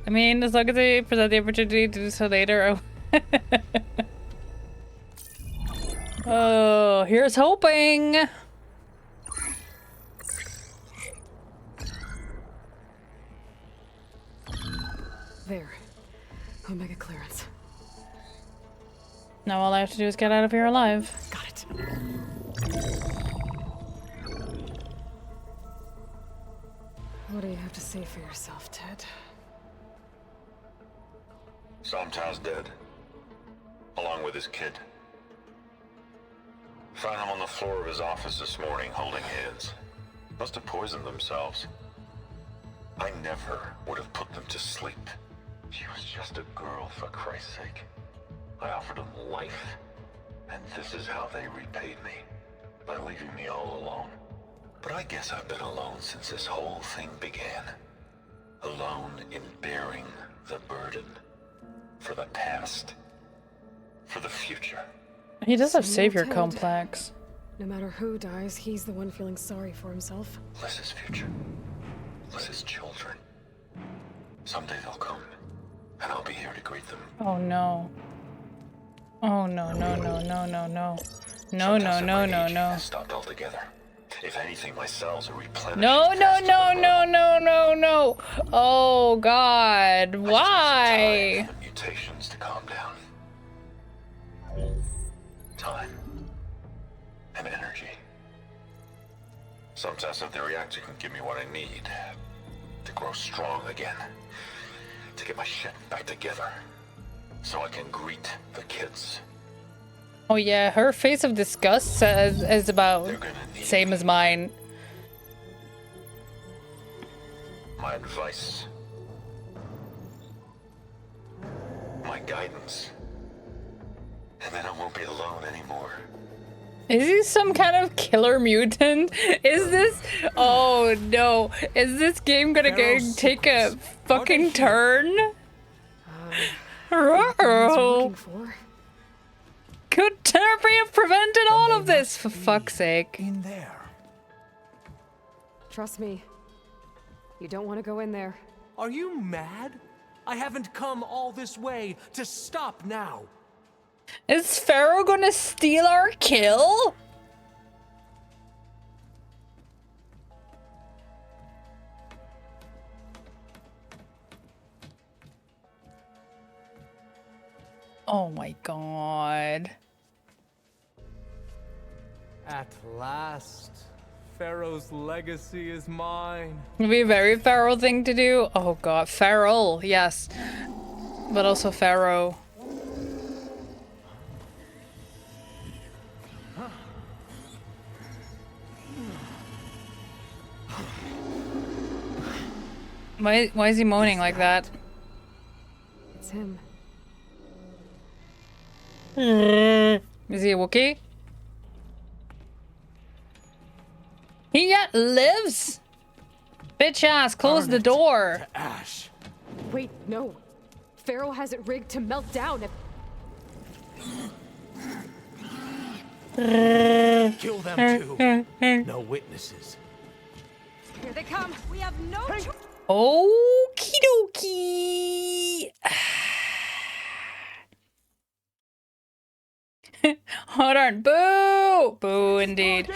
S1: I mean, as long as they present the opportunity to do so later. Oh, here's hoping.
S4: There. Omega clearance.
S1: Now all I have to do is get out of here alive.
S4: Got it. What do you have to say for yourself, Ted?
S18: Somtow's dead. Along with his kid. Found him on the floor of his office this morning, holding hands. Must have poisoned themselves. I never would have put them to sleep. She was just a girl, for Christ's sake. I offered them life, and this is how they repaid me. By leaving me all alone. But I guess I've been alone since this whole thing began. Alone in bearing the burden. For the past. For the future.
S1: He does have
S4: Same
S1: savior
S4: old Ted.
S1: complex.
S4: No matter who dies, he's the one feeling sorry for himself.
S18: Liz's future. Liz's children. Someday they'll come. And I'll be here to greet them.
S1: Oh no. Oh no, no, no, no, no, no. No, no, no, no, no.
S18: Stopped altogether. If anything, my cells are replenished.
S1: No, no, no, no, no, no, no. Oh god. Why?
S18: The mutations to calm down. Time. And energy. Some test of the reactor can give me what I need. To grow strong again. To get my shit back together. So I can greet the kids.
S1: Oh yeah, her face of disgust is about same as mine.
S18: My advice. My guidance. And then I won't be alone anymore.
S1: Is he some kind of killer mutant? Is this... Oh no. Is this game gonna take a fucking turn? Uh-oh. Could therapy have prevented all of this, for fuck's sake?
S13: In there.
S4: Trust me. You don't want to go in there.
S13: Are you mad? I haven't come all this way to stop now.
S1: Is Pharaoh gonna steal our kill? Oh my god.
S13: At last, Pharaoh's legacy is mine.
S1: It'd be a very Pharaoh thing to do. Oh god, Feral, yes. But also Pharaoh. Why is he moaning like that?
S4: It's him.
S1: Is he a Wookiee? He yet lives? Bitch ass, close the door.
S13: Ash.
S4: Wait, no. Pharaoh has it rigged to melt down if...
S13: Kill them too. No witnesses.
S4: Here they come. We have no choice.
S1: Okie dokie. Hold on. Boo! Boo indeed.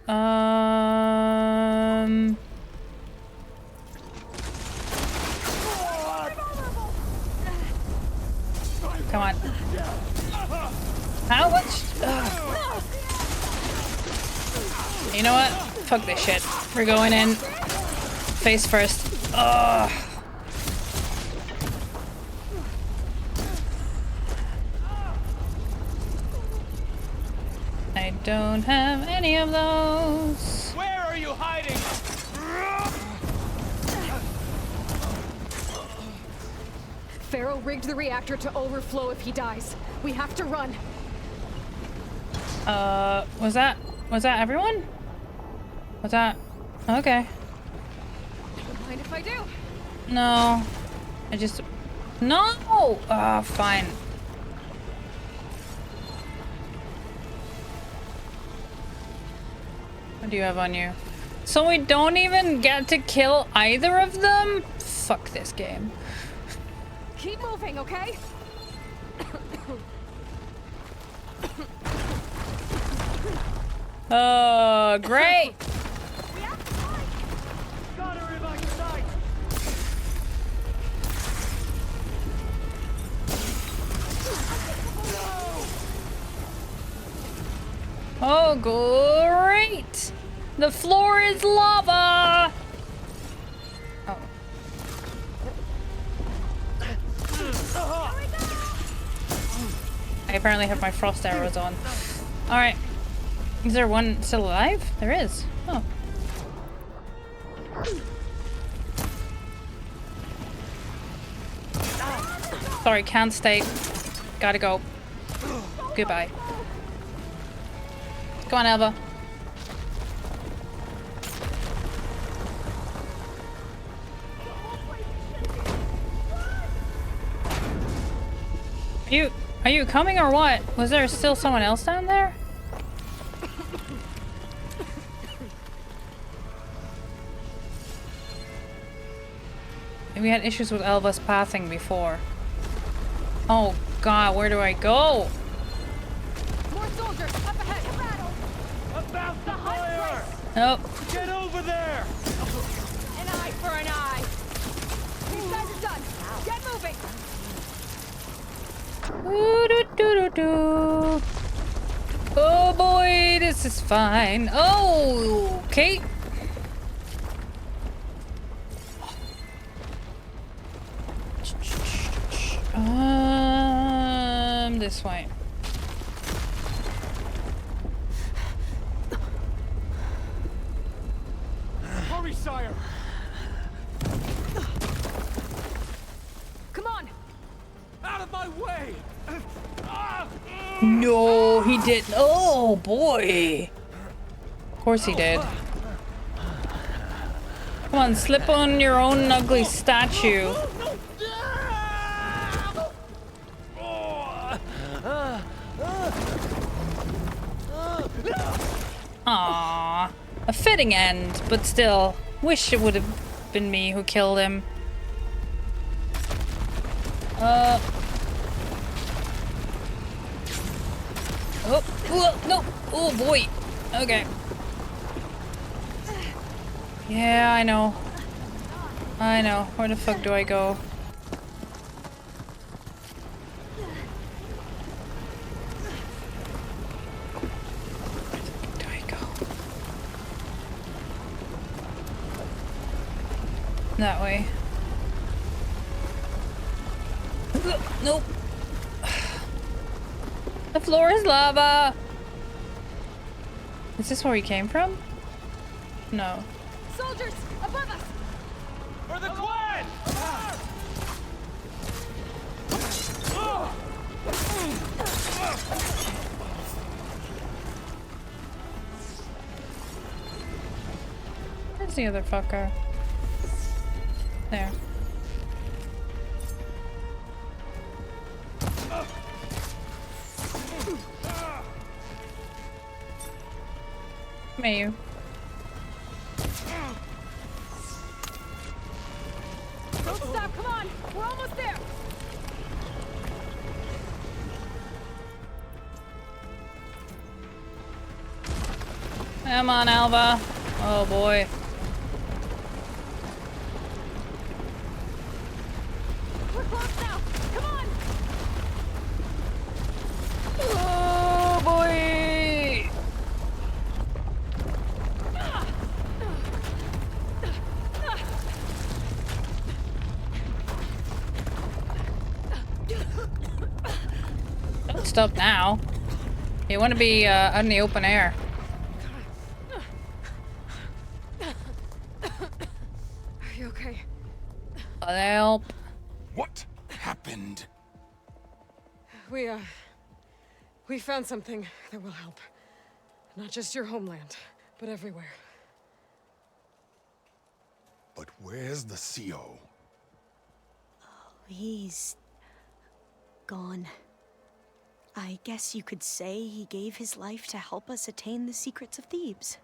S1: Come on. How much? Ugh. You know what? Fuck this shit. We're going in. Face first. Ugh. don't have any of those.
S5: Where are you hiding?
S15: Pharaoh rigged the reactor to overflow if he dies. We have to run.
S1: Was that everyone? Was that okay?
S15: Mind if I do?
S1: No. I just no. Ah, fine. What do you have on you? So we don't even get to kill either of them? Fuck this game.
S15: Keep moving, okay?
S1: Oh, great. Oh, great! The floor is lava! Oh. I apparently have my frost arrows on. Alright. Is there one still alive? There is. Oh. Sorry, can't stay. Gotta go. Goodbye. Come on, Elva. Are you coming or what? Was there still someone else down there? We had issues with Elva's pathing before. Oh god, where do I go?
S10: More soldiers up ahead to battle.
S5: About the fire!
S1: Nope.
S5: Get over there!
S10: An eye for an eye. These guys are done. Get moving.
S1: Ooh, doo, doo, doo, doo. Oh boy, this is fine. Oh, okay. This way.
S5: Hurry, sire!
S10: Come on.
S5: Out of my way!
S1: No, he didn't. Oh boy. Of course he did. Come on, slip on your own ugly statue. Aww. A fitting end, but still. Wish it would have been me who killed him. Oh, no. Oh boy. Okay. Yeah, I know. I know. Where the fuck do I go? That way. Nope. The floor is lava. Is this where we came from? No.
S10: Soldiers above us.
S5: For the Quad!
S1: Where's the other fucker? There. Come here, you.
S10: Don't stop, come on! We're almost there!
S1: Come on, Alva. Oh boy.
S10: We're close now! Come on!
S1: Oh boy! Don't stop now. You want to be out in the open air.
S4: Are you okay?
S1: Help.
S12: What happened?
S4: We found something that will help. Not just your homeland, but everywhere.
S12: But where's the CO?
S19: He's gone. I guess you could say he gave his life to help us attain the secrets of Thebes.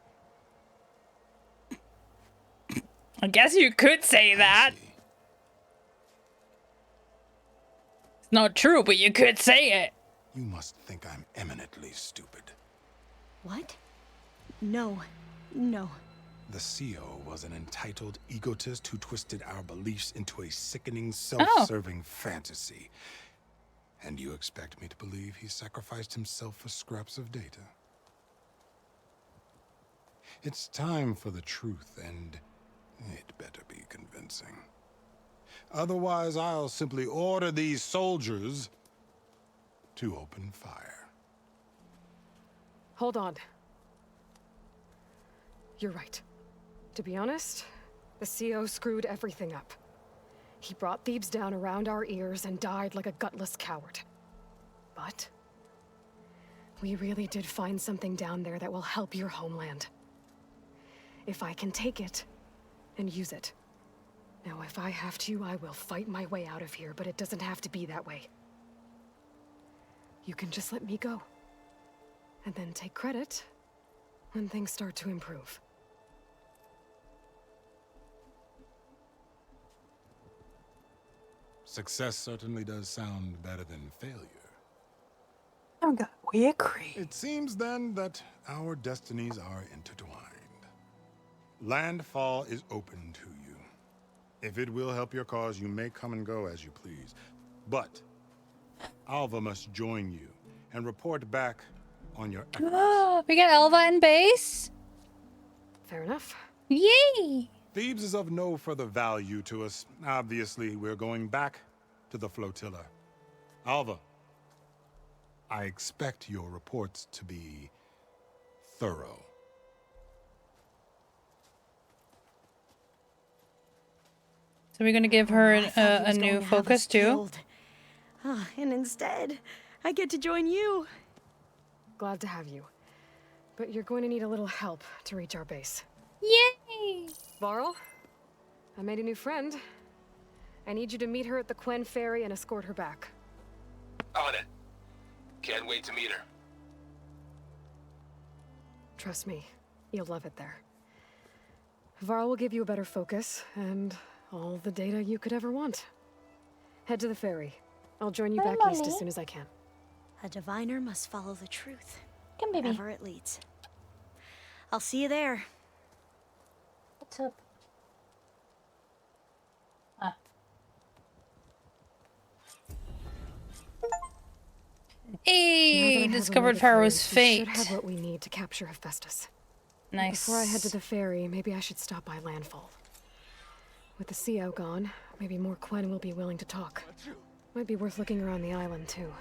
S1: I guess you could say that. It's not true, but you could say it.
S12: You must think I'm eminently stupid.
S19: What? No. No.
S12: The CO was an entitled egotist who twisted our beliefs into a sickening, self-serving fantasy. And you expect me to believe he sacrificed himself for scraps of data? It's time for the truth, and it better be convincing. Otherwise, I'll simply order these soldiers to open fire.
S4: Hold on. You're right. To be honest, the CO screwed everything up. He brought Thebes down around our ears and died like a gutless coward. But we really did find something down there that will help your homeland. If I can take it and use it. Now, if I have to, I will fight my way out of here, but it doesn't have to be that way. You can just let me go. And then take credit when things start to improve.
S12: Success certainly does sound better than failure.
S1: Oh God, we agree.
S12: It seems then that our destinies are intertwined. Landfall is open to you. If it will help your cause, you may come and go as you please. But Alva must join you and report back on your efforts.
S1: Oh, we got Alva in base.
S4: Fair enough.
S1: Yay!
S12: Thebes is of no further value to us. Obviously, we're going back to the flotilla. Alva, I expect your reports to be thorough.
S1: So we're gonna give her a new focus too.
S19: And instead, I get to join you.
S4: Glad to have you. But you're going to need a little help to reach our base.
S1: Yay!
S4: Varl, I made a new friend. I need you to meet her at the Quen Ferry and escort her back.
S6: On it. Can't wait to meet her.
S4: Trust me, you'll love it there. Varl will give you a better focus and all the data you could ever want. Head to the ferry. I'll join you back east as soon as I can.
S19: A diviner must follow the truth.
S1: Come, baby.
S19: Wherever it leads. I'll see you there.
S1: What's up? Hey, discovered Pharaoh's fate.
S4: We should have what we need to capture Hephaestus.
S1: Nice.
S4: Before I head to the ferry, maybe I should stop by Landfall. With the CO gone, maybe more Quen will be willing to talk. Might be worth looking around the island, too.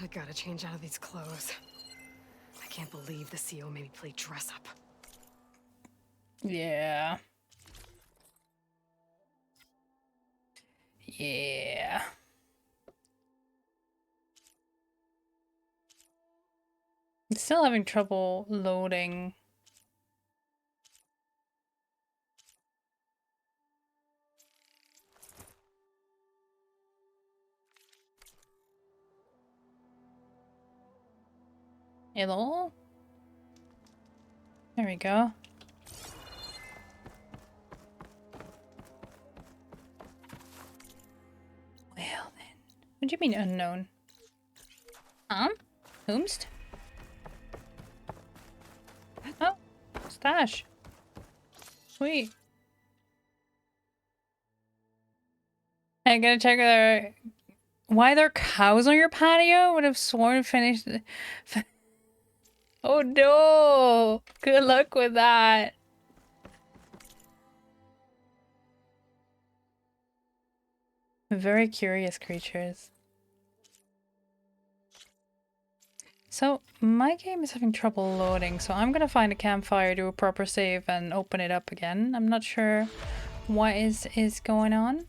S4: I gotta change out of these clothes. I can't believe the CO made me play dress up.
S1: Yeah. Yeah. I'm still having trouble loading. Hello? There we go. Well then. What do you mean unknown? Whomst? Oh, stash. Sweet. I'm gonna check their... Why there are cows on your patio? Would have sworn finished... Oh no! Good luck with that. Very curious creatures. So my game is having trouble loading, so I'm gonna find a campfire, do a proper save, and open it up again. I'm not sure what is going on.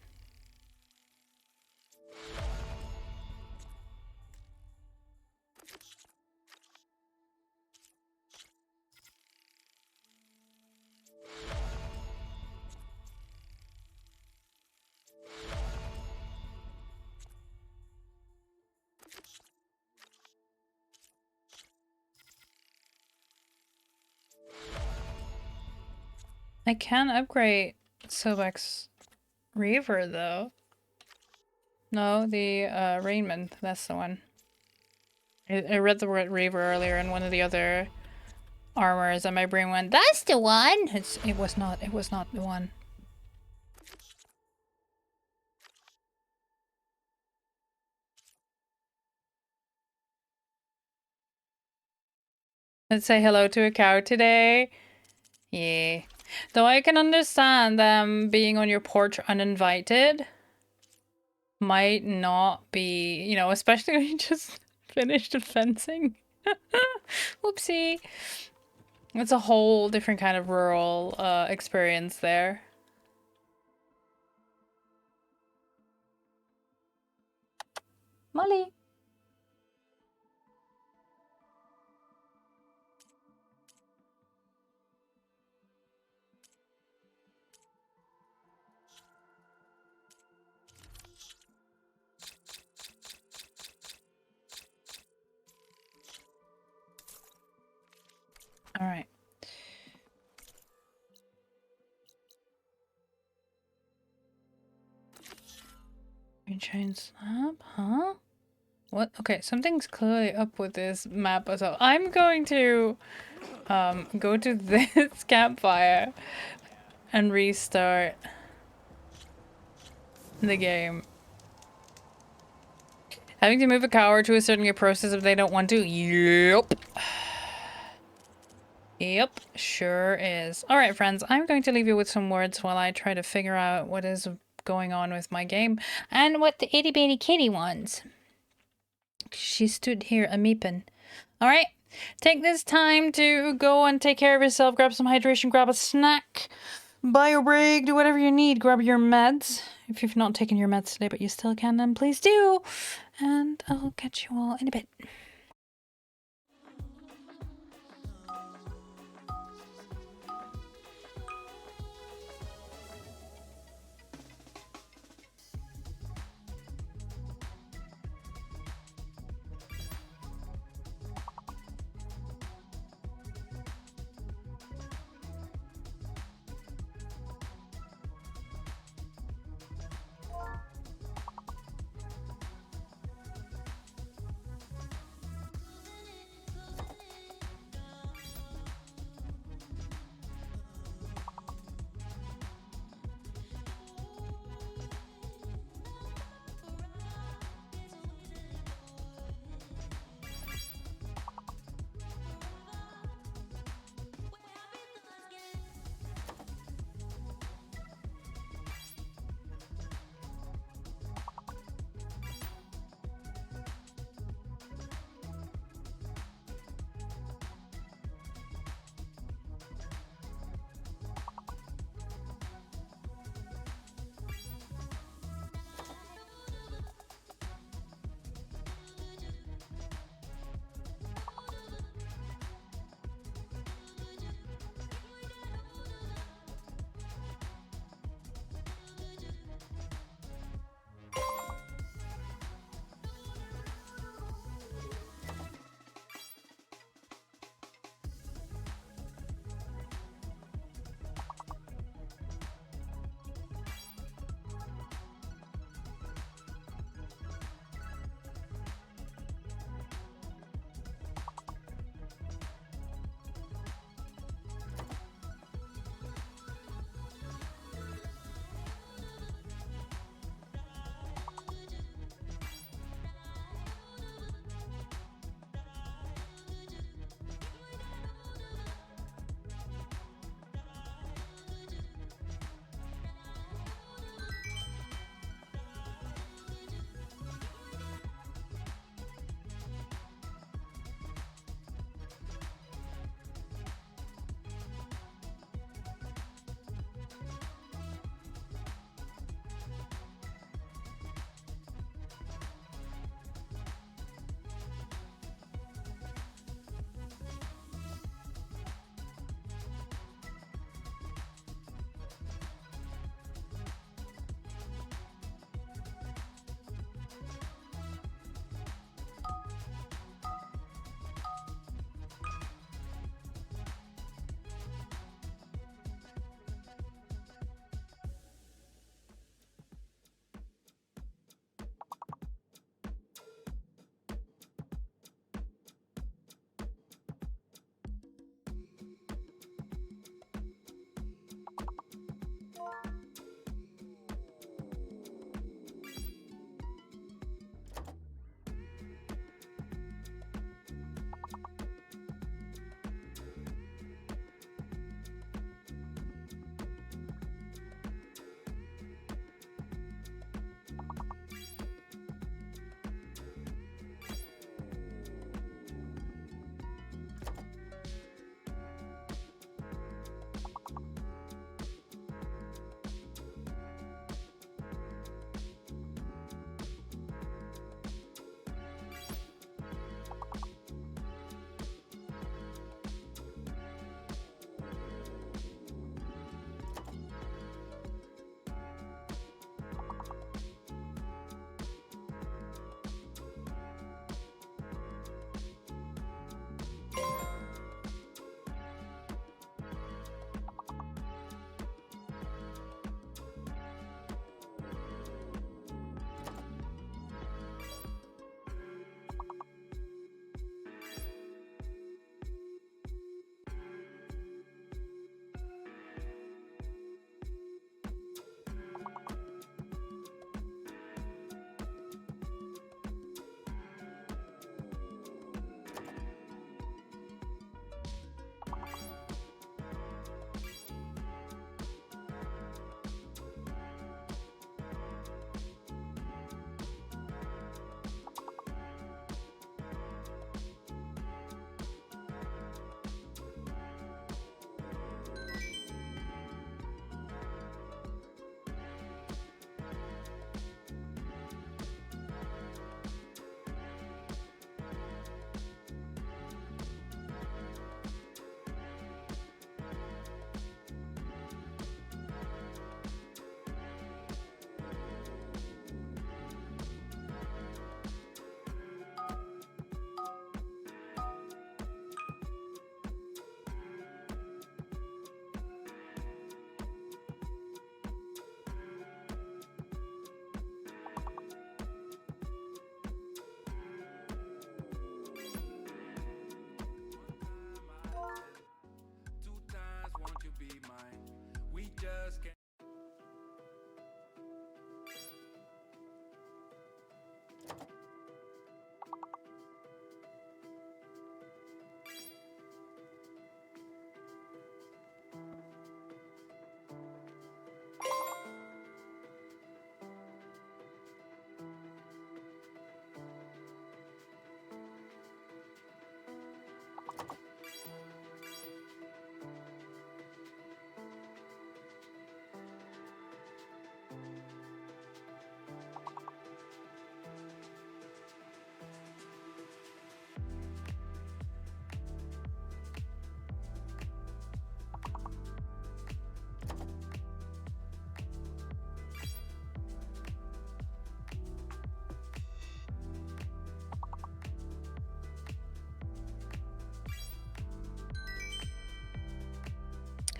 S1: I can upgrade Sobek's Reaver though. No, the Rainman, that's the one. I read the word Reaver earlier in one of the other armors and my brain went, that's the one! It was not the one. Let's say hello to a cow today. Yeah. Though I can understand them being on your porch uninvited. Might not be, you know, especially when you just finished the fencing. Whoopsie. It's a whole different kind of rural experience there. Molly. All right. Retrain slab, huh? What? Okay, something's clearly up with this map as well. I'm going to go to this campfire and restart the game. Having to move a cow to a certain process if they don't want to. Yep. Yep, sure is. Alright, friends, I'm going to leave you with some words while I try to figure out what is going on with my game and what the itty bitty kitty wants. She stood here a-meepin'. Alright, take this time to go and take care of yourself, grab some hydration, grab a snack, buy a break, do whatever you need, grab your meds. If you've not taken your meds today but you still can, then please do. And I'll catch you all in a bit.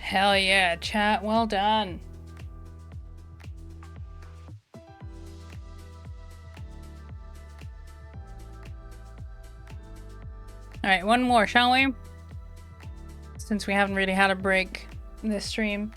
S1: Hell yeah, chat, well done. Alright, one more, shall we? Since we haven't really had a break in this stream.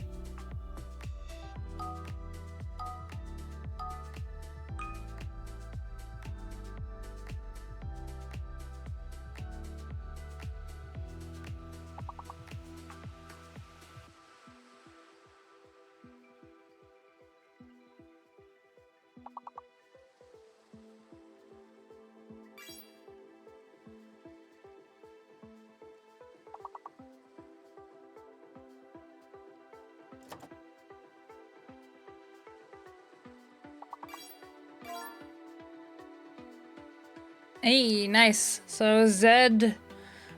S1: Hey, nice. So Z,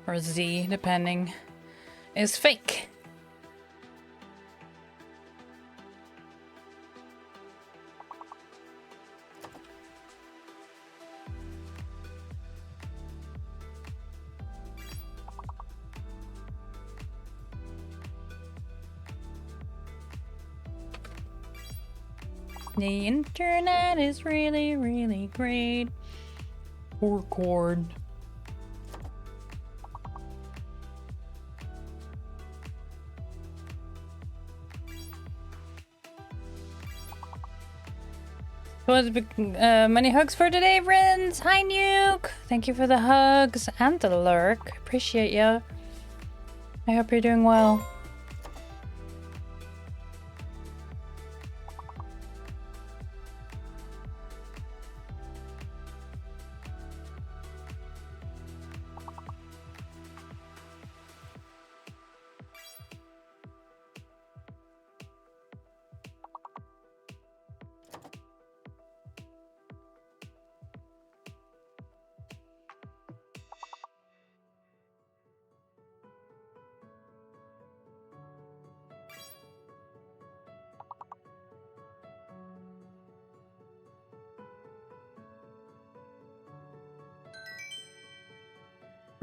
S1: or Z, depending, is fake. The internet is really, really great. Poor cord. So many hugs for today, friends. Hi, Nuke. Thank you for the hugs and the lurk. Appreciate ya. I hope you're doing well.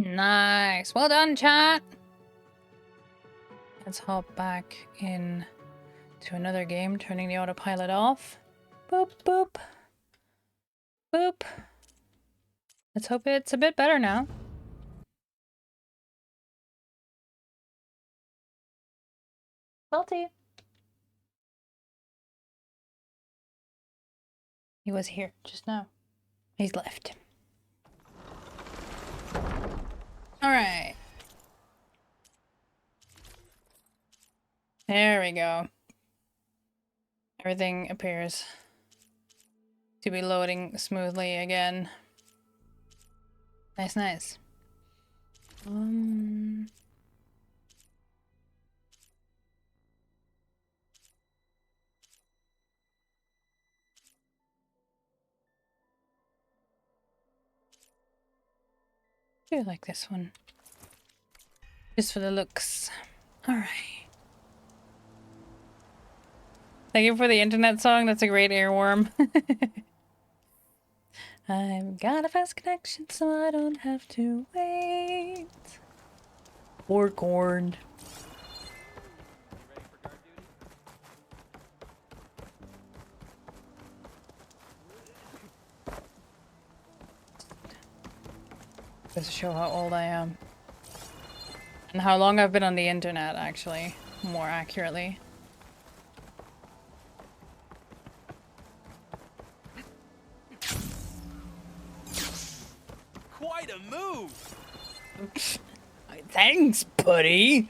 S1: Nice. Well done, chat. Let's hop back in to another game, turning the autopilot off. Boop, boop. Boop. Let's hope it's a bit better now. Salty. He was here just now. He's left. Alright. There we go. Everything appears to be loading smoothly again. Nice, nice. I do like this one. Just for the looks. Alright. Thank you for the internet song. That's a great earworm. I've got a fast connection so I don't have to wait. Or corn. Just to show how old I am. And how long I've been on the internet, actually. More accurately.
S5: Quite a move!
S1: Thanks, buddy!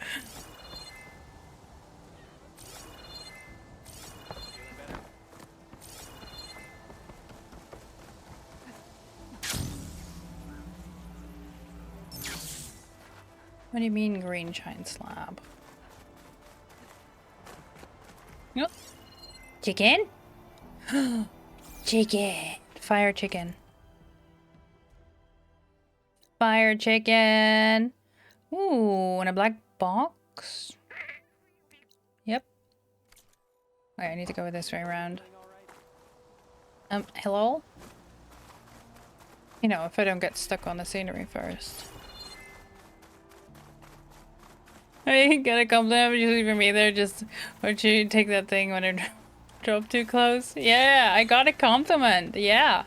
S1: What do you mean green shine slab? Nope. Chicken? Chicken. Fire chicken. Fire chicken. Ooh, and a black box. Yep. Okay, I need to go this way around. Hello? You know, if I don't get stuck on the scenery first. I get a compliment usually from either just, would you take that thing when it drop too close? Yeah, I got a compliment. Yeah.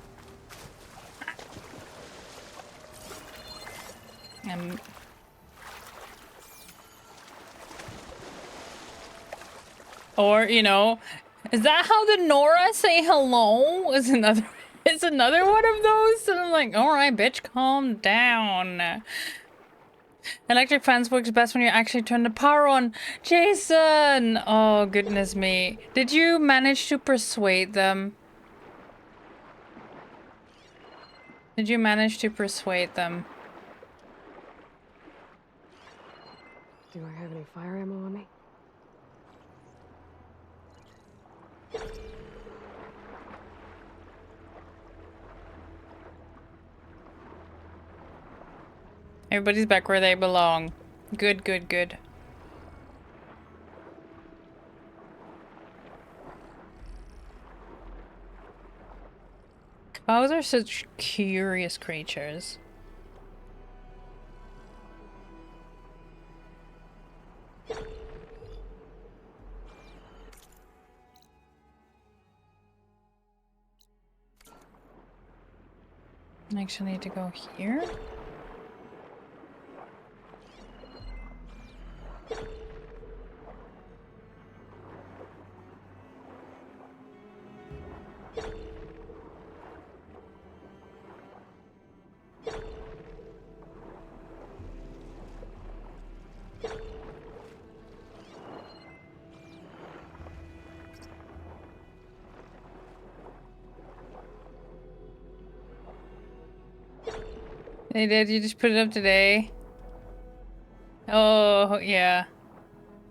S1: Or, you know, is that how the Nora say hello? Is another one of those? And I'm like, alright, bitch, calm down. Electric fans works best when you actually turn the power on. Jason! Oh, goodness me. Did you manage to persuade them? Did you manage to persuade them?
S4: Do I have any fire ammo on me?
S1: Everybody's back where they belong. Good, good, good. Cows are such curious creatures. I actually need to go here. They did, you just put it up today. Oh, yeah.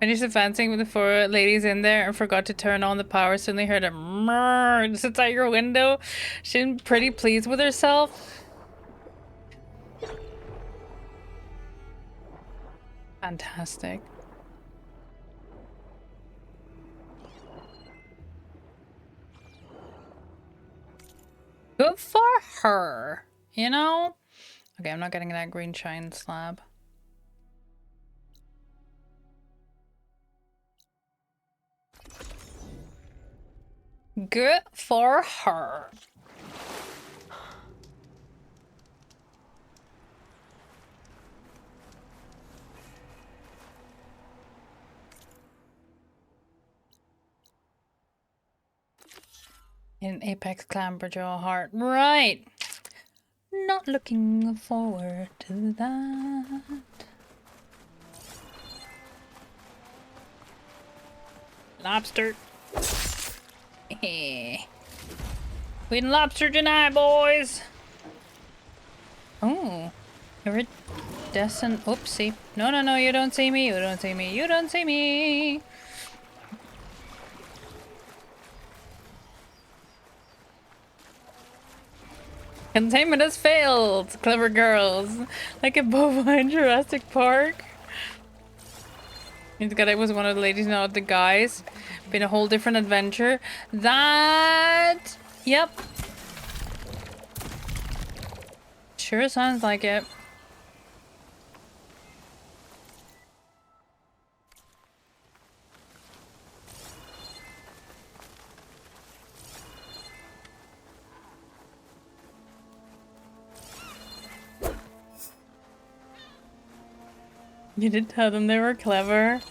S1: Finished advancing with the 4 ladies in there and forgot to turn on the power. Suddenly heard a murr just outside your window. She seemed pretty pleased with herself. Fantastic. Good for her, you know? Okay, I'm not getting that green shine slab. Good for her. In Apex Clamberjaw heart. Right. Not looking forward to that. Lobster. We eating lobster tonight, boys. Oh. Iridescent. Oopsie. No, no, no. You don't see me. You don't see me. You don't see me. Containment has failed, clever girls. Like a boba in Jurassic Park. He's got it was one of the ladies, not the guys. Been a whole different adventure. That... Yep. Sure sounds like it. You did tell them they were clever.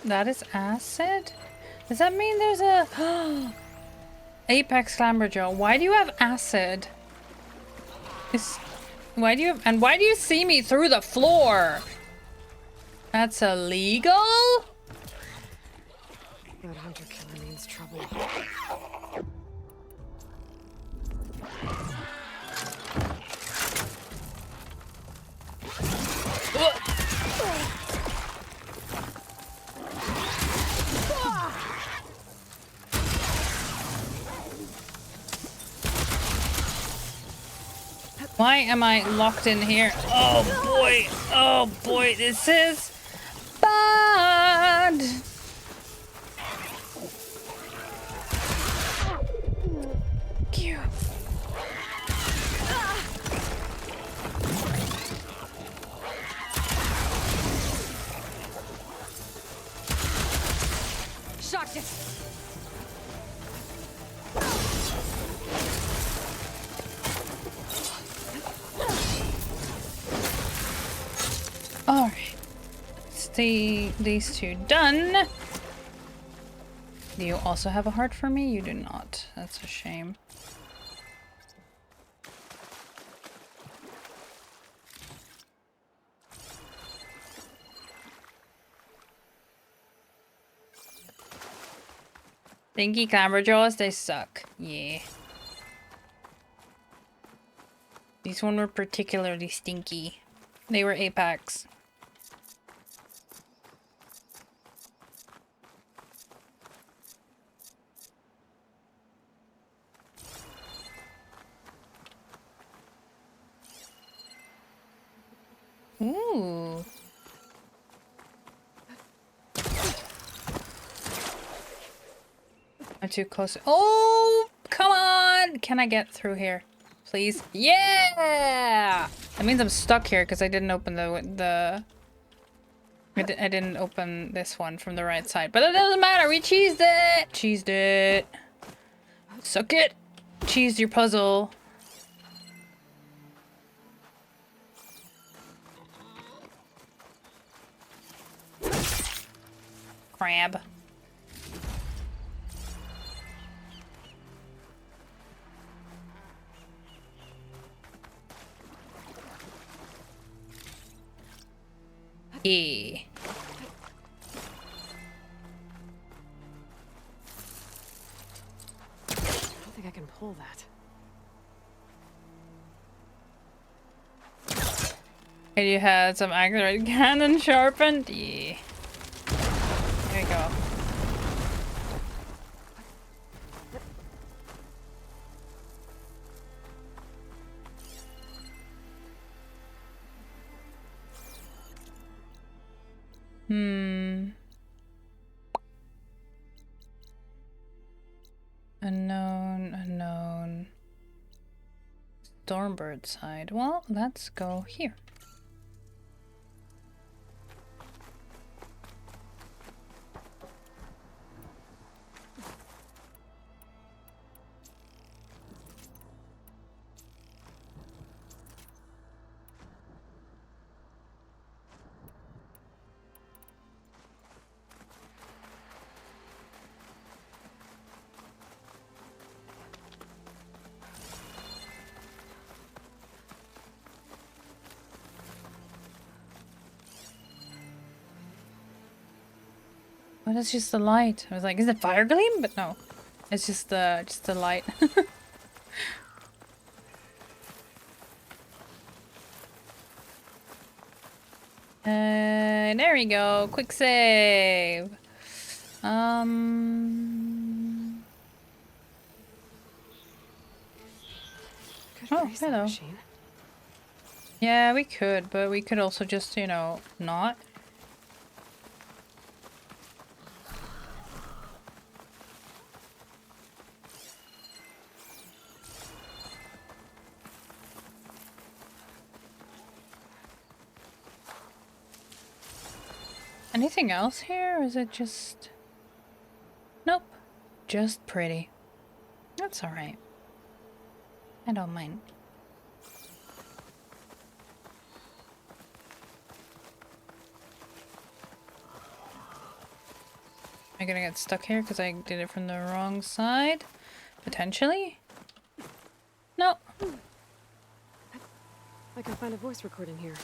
S1: That is acid? Does that mean there's a Apex Clamberjaw? Why do you have acid? Why do you see me through the floor? That's illegal?
S4: That hunter killer means trouble.
S1: Why am I locked in here? Oh boy, this is bad. Alright. Stay these two done. Do you also have a heart for me? You do not. That's a shame. Stinky clamberjaws, they suck. Yeah. These one were particularly stinky. They were apex. Ooh. I'm too close. Oh, come on! Can I get through here? Please? Yeah! That means I'm stuck here because I didn't open I didn't open this one from the right side. But it doesn't matter. We cheesed it! Cheesed it. Suck it! Cheesed your puzzle. Crab. Yeah.
S4: I don't think I can pull that.
S1: And you had some accurate cannon sharpened? Yeah. There you go. Unknown. Stormbird side. Well, let's go here. Oh, that's just the light. I was like, is it fire gleam? But no. It's just the light. There we go. Quick save. Oh, hello. Yeah, we could, but we could also just, you know, not. Anything else here, or is it just... Nope. Just pretty. That's alright. I don't mind. Am I gonna get stuck here because I did it from the wrong side? Potentially? No.
S4: I can find a voice recording here.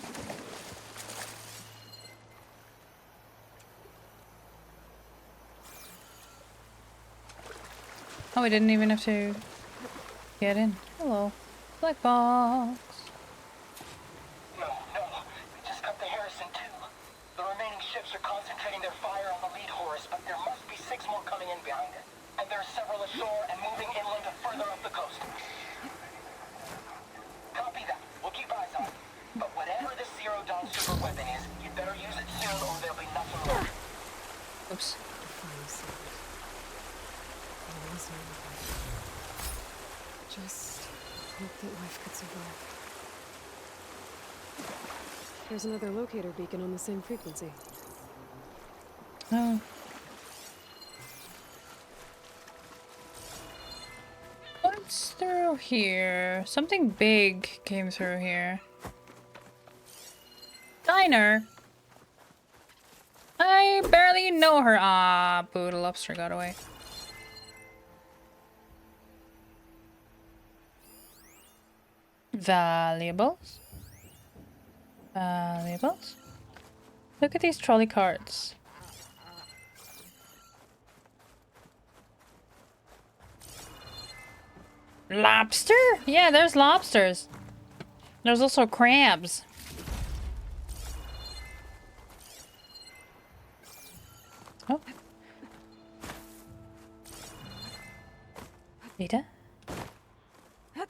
S1: Oh, we didn't even have to get in. Hello. Black box.
S20: No. We just cut the Harrison too. The remaining ships are concentrating their fire on the lead Horus, but there must be 6 more coming in behind it. And there are several ashore and moving inland further up the coast. Copy that. We'll keep eyes on it. But whatever this Zero Dawn super weapon is, you'd better use it soon or there'll be nothing left.
S1: Oops.
S4: Just hope that life could survive. There's another locator beacon on the same frequency.
S1: Oh. What's through here? Something big came through here. diner. I barely know her. Ah, boo, the lobster got away. Valuables. Valuables. Look at these trolley carts. Lobster? Yeah, there's lobsters. There's also crabs. Oh. Rita? A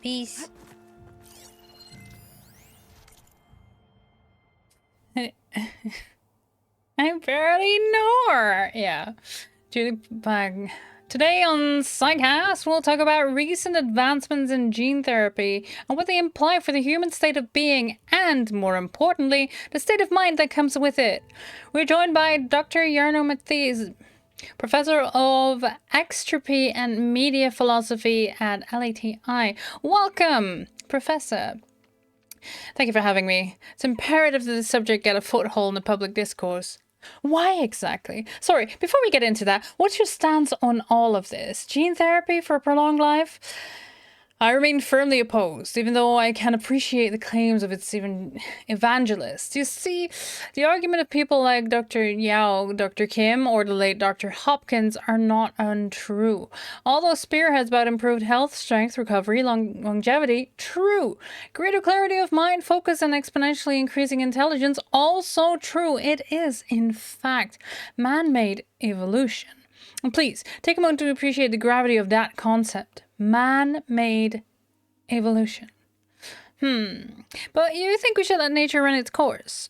S1: piece. I barely know her. Yeah. Julie Bag. Today on Psychcast, we'll talk about recent advancements in gene therapy and what they imply for the human state of being and, more importantly, the state of mind that comes with it. We're joined by Dr. Jarno Mathies, Professor of Extropy and Media Philosophy at LATI. Welcome, Professor. Thank you for having me. It's imperative that the subject get a foothold in the public discourse. Why exactly? Sorry, before we get into that, what's your stance on all of this? Gene therapy for a prolonged life? I remain firmly opposed, even though I can appreciate the claims of its even evangelists. You see, the argument of people like Dr. Yao, Dr. Kim, or the late Dr. Hopkins are not untrue. Although spearheads about improved health, strength, recovery, longevity, true. Greater clarity of mind, focus, and exponentially increasing intelligence, also true. It is, in fact, man-made evolution. And please, take a moment to appreciate the gravity of that concept. Man-made evolution. But you think we should let nature run its course?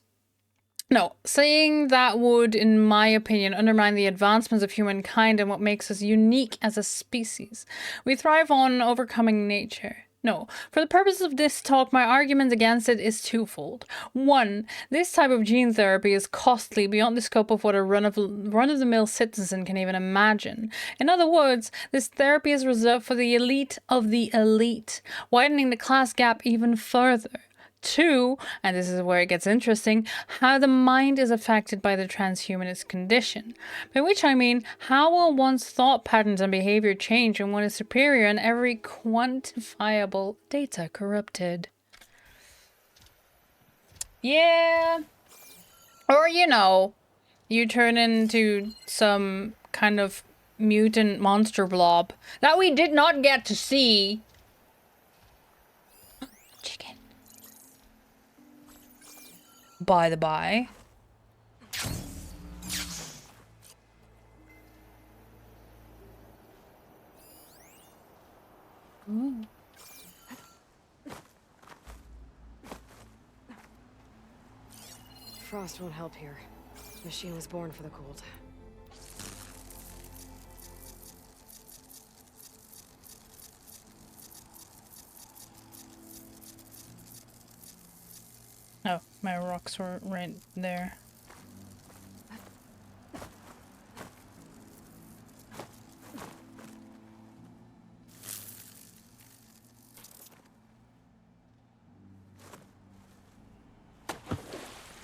S1: No, saying that would, in my opinion, undermine the advancements of humankind and what makes us unique as a species. We thrive on overcoming nature. No, for the purpose of this talk, my argument against it is twofold. One, this type of gene therapy is costly beyond the scope of what a run-of-the-mill citizen can even imagine. In other words, this therapy is reserved for the elite of the elite, widening the class gap even further. Two, and this is where it gets interesting, how the mind is affected by the transhumanist condition. By which I mean, how will one's thought patterns and behavior change when one is superior and every quantifiable data corrupted? Yeah. Or, you know, you turn into some kind of mutant monster blob that we did not get to see. Chicken. By the by. Ooh.
S4: Frost won't help here. The machine was born for the cold.
S1: Oh, my rocks were right there.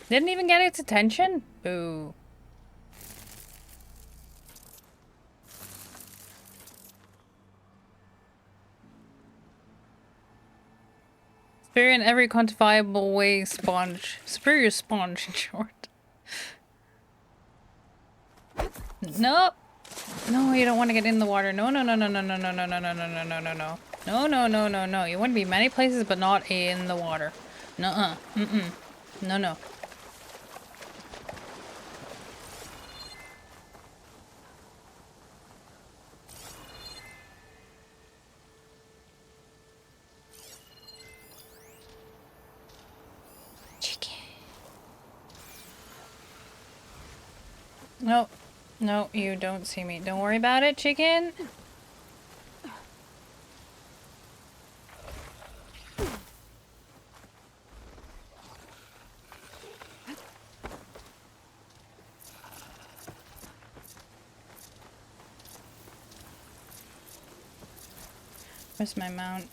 S1: Didn't even get its attention? Boo. Superior in every quantifiable way, sponge. Superior sponge, in short. Nope. No, you don't want to get in the water. No, no, no, no, no, no, no, no, no, no, no, no, no, no, no. No, no, no, no, no. You want to be many places, but not in the water. Nuh-uh. Mm-mm. No, no. No, no, you don't see me. Don't worry about it, chicken. Where's my mount?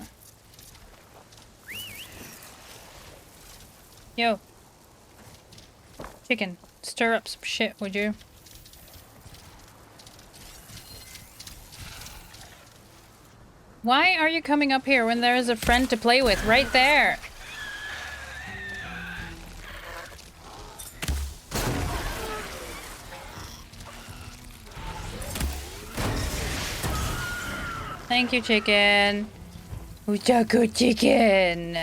S1: Yo. Chicken, stir up some shit, would you? Why are you coming up here when there is a friend to play with right there? Thank you, chicken. Uchaku chicken.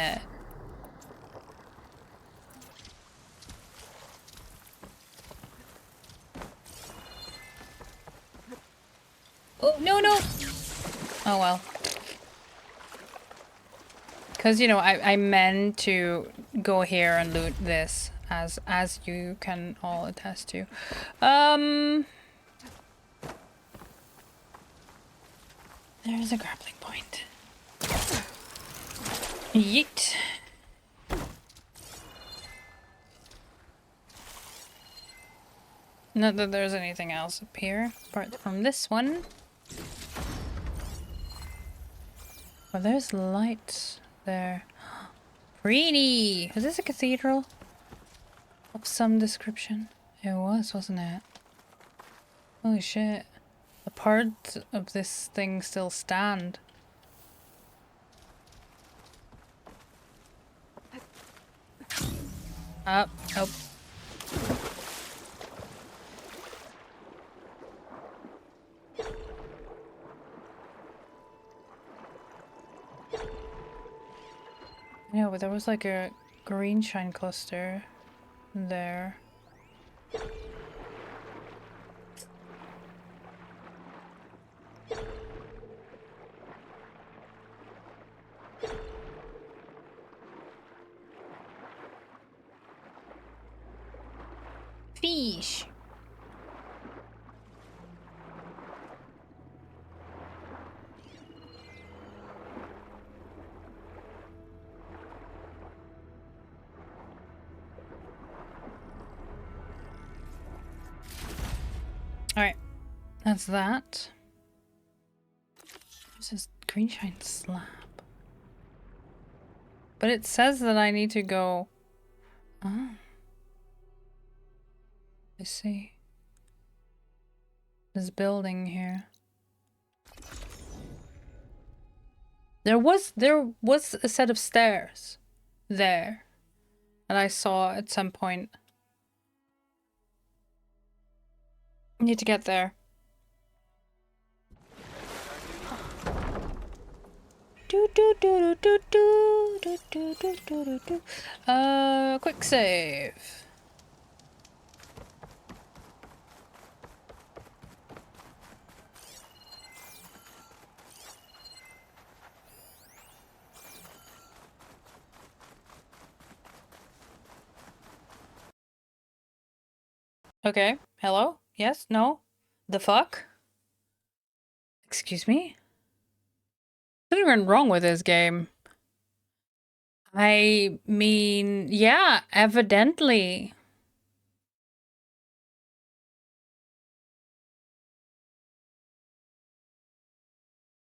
S1: Oh, no, no. Oh, well. Because, you know, I meant to go here and loot this, as you can all attest to. There's a grappling point. Yeet. Not that there's anything else up here, apart from this one. Well, there's light there. Pretty! Was this a cathedral? Of some description? It was, wasn't it? Holy shit. The parts of this thing still stand. Up, up. Yeah, but there was like a green shine cluster there. Fish. Alright, that's that. There's this green shine slab. But it says that I need to go... Oh. I see. This building here. There was a set of stairs there that I saw at some point. Need to get there. Do do do do do do do do do do do. Quick save. Okay. Hello? Yes? No? The fuck? Excuse me? Something went wrong with this game. I mean, yeah, evidently.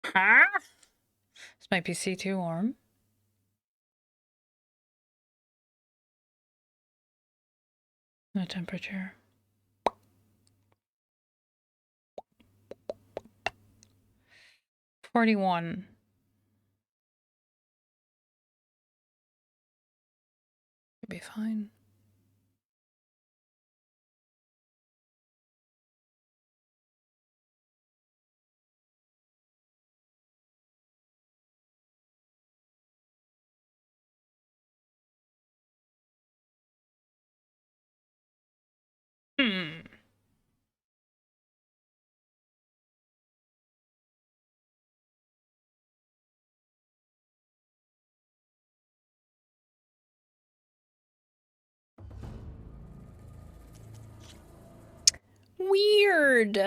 S1: Huh? Is my PC too warm? No temperature. $41. Should be fine. Hmm. Weird.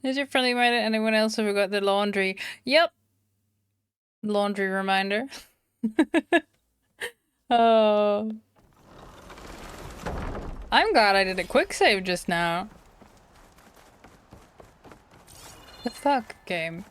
S1: Is your friendly reminder anyone else who forgot the laundry? Yep. Laundry reminder. Oh. I'm glad I did a quick save just now. The fuck, game?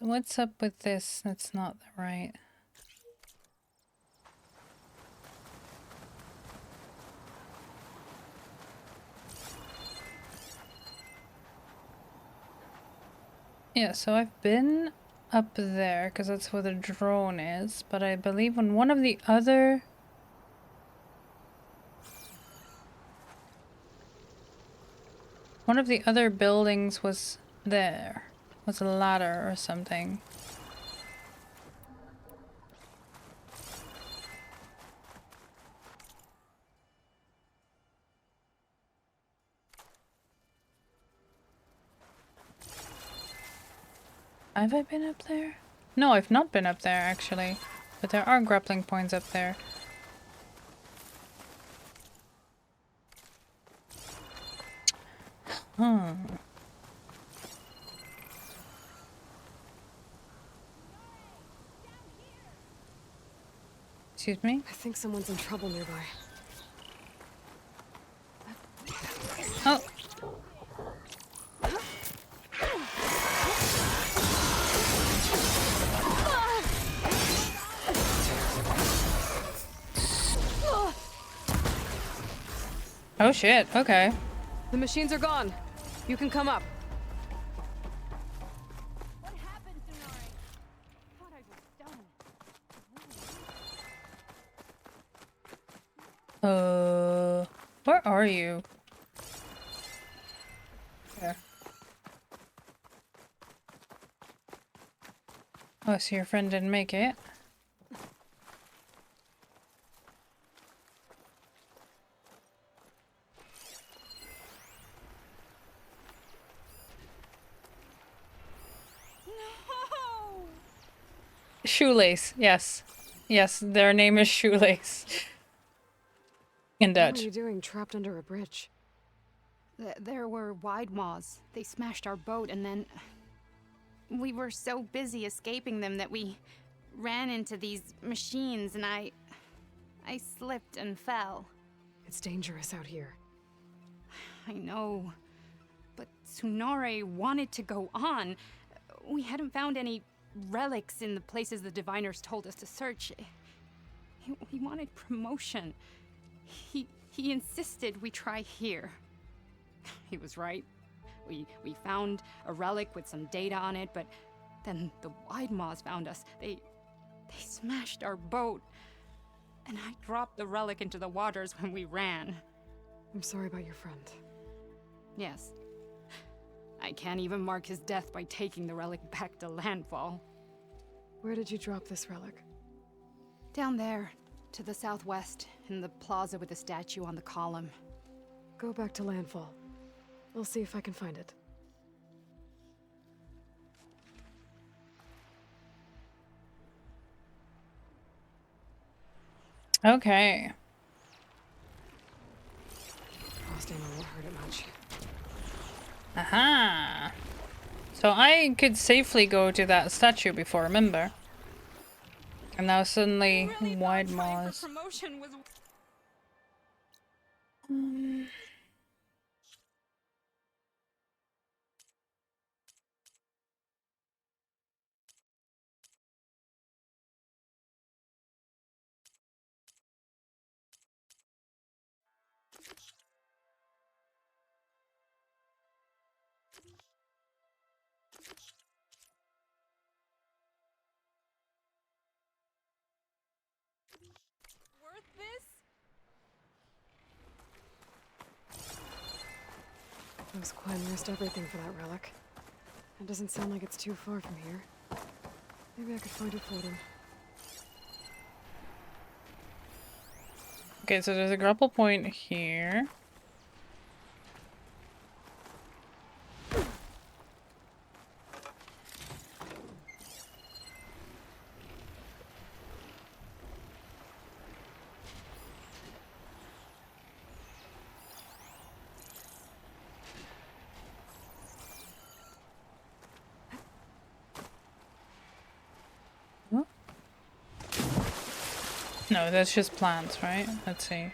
S1: What's up with this? That's not right. Yeah, so I've been up there because that's where the drone is, but I believe on one of the other buildings was there. Was a ladder or something. Have I been up there? No, I've not been up there actually, but there are grappling points up there. Excuse me?
S4: I think someone's in trouble nearby.
S1: Oh. Oh shit, okay.
S4: The machines are gone. You can come up.
S1: Where are you? There. Oh, so your friend didn't make it.
S7: No!
S1: Shoelace, yes. Yes, their name is Shoelace. In Dutch.
S4: What are you doing trapped under a bridge?
S15: There were wide maws. They smashed our boat and then... We were so busy escaping them that we ran into these machines and I slipped and fell.
S4: It's dangerous out here.
S15: I know, but Tsunore wanted to go on. We hadn't found any relics in the places the diviners told us to search. He wanted promotion. He insisted we try here. He was right. We found a relic with some data on it, but then the Wide Maws found us. They smashed our boat, and I dropped the relic into the waters when we ran.
S4: I'm sorry about your friend.
S15: Yes. I can't even mark his death by taking the relic back to landfall.
S4: Where did you drop this relic?
S15: Down there, to the southwest, in the plaza with the statue on the column.
S4: Go back to landfall. I'll see if I can find it.
S1: Okay.
S4: Frost ammo won't hurt it much.
S1: Aha! So I could safely go to that statue before, remember? And now suddenly Wide Maws.
S15: Promotion was... worth this?
S4: Those Quinn risked everything for that relic. It doesn't sound like it's too far from here. Maybe I could find it for them.
S1: Okay, so there's a grapple point here. No, that's just plants, right? Let's see.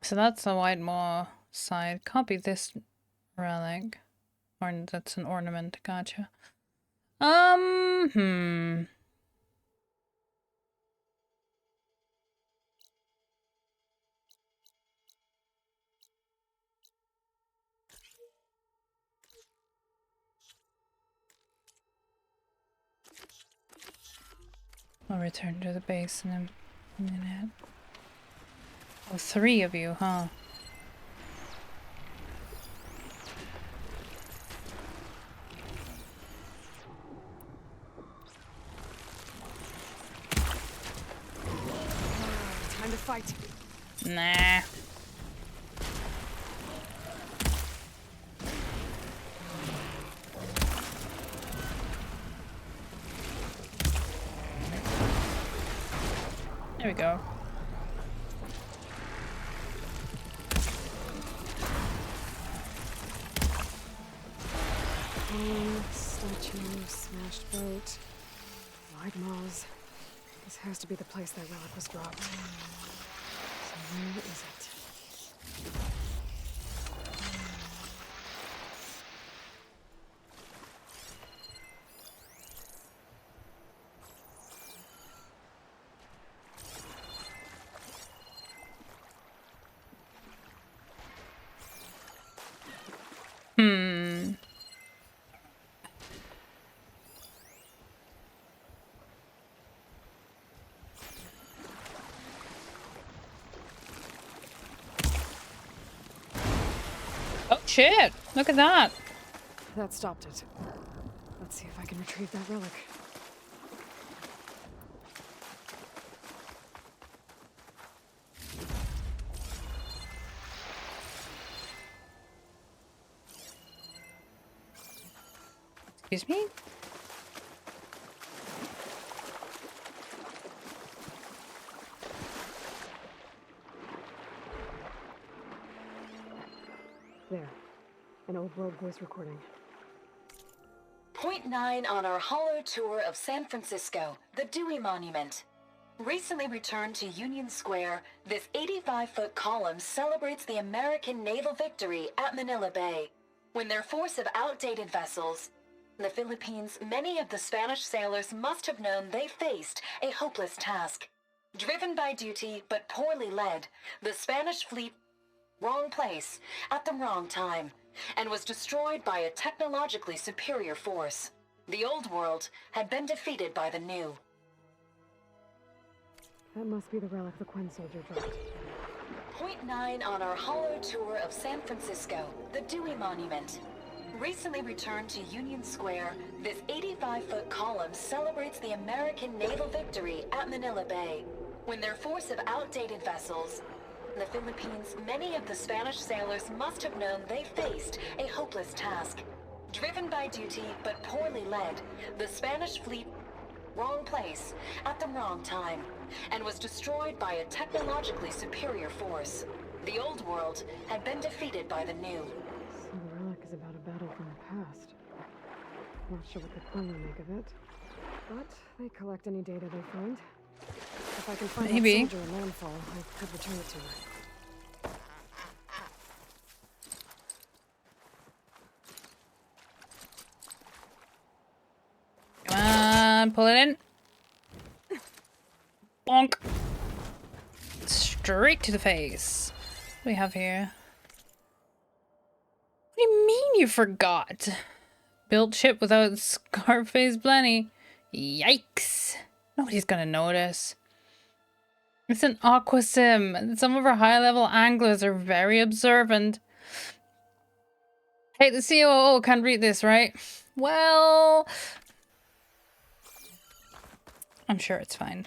S1: So that's the White Maw side. Copy this relic. Or that's an ornament, gotcha. I'll return to the base in a minute. Oh, 3 of you, huh?
S4: Time to fight.
S1: Nah. There we go.
S4: Statue, smashed boat, wide maws. This has to be the place that relic was dropped. So where is it?
S1: Oh shit! Look at that!
S4: That stopped it. Let's see if I can retrieve that relic.
S1: Excuse me?
S4: There. An old world voice recording.
S17: Point 9 on our holo tour of San Francisco, the Dewey Monument. Recently returned to Union Square, this 85-foot column celebrates the American naval victory at Manila Bay. When their force of outdated vessels, the Philippines, many of the Spanish sailors must have known they faced a hopeless task. Driven by duty, but poorly led, the Spanish fleet wrong place at the wrong time, and was destroyed by a technologically superior force. The old world had been defeated by the new.
S4: That must be the relic the Quen soldier dropped.
S17: Point 9 on our holo tour of San Francisco, the Dewey Monument. Recently returned to Union Square, this 85-foot column celebrates the American naval victory at Manila Bay. When their force of outdated vessels, the Philippines, many of the Spanish sailors must have known they faced a hopeless task. Driven by duty, but poorly led, the Spanish fleet wrong place at the wrong time, and was destroyed by a technologically superior force. The old world had been defeated by the new.
S4: So the relic is about a battle from the past. Not sure what the Quen will make of it, but they collect any data they find. If I can find
S1: Maybe.
S4: that soldier in landfall, I could return it to her.
S1: Come on, pull it in. Bonk. Straight to the face. What do we have here? What do you mean you forgot? Built ship without Scarface Blenny. Yikes. Nobody's gonna notice. It's an aqua sim. Some of our high-level anglers are very observant. Hey, the COO can't read this, right? Well, I'm sure it's fine.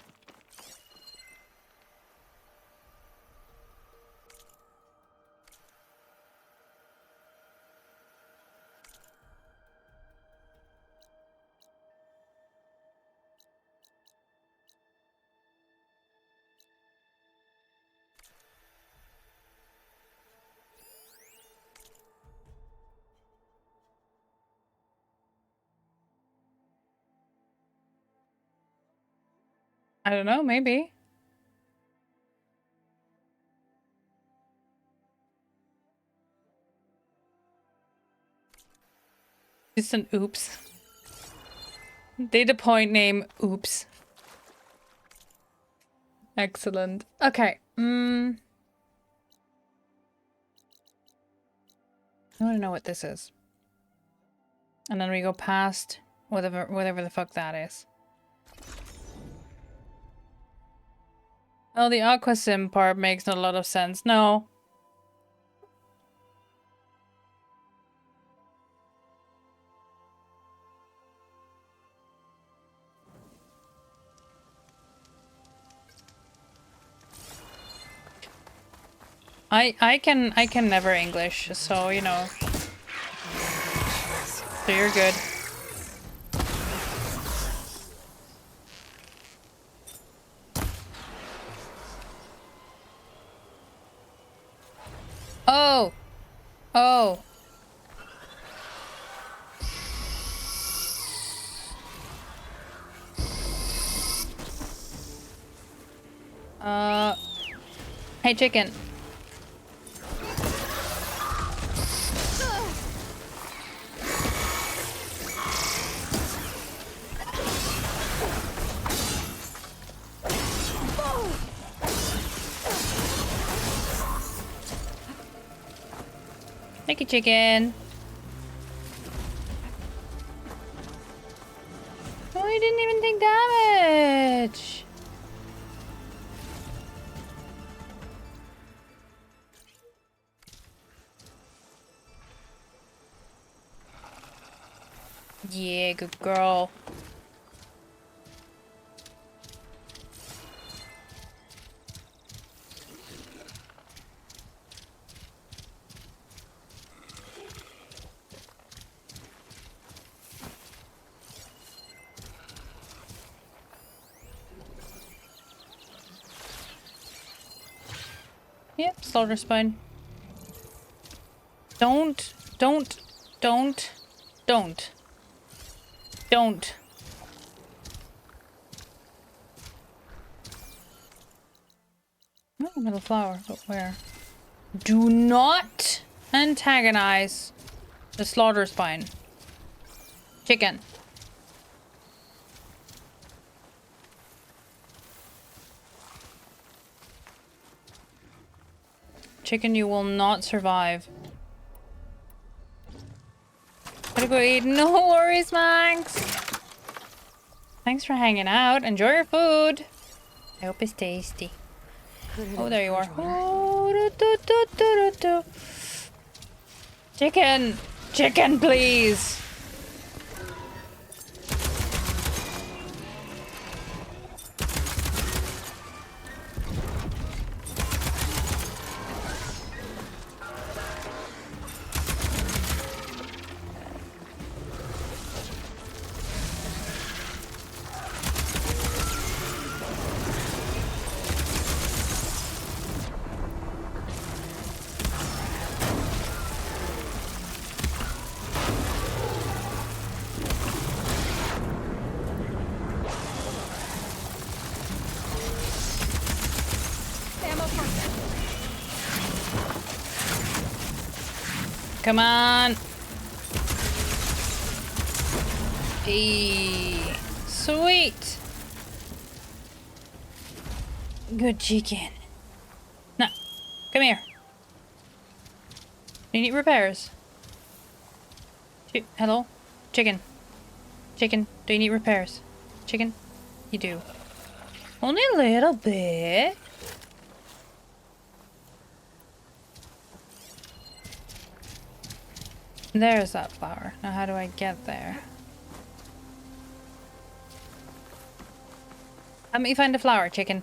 S1: I don't know, maybe. Just an oops. Data point name oops. Excellent. Okay. I want to know what this is. And then we go past whatever the fuck that is. Oh, the aqua sim part makes a lot of sense. No. I can never English, so you know. So you're good. Oh. Oh. Hey chicken. Thank you, chicken. Oh, he didn't even take damage. Yeah, good girl. Yep, slaughter spine. Don't. Oh, metal flower, but where? Do not antagonize the slaughter spine. Chicken. Chicken, you will not survive. Gotta go eat. No worries, Max. Thanks for hanging out. Enjoy your food. I hope it's tasty. Oh, there you are. Oh, do. Chicken! Chicken, please! Come on. Hey, sweet. Good chicken. No, come here. You need repairs. Hello? Chicken. Chicken, do you need repairs? Chicken? You do. Only a little bit. There's that flower. Now how do I get there? Let me find the flower, chicken.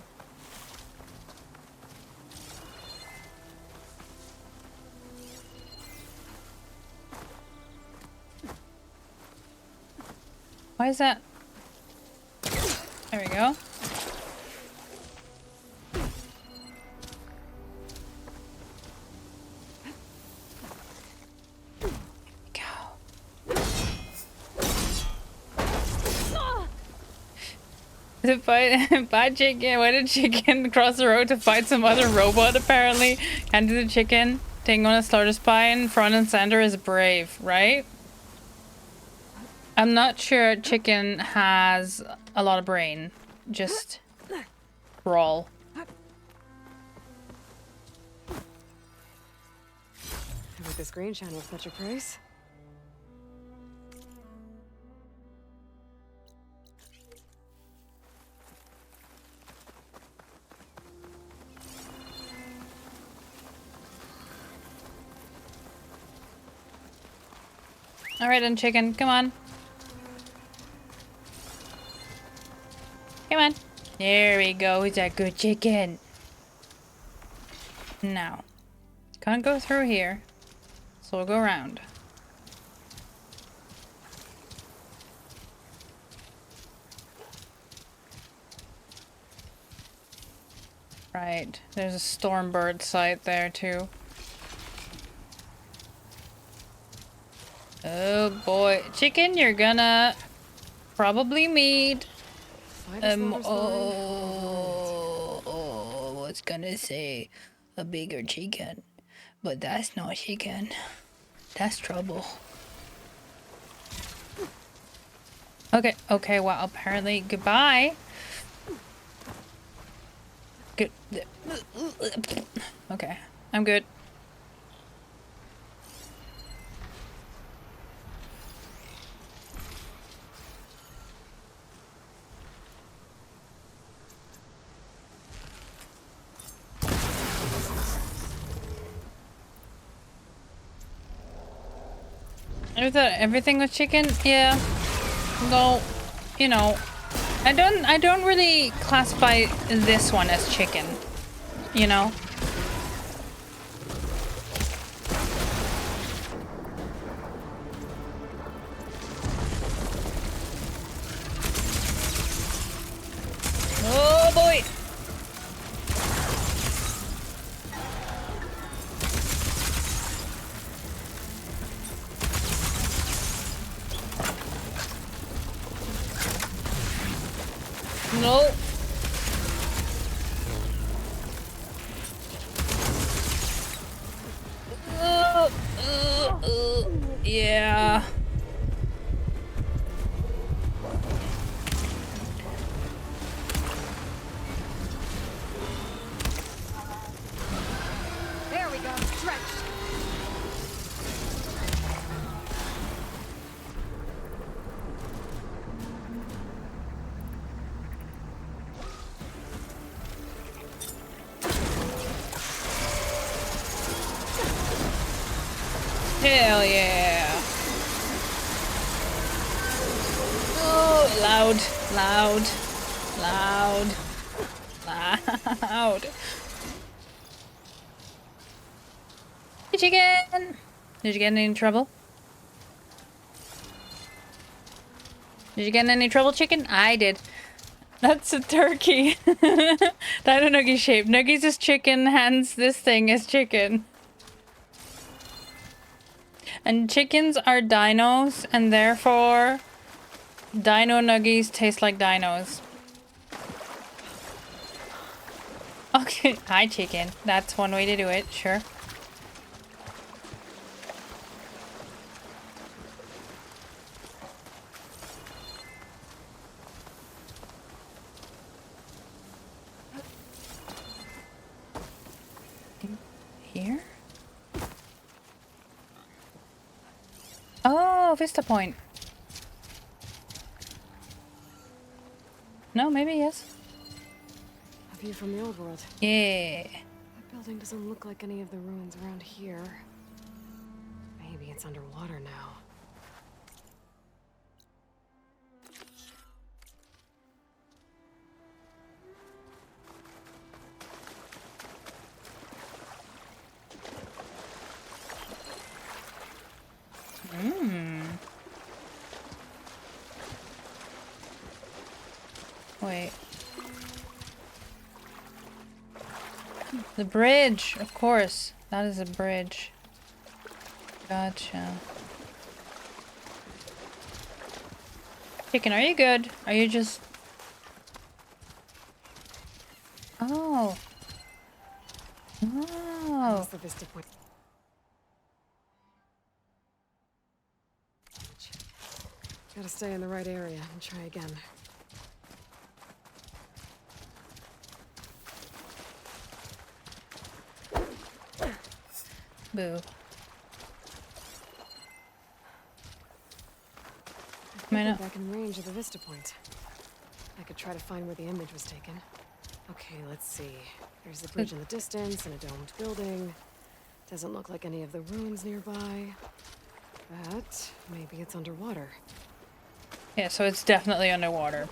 S1: Why is that? There we go. To fight bad chicken. Why did chicken cross the road to fight some other robot apparently? And the chicken taking on a slaughter spine front and center is brave, right? I'm not sure chicken has a lot of brain. Just raw.
S4: With this green shine with such a price.
S1: Alright then, chicken, come on. Come on. There we go, it's a good chicken. Now, can't go through here, so we'll go around. Right, there's a stormbird site there too. Oh boy, chicken, you're gonna probably meet what's gonna say a bigger chicken, but that's not chicken. That's trouble. Okay, well apparently goodbye. Good. Okay, I'm good. I thought everything was chicken. Yeah. No, you know, I don't really classify this one as chicken. You know. Oh boy. No. Yeah.
S4: There we go. Stretched.
S1: Hell yeah. Oh, loud, loud, loud, loud. Hey, chicken! Did you get in any trouble? Did you get in any trouble, chicken? I did. That's a turkey. Dino Nuggie shape. Nuggie's is chicken, hence this thing is chicken. And chickens are dinos, and therefore Dino Nuggies taste like dinos. Okay, hi chicken. That's one way to do it, sure. Here? Oh, Vista Point. No, maybe yes.
S4: A view from the old world.
S1: Yeah.
S4: That building doesn't look like any of the ruins around here. Maybe it's underwater now.
S1: Wait. The bridge, of course. That is a bridge. Gotcha. Chicken, are you good? Are you just... Oh. Oh.
S4: That's the Vista Point. Gotta stay in the right area and try again.
S1: Boo.
S4: I think I'm back in range of the vista point. I could try to find where the image was taken. Okay, let's see. There's the bridge in the distance and a domed building. Doesn't look like any of the ruins nearby. But maybe it's underwater.
S1: Yeah, so it's definitely underwater.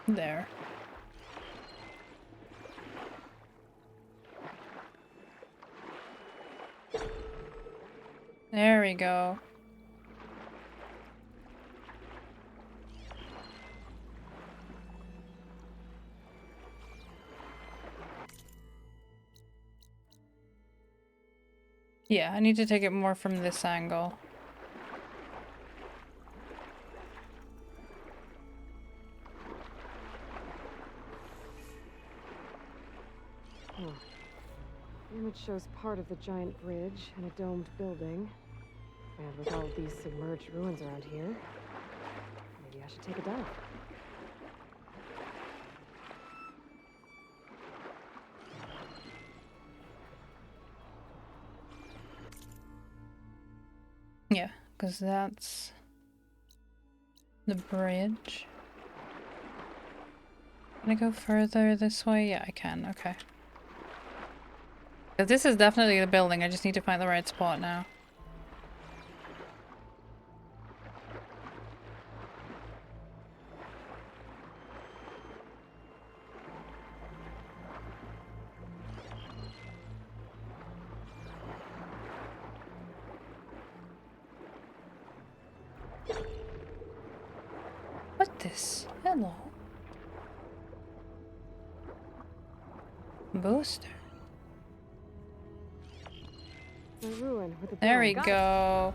S1: There. There we go. Yeah, I need to take it more from this angle.
S4: The image shows part of the giant bridge and a domed building. And with all of these submerged ruins around here, maybe I should take a dive.
S1: Yeah, because that's the bridge. Can I go further this way? Yeah, I can. Okay. 'Cause this is definitely the building. I just need to find the right spot now. What this? Hello. Booster.
S4: The ruin with the
S1: There we
S4: dome.
S1: go.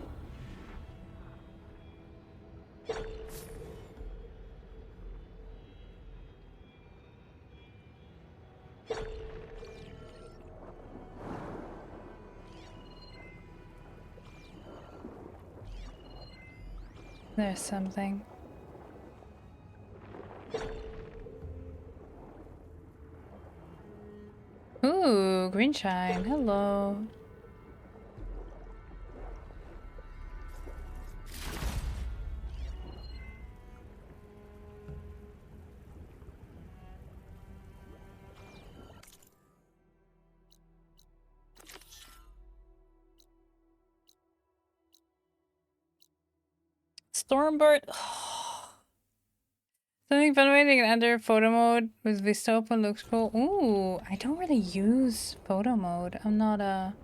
S1: There's something. Ooh, green shine. Hello. Stormbird. Something funny can enter photo mode with Vista open looks cool. Ooh, I don't really use photo mode. I'm not a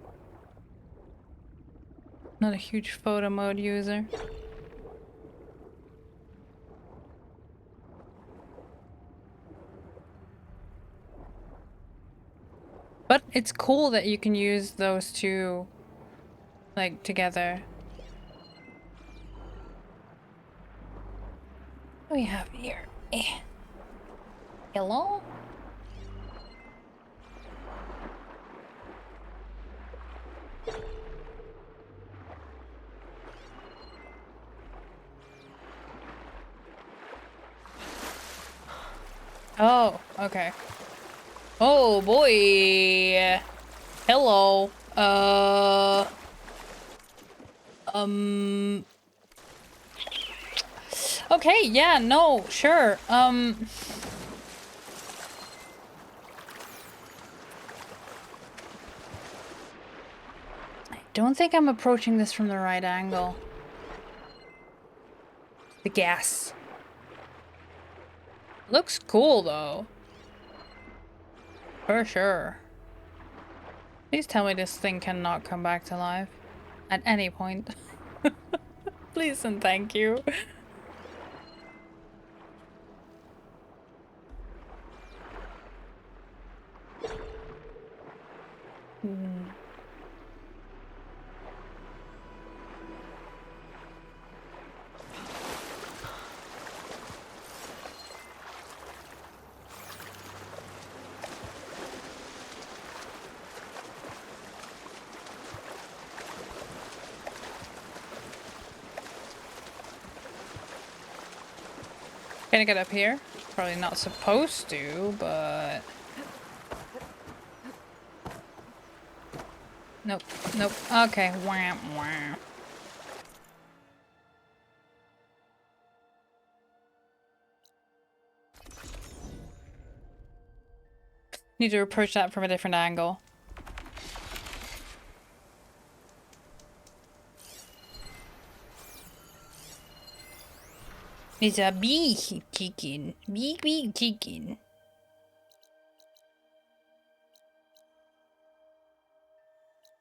S1: huge photo mode user. But it's cool that you can use those two like together. What do we have here? Hello? Oh, okay. Oh boy. Hello. Okay, yeah, no, sure. I don't think I'm approaching this from the right angle. The gas. Looks cool though. For sure. Please tell me this thing cannot come back to life at any point. Please and thank you. Can I get up here? Probably not supposed to, but... Nope, nope. Okay, wham, wham. Need to approach that from a different angle. It's a big chicken. Big chicken.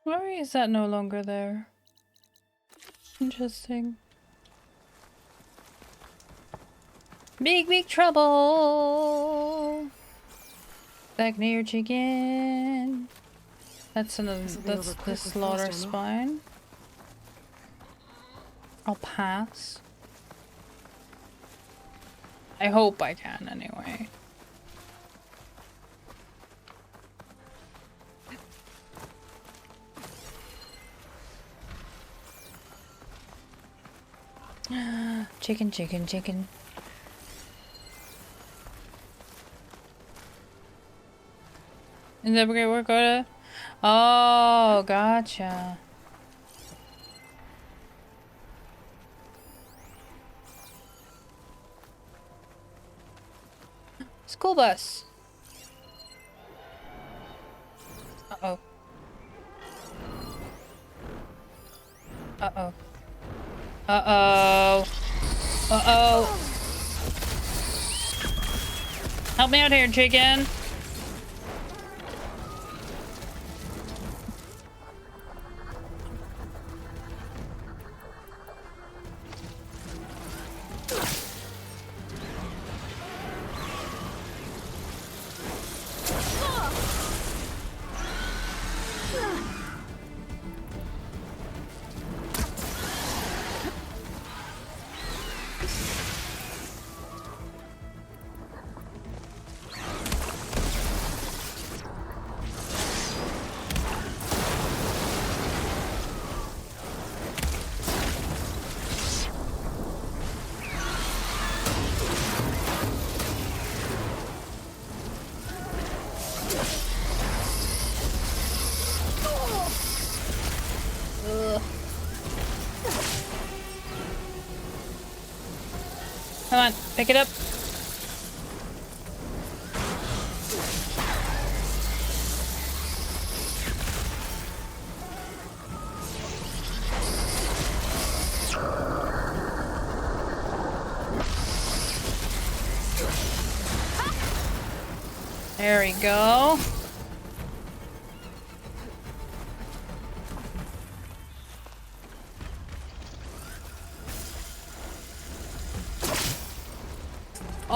S1: Why is that no longer there? Interesting. Big trouble. Back near chicken. That's another. That's the slaughter spine. I'll pass. I hope I can anyway. Chicken, chicken, chicken. Is that where we're going? Oh, gotcha. School bus. Uh-oh. Uh-oh. Uh-oh. Uh-oh. Help me out here, chicken. Come on, pick it up. There we go.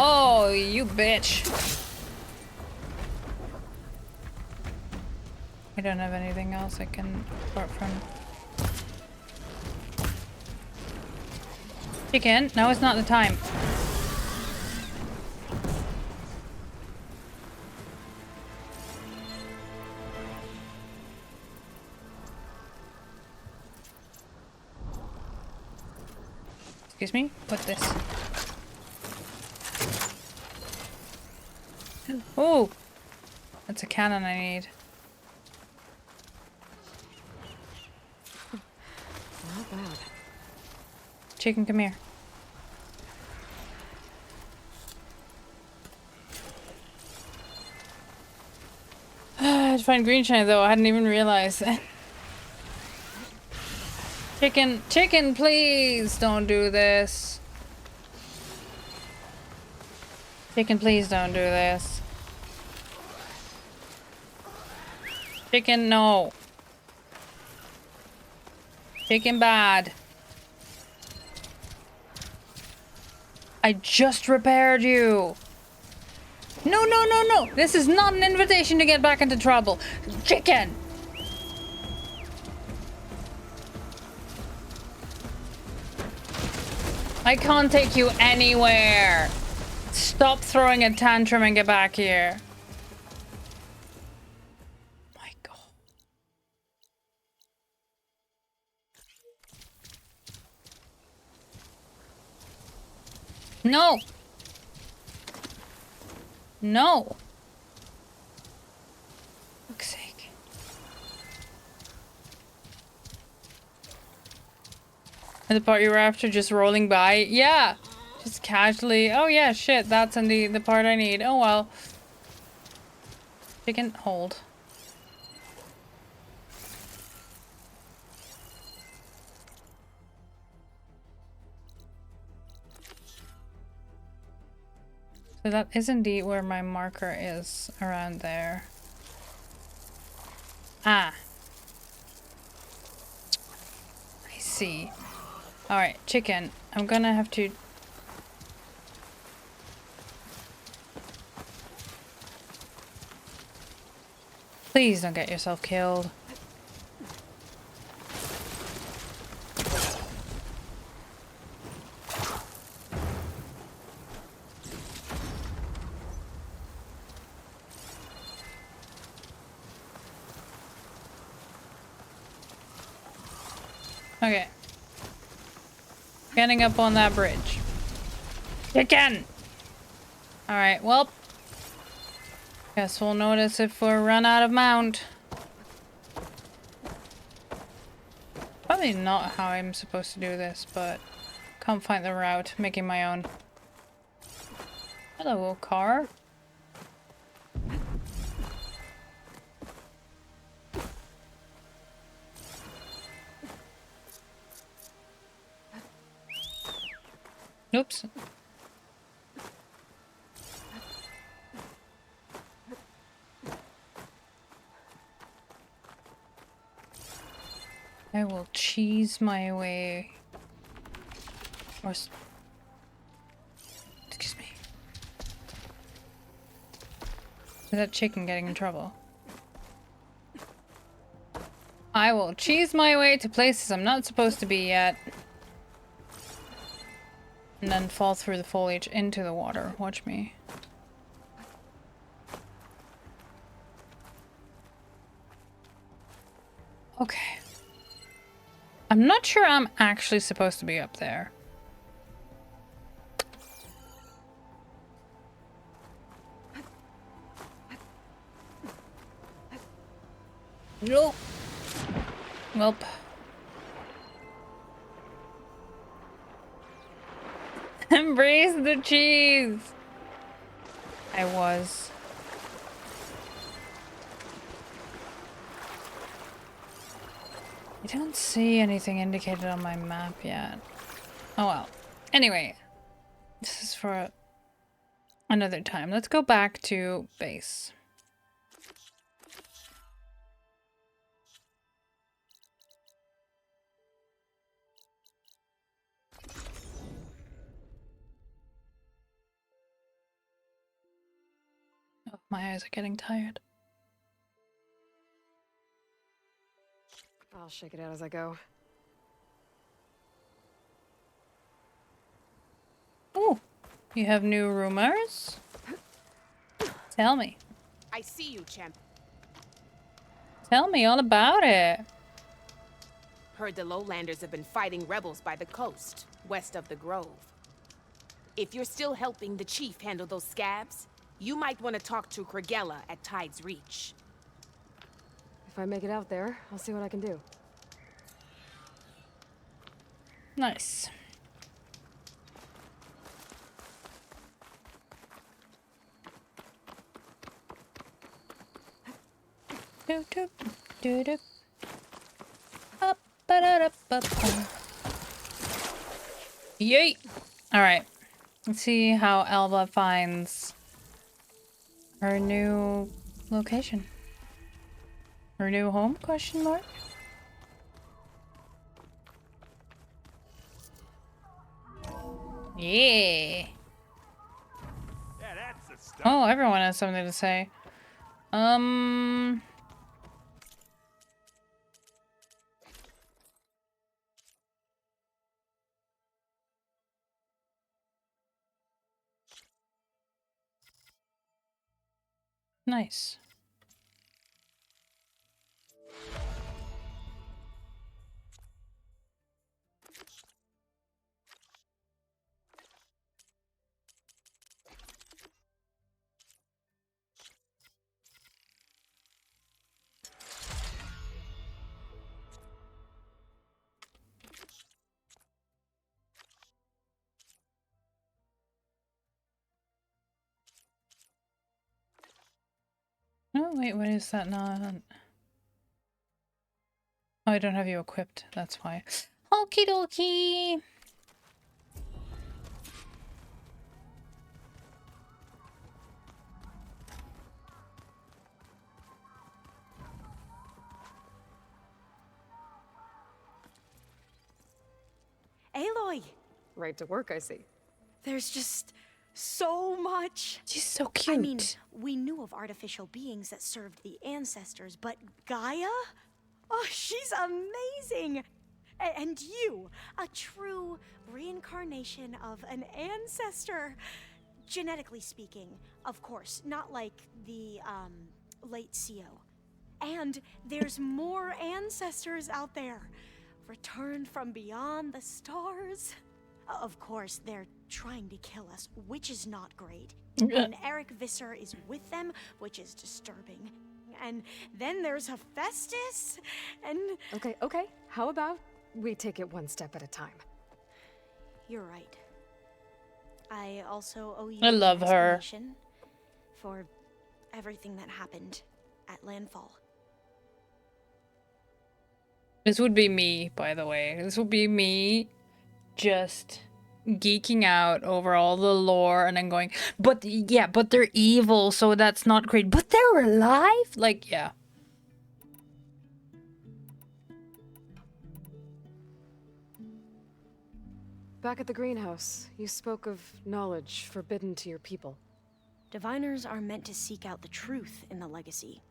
S1: Oh, you bitch. I don't have anything else I can apart from. Chicken, now is not the time. Excuse me? What's this? Oh! That's a cannon I need.
S4: Not bad.
S1: Chicken, come here. I had to find green shine though, I hadn't even realized. Chicken, chicken, please don't do this. Chicken, please don't do this. Chicken, no. Chicken bad. I just repaired you. No, no, no, no. This is not an invitation to get back into trouble. Chicken. I can't take you anywhere. Stop throwing a tantrum and get back here. My God. No. No. Fuck's sake. And the part you were after, just rolling by? Yeah. Just casually. Oh yeah, shit, that's in the part I need. Oh well. Chicken, hold. So that is indeed where my marker is, around there. Ah. I see. Alright, chicken. I'm gonna have to... Please don't get yourself killed. Okay. Getting up on that bridge. Chicken! Alright, well. Guess we'll notice if we run out of mount. Probably not how I'm supposed to do this, but can't find the route. Making my own. Hello, car. Oops. I will cheese my way. Or... Excuse me. Is that chicken getting in trouble? I will cheese my way to places I'm not supposed to be yet. And then fall through the foliage into the water. Watch me. Okay. I'm not sure I'm actually supposed to be up there. Nope. Welp. Embrace the cheese! I was. I don't see anything indicated on my map yet. Oh well. Anyway, this is for another time. Let's go back to base. Oh, my eyes are getting tired.
S4: I'll shake it out as I go.
S1: Ooh, you have new rumors? Tell me.
S10: I see you, champ.
S1: Tell me all about it.
S10: Heard the lowlanders have been fighting rebels by the coast, west of the grove. If you're still helping the chief handle those scabs, you might want to talk to Kragella at Tide's Reach.
S4: If I make it out there, I'll see what I can do.
S1: Nice. Do do do do. Up, ba da da ba ba. Yay! All right. Let's see how Alba finds her new location. Her new home? Question mark. Yeah. Oh, everyone has something to say. Nice. Oh, wait, what is that not? Oh, I don't have you equipped, that's why. Okie dokie!
S19: Aloy!
S4: Right to work, I see.
S19: There's just so much.
S1: She's so cute.
S19: I mean, we knew of artificial beings that served the ancestors, but Gaia? Oh, she's amazing! And you, a true reincarnation of an ancestor. Genetically speaking, of course, not like the, late CO. And there's more ancestors out there, returned from beyond the stars. Of course, they're trying to kill us, which is not great. And Eric Visser is with them, which is disturbing. And then there's Hephaestus, and...
S4: Okay. How about we take it one step at a time?
S19: You're right. I also owe you
S1: I love
S19: an
S1: her.
S19: explanation for everything that happened at Landfall.
S1: This would be me, by the way. This would be me just geeking out over all the lore and then going, but yeah, but they're evil, so that's not great. But they're alive? Like, yeah.
S4: Back at the greenhouse, you spoke of knowledge forbidden to your people.
S19: Diviners are meant to seek out the truth in the legacy,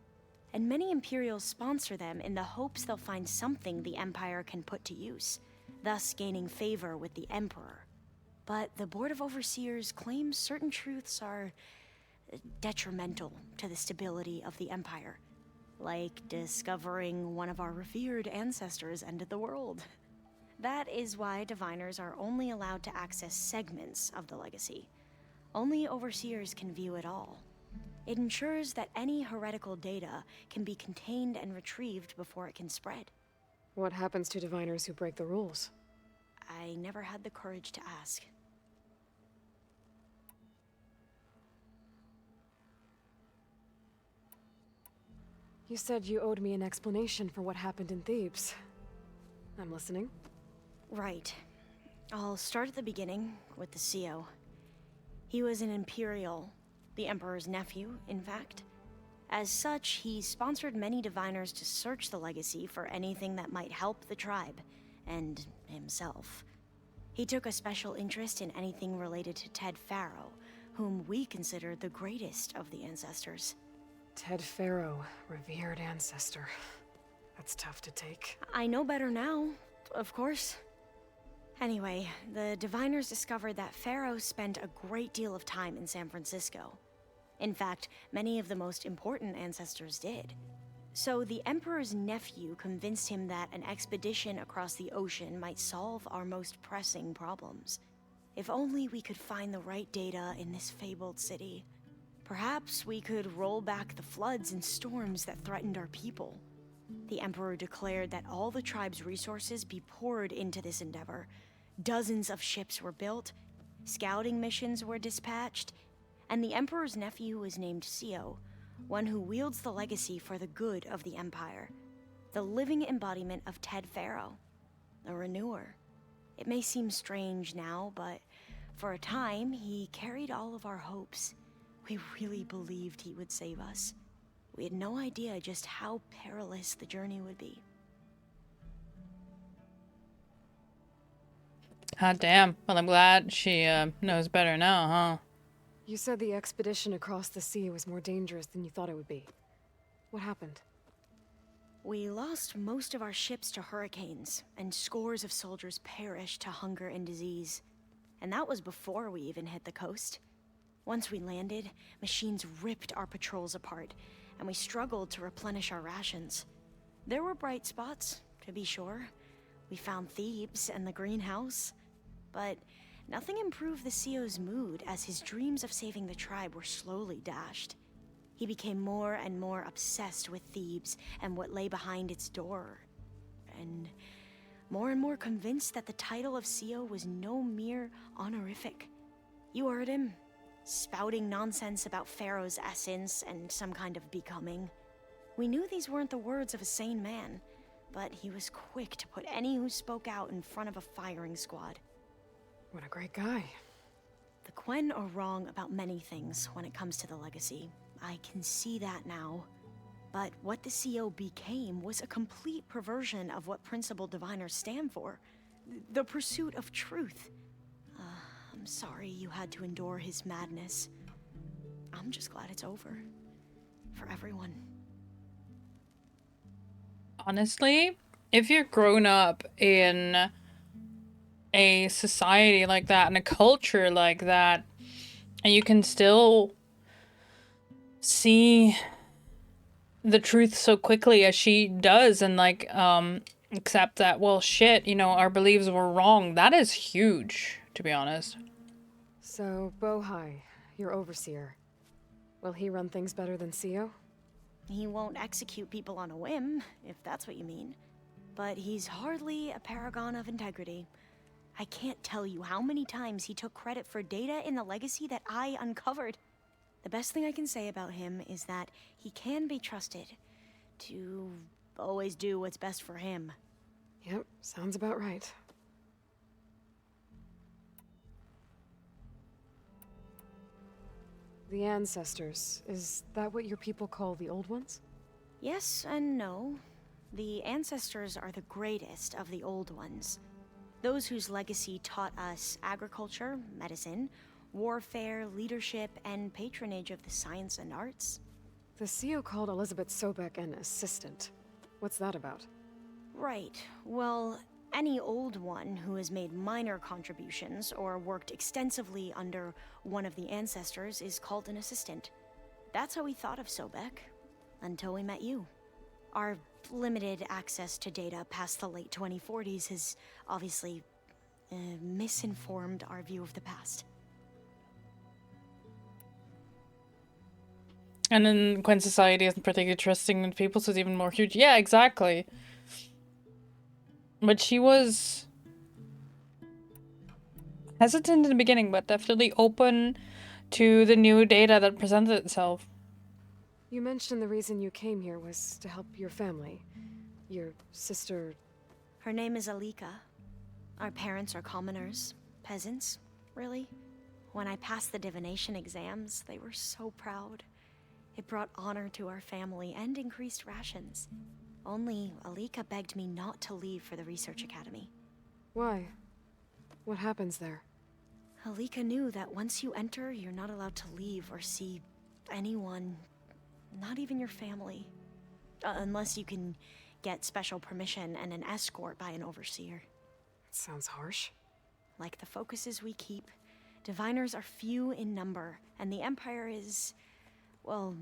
S19: and many Imperials sponsor them in the hopes they'll find something the Empire can put to use, thus gaining favor with the Emperor. But the Board of Overseers claims certain truths are detrimental to the stability of the Empire, like discovering one of our revered ancestors ended the world. That is why Diviners are only allowed to access segments of the legacy. Only Overseers can view it all. It ensures that any heretical data can be contained and retrieved before it can spread.
S4: What happens to Diviners who break the rules?
S19: I never had the courage to ask.
S4: You said you owed me an explanation for what happened in Thebes. I'm listening.
S19: Right. I'll start at the beginning with the CO. He was an Imperial, the Emperor's nephew, in fact. As such, he sponsored many Diviners to search the legacy for anything that might help the tribe, and himself. He took a special interest in anything related to Ted Faro, whom we consider the greatest of the ancestors.
S4: Ted Faro, revered ancestor. That's tough to take.
S19: I know better now, of course. Anyway, the Diviners discovered that Faro spent a great deal of time in San Francisco. In fact, many of the most important ancestors did. So the Emperor's nephew convinced him that an expedition across the ocean might solve our most pressing problems. If only we could find the right data in this fabled city. Perhaps we could roll back the floods and storms that threatened our people. The Emperor declared that all the tribe's resources be poured into this endeavor. Dozens of ships were built, scouting missions were dispatched, and the Emperor's nephew was named CO, one who wields the legacy for the good of the Empire. The living embodiment of Ted Faro, a renewer. It may seem strange now, but for a time, he carried all of our hopes. We really believed he would save us. We had no idea just how perilous the journey would be.
S1: Hot damn. Well, I'm glad she knows better now, huh?
S4: You said the expedition across the sea was more dangerous than you thought it would be. What happened?
S19: We lost most of our ships to hurricanes, and scores of soldiers perished to hunger and disease. And that was before we even hit the coast. Once we landed, machines ripped our patrols apart, and we struggled to replenish our rations. There were bright spots, to be sure. We found Thebes and the greenhouse. But nothing improved the CO's mood as his dreams of saving the tribe were slowly dashed. He became more and more obsessed with Thebes and what lay behind its door. And more convinced that the title of CO was no mere honorific. You heard him. spouting nonsense about Pharaoh's essence and some kind of becoming. We knew these weren't the words of a sane man, but he was quick to put any who spoke out in front of a firing squad.
S4: What a great guy.
S19: The Quen are wrong about many things when it comes to the legacy. I can see that now. But what the CO became was a complete perversion of what principled diviners stand for. The pursuit of truth. I'm sorry you had to endure his madness. I'm just glad it's over. For everyone.
S1: Honestly, if you're grown up in a society like that, and a culture like that, and you can still see the truth so quickly as she does, and like accept that, well, shit, you know, our beliefs were wrong, that is huge, to be honest.
S4: So, Bohai, your overseer. Will he run things better than CO?
S19: He won't execute people on a whim, if that's what you mean. But he's hardly a paragon of integrity. I can't tell you how many times he took credit for data in the legacy that I uncovered. The best thing I can say about him is that he can be trusted to always do what's best for him.
S4: Yep, sounds about right. The ancestors, is that what your people call the old ones?
S19: Yes and no. The ancestors are the greatest of the old ones. Those whose legacy taught us agriculture, medicine, warfare, leadership, and patronage of the science and arts.
S4: The CO called Elizabeth Sobek an assistant. What's that about?
S19: Right. Well, any old one who has made minor contributions or worked extensively under one of the ancestors is called an assistant. That's how we thought of Sobek, until we met you. Our limited access to data past the late 2040s has obviously misinformed our view of the past.
S1: And then Quen society isn't particularly trusting in people, so it's even more huge. Yeah, exactly. But she was hesitant in the beginning, but definitely open to the new data that presented itself.
S4: You mentioned the reason you came here was to help your family. Your sister...
S19: Her name is Alika. Our parents are commoners. Peasants, really. When I passed the divination exams, they were so proud. It brought honor to our family and increased rations. Only Alika begged me not to leave for the research academy.
S4: Why? What happens there?
S19: Alika knew that once you enter, you're not allowed to leave or see anyone, not even your family. Unless you can get special permission and an escort by an overseer.
S4: That sounds harsh.
S19: Like the focuses we keep, diviners are few in number, and the Empire is, well,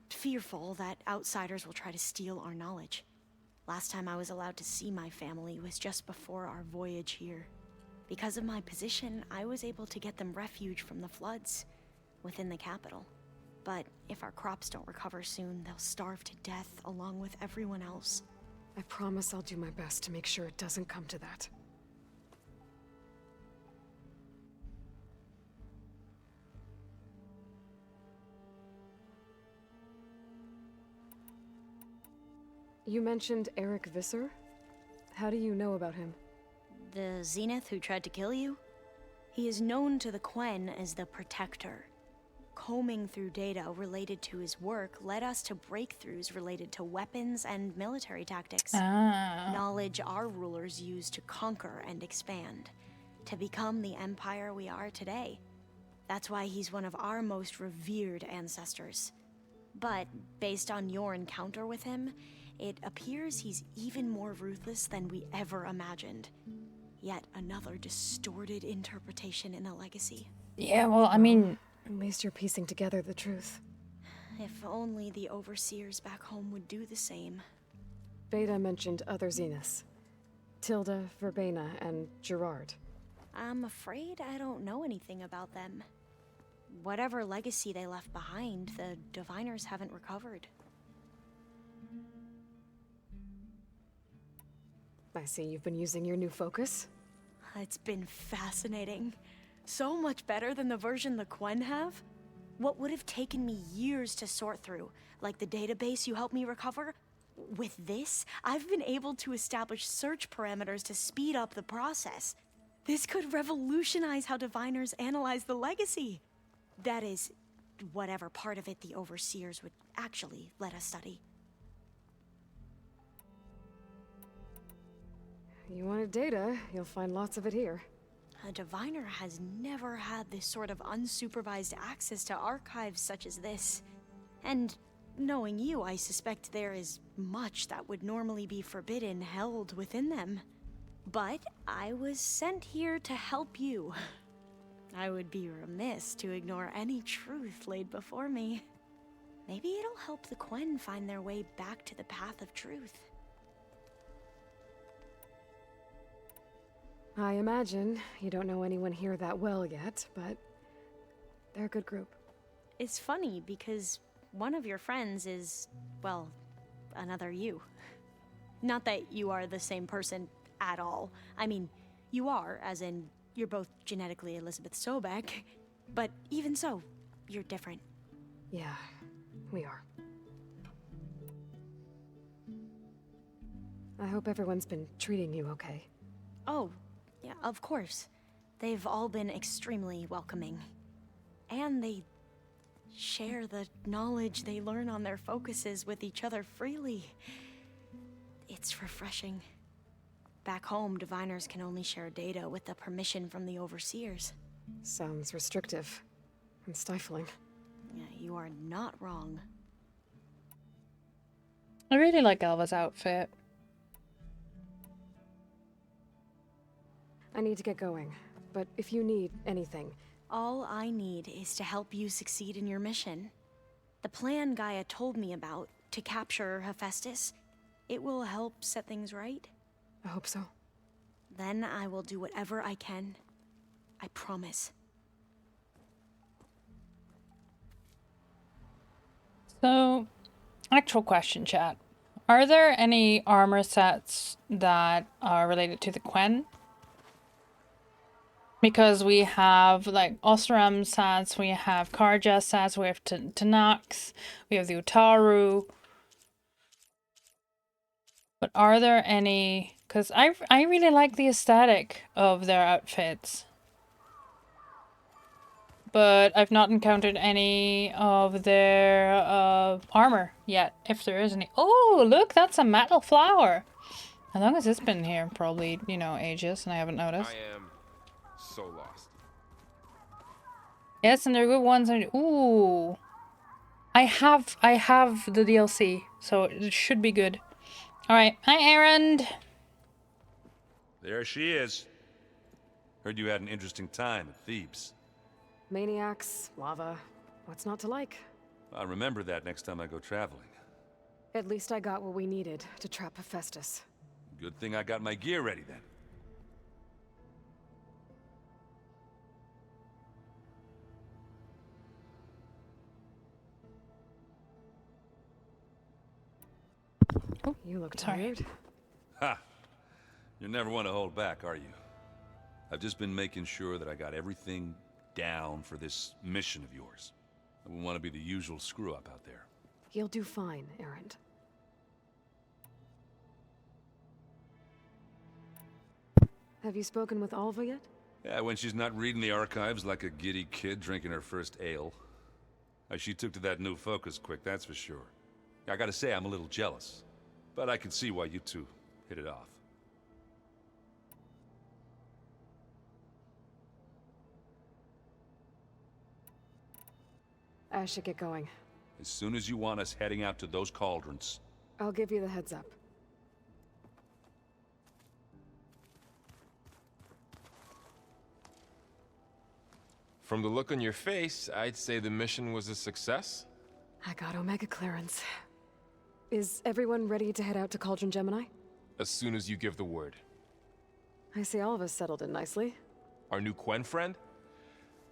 S19: fearful that outsiders will try to steal our knowledge. Last time I was allowed to see my family was just before our voyage here. Because of my position, I was able to get them refuge from the floods within the capital. But if our crops don't recover soon, they'll starve to death along with everyone else.
S4: I promise I'll do my best to make sure it doesn't come to that. You mentioned Eric Visser? How do you know about him?
S19: The Zenith who tried to kill you? He is known to the Quen as the Protector. Combing through data related to his work led us to breakthroughs related to weapons and military tactics. Knowledge our rulers used to conquer and expand, to become the empire we are today. That's why he's one of our most revered ancestors. But based on your encounter with him, it appears he's even more ruthless than we ever imagined. Yet another distorted interpretation in the legacy.
S1: Yeah, well, I mean...
S4: At least you're piecing together the truth.
S19: If only the overseers back home would do the same.
S4: Beta mentioned other Zeniths. Tilda, Verbena, and Gerard.
S19: I'm afraid I don't know anything about them. Whatever legacy they left behind, the diviners haven't recovered.
S4: I see you've been using your new focus.
S19: It's been fascinating. So much better than the version the Quen have. What would have taken me years to sort through, like the database you helped me recover, with this, I've been able to establish search parameters to speed up the process. This could revolutionize how diviners analyze the legacy. That is, whatever part of it the overseers would actually let us study.
S4: You wanted data, you'll find lots of it here.
S19: A diviner has never had this sort of unsupervised access to archives such as this. And knowing you, I suspect there is much that would normally be forbidden held within them. But I was sent here to help you. I would be remiss to ignore any truth laid before me. Maybe it'll help the Quen find their way back to the path of truth.
S4: I imagine you don't know anyone here that well yet, but they're a good group.
S19: It's funny because one of your friends is, well, another you. Not that you are the same person at all. I mean, you are, as in, you're both genetically Elizabeth Sobek, but even so, you're different.
S4: Yeah, we are. I hope everyone's been treating you okay.
S19: Oh, yeah, of course. They've all been extremely welcoming. And they share the knowledge they learn on their focuses with each other freely. It's refreshing. Back home, diviners can only share data with the permission from the overseers.
S4: Sounds restrictive and stifling.
S19: Yeah, you are not wrong.
S1: I really like Elva's outfit.
S4: I need to get going, but if you need anything...
S19: All I need is to help you succeed in your mission. The plan Gaia told me about, to capture Hephaestus, it will help set things right.
S4: I hope so.
S19: Then I will do whatever I can. I promise.
S1: So, actual question, chat. Are there any armor sets that are related to the Quen? Because we have, like, Osram sets, we have Karja sets, we have Tanax, we have the Utaru. But are there any... Because I really like the aesthetic of their outfits. But I've not encountered any of their armor yet, if there is any. Oh, look, that's a metal flower. How long has this been here? Probably, you know, ages, and I haven't noticed.
S6: I am so lost.
S1: Yes, and they're good ones. Ooh. I have the DLC, so it should be good. Alright, hi Erend.
S21: There she is. Heard you had an interesting time at Thebes.
S4: Maniacs, lava, what's not to like?
S21: I'll remember that next time I go traveling.
S4: At least I got what we needed to trap Hephaestus.
S21: Good thing I got my gear ready then.
S4: Oh, you look tired.
S21: Ha! You never want to hold back, are you? I've just been making sure that I got everything down for this mission of yours. I wouldn't want to be the usual screw-up out there.
S4: You'll do fine, Erend. Have you spoken with Alva yet?
S21: Yeah, when she's not reading the archives like a giddy kid drinking her first ale. She took to that new focus quick, that's for sure. I gotta say, I'm a little jealous. But I can see why you two hit it off.
S4: I should get going.
S21: As soon as you want us heading out to those cauldrons.
S4: I'll give you the heads up.
S6: From the look on your face, I'd say the mission was a success.
S4: I got Omega clearance. Is everyone ready to head out to Cauldron Gemini?
S6: As soon as you give the word.
S4: I see all of us settled in nicely.
S6: Our new Quen friend?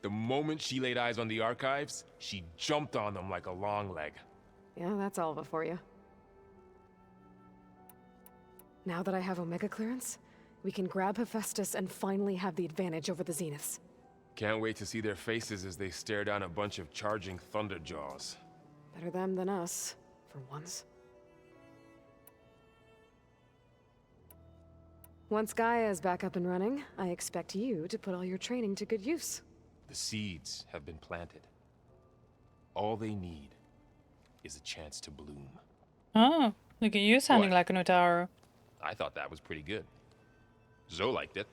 S6: The moment she laid eyes on the archives, she jumped on them like a long leg.
S4: Yeah, that's Alva for you. Now that I have Omega clearance, we can grab Hephaestus and finally have the advantage over the Zeniths.
S6: Can't wait to see their faces as they stare down a bunch of charging thunderjaws.
S4: Better them than us, for once. Once Gaia is back up and running, I expect you to put all your training to good use.
S6: The seeds have been planted. All they need is a chance to bloom.
S1: Oh, look at you sounding like an Utaru.
S6: I thought that was pretty good. Zoe liked it.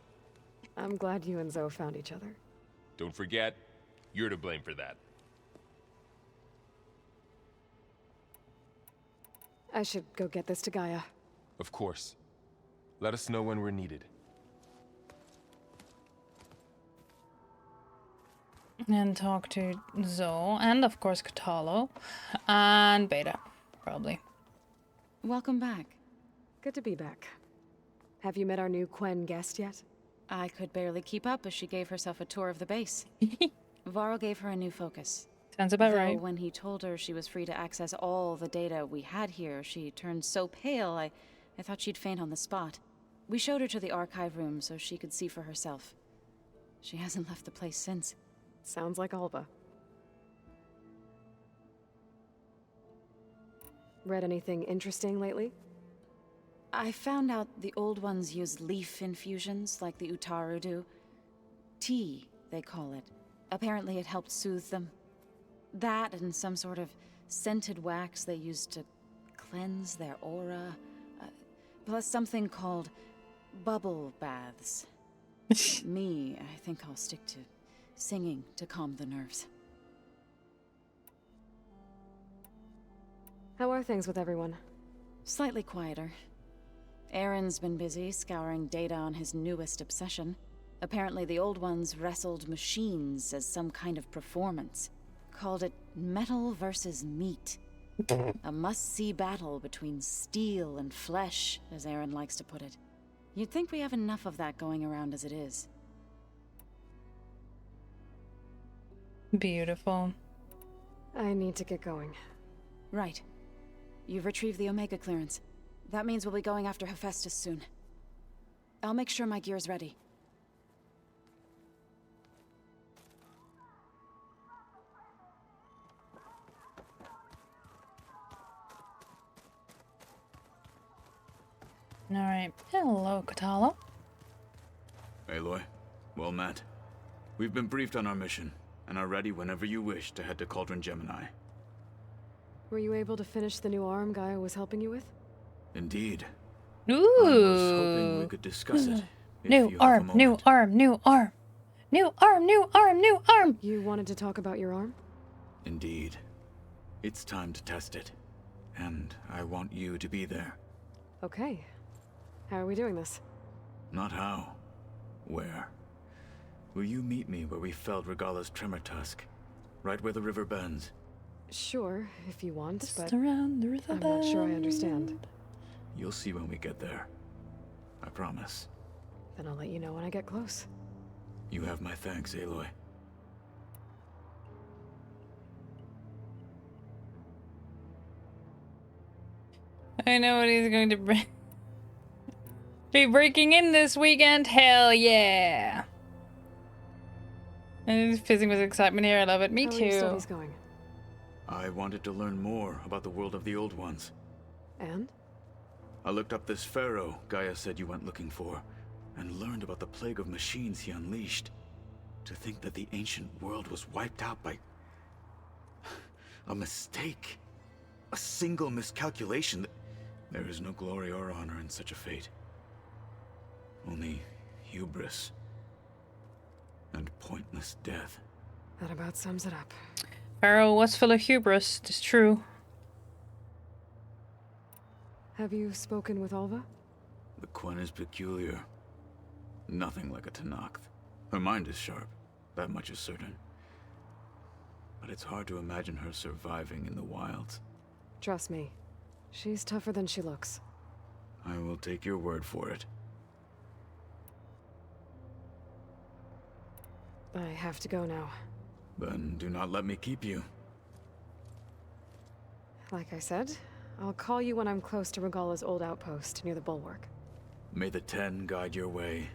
S4: I'm glad you and Zoe found each other.
S6: Don't forget, you're to blame for that.
S4: I should go get this to Gaia.
S6: Of course. Let us know when we're needed.
S1: And talk to Zoe, and of course Katalo, and Beta, probably.
S7: Welcome back.
S4: Good to be back. Have you met our new Quen guest yet?
S7: I could barely keep up as she gave herself a tour of the base. Varl gave her a new focus.
S1: Sounds about
S7: Though
S1: right.
S7: when he told her she was free to access all the data we had here, she turned so pale, I thought she'd faint on the spot. We showed her to the archive room so she could see for herself. She hasn't left the place since.
S4: Sounds like Alva. Read anything interesting lately?
S7: I found out the old ones use leaf infusions like the Utaru do. Tea, they call it. Apparently it helped soothe them. That and some sort of scented wax they used to cleanse their aura. Plus something called bubble baths. Me, I think I'll stick to singing to calm the nerves.
S4: How are things with everyone?
S7: Slightly quieter. Aaron's been busy scouring data on his newest obsession. Apparently the old ones wrestled machines as some kind of performance. Called it metal versus meat. A must-see battle between steel and flesh, as Aaron likes to put it. You'd think we have enough of that going around as it is.
S1: Beautiful.
S4: I need to get going.
S7: Right. You've retrieved the Omega clearance. That means we'll be going after Hephaestus soon. I'll make sure my gear's ready.
S1: Alright. Hello, Katalo.
S3: Aloy, well met. We've been briefed on our mission, and are ready whenever you wish to head to Cauldron Gemini.
S4: Were you able to finish the new arm Gaia was helping you with?
S3: Indeed.
S1: Ooh.
S3: I was hoping we could discuss it. if
S1: New
S3: you have a
S1: arm, new
S3: moment.
S1: arm, new arm. New arm, new arm, new arm!
S4: You wanted to talk about your arm?
S3: Indeed. It's time to test it. And I want you to be there.
S4: Okay. How are we doing this?
S3: Not how. Where? Will you meet me where we felled Regala's tremor tusk? Right where the river bends?
S4: Sure, if you want,
S1: Just
S4: but
S1: around the river
S4: I'm not sure I
S1: bend.
S4: understand.
S3: You'll see when we get there. I promise.
S4: Then I'll let you know when I get close.
S3: You have my thanks, Aloy.
S1: I know what he's going to be breaking in this weekend. Hell yeah! And he's fizzing with excitement here. I love it. Me
S4: How are your
S1: too.
S4: studies going?
S3: I wanted to learn more about the world of the Old Ones.
S4: And?
S3: I looked up this pharaoh Gaia said you went looking for, and learned about the plague of machines he unleashed. To think that the ancient world was wiped out by a mistake. A single miscalculation. There is no glory or honor in such a fate. Only hubris and pointless death.
S4: That about sums it up.
S1: Pharaoh was full of hubris. It's true.
S4: Have you spoken with Alva?
S3: The Quen is peculiar. Nothing like a Tenakth. Her mind is sharp, that much is certain. But it's hard to imagine her surviving in the wilds.
S4: Trust me. She's tougher than she looks.
S3: I will take your word for it.
S4: I have to go now.
S3: Then do not let me keep you.
S4: Like I said, I'll call you when I'm close to Regala's old outpost near the bulwark.
S3: May the Ten guide your way.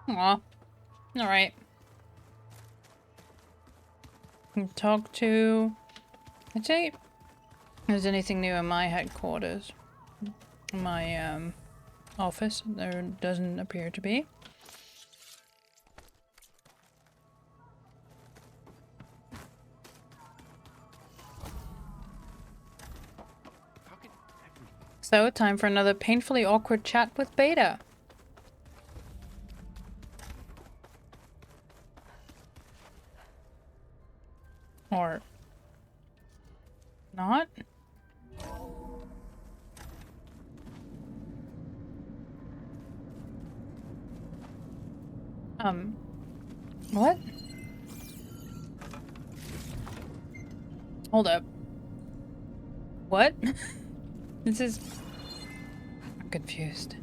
S1: Aw. Alright. Talk to... Let's see if there's anything new in my headquarters. My, office. There doesn't appear to be. So, time for another painfully awkward chat with Beta. Or... not? What? Hold up. What? This is... I'm confused.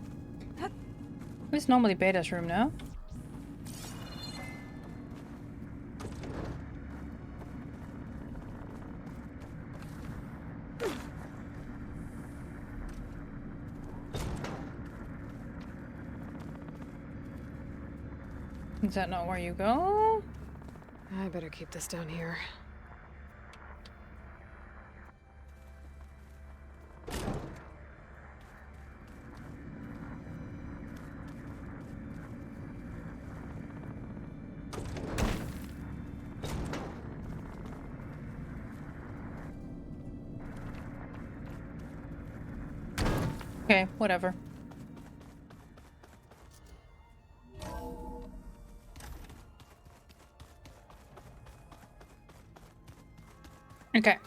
S1: This is normally Beta's room, no? Is that not where you go?
S4: I better keep this down here.
S1: Okay, whatever. Okay.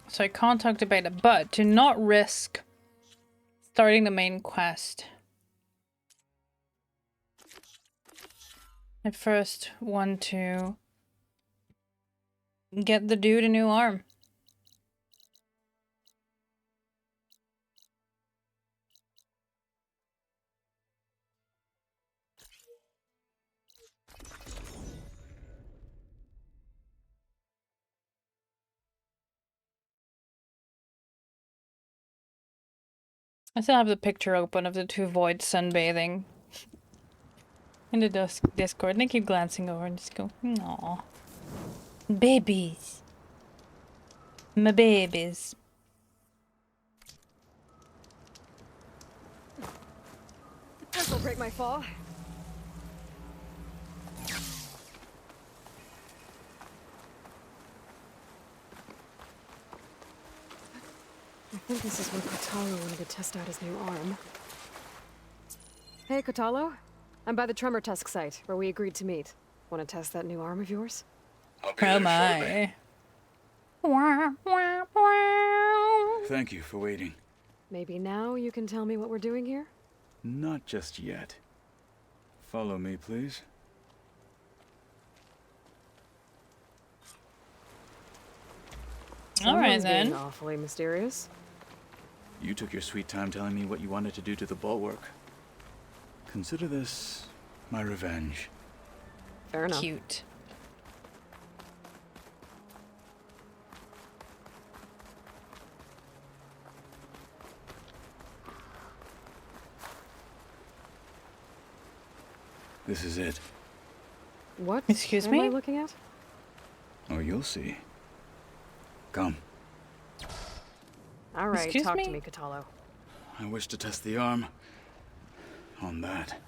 S1: So I can't talk to Beta, but to not risk starting the main quest, I first want to get the dude a new arm. I still have the picture open of the two voids sunbathing in the Discord, and I keep glancing over and just go, "Aw, babies, my babies."
S4: This'll break my fall. I think this is where Kotalo wanted to test out his new arm. Hey, Kotalo. I'm by the Tremor Tusk site, where we agreed to meet. Want to test that new arm of yours?
S3: Oh my. Thank you for waiting.
S4: Maybe now you can tell me what we're doing here?
S3: Not just yet. Follow me, please.
S1: All right,
S4: Someone's
S1: then.
S4: being awfully mysterious.
S3: You took your sweet time telling me what you wanted to do to the bulwark. Consider this my revenge.
S4: Fair enough.
S1: Cute.
S3: This is it.
S4: What?
S1: Excuse
S4: am
S1: me?
S4: I looking at?
S3: Oh, you'll see. Come.
S4: All right,
S1: Excuse
S4: talk
S1: me?
S4: to me, Kotalo.
S3: I wish to test the arm on that.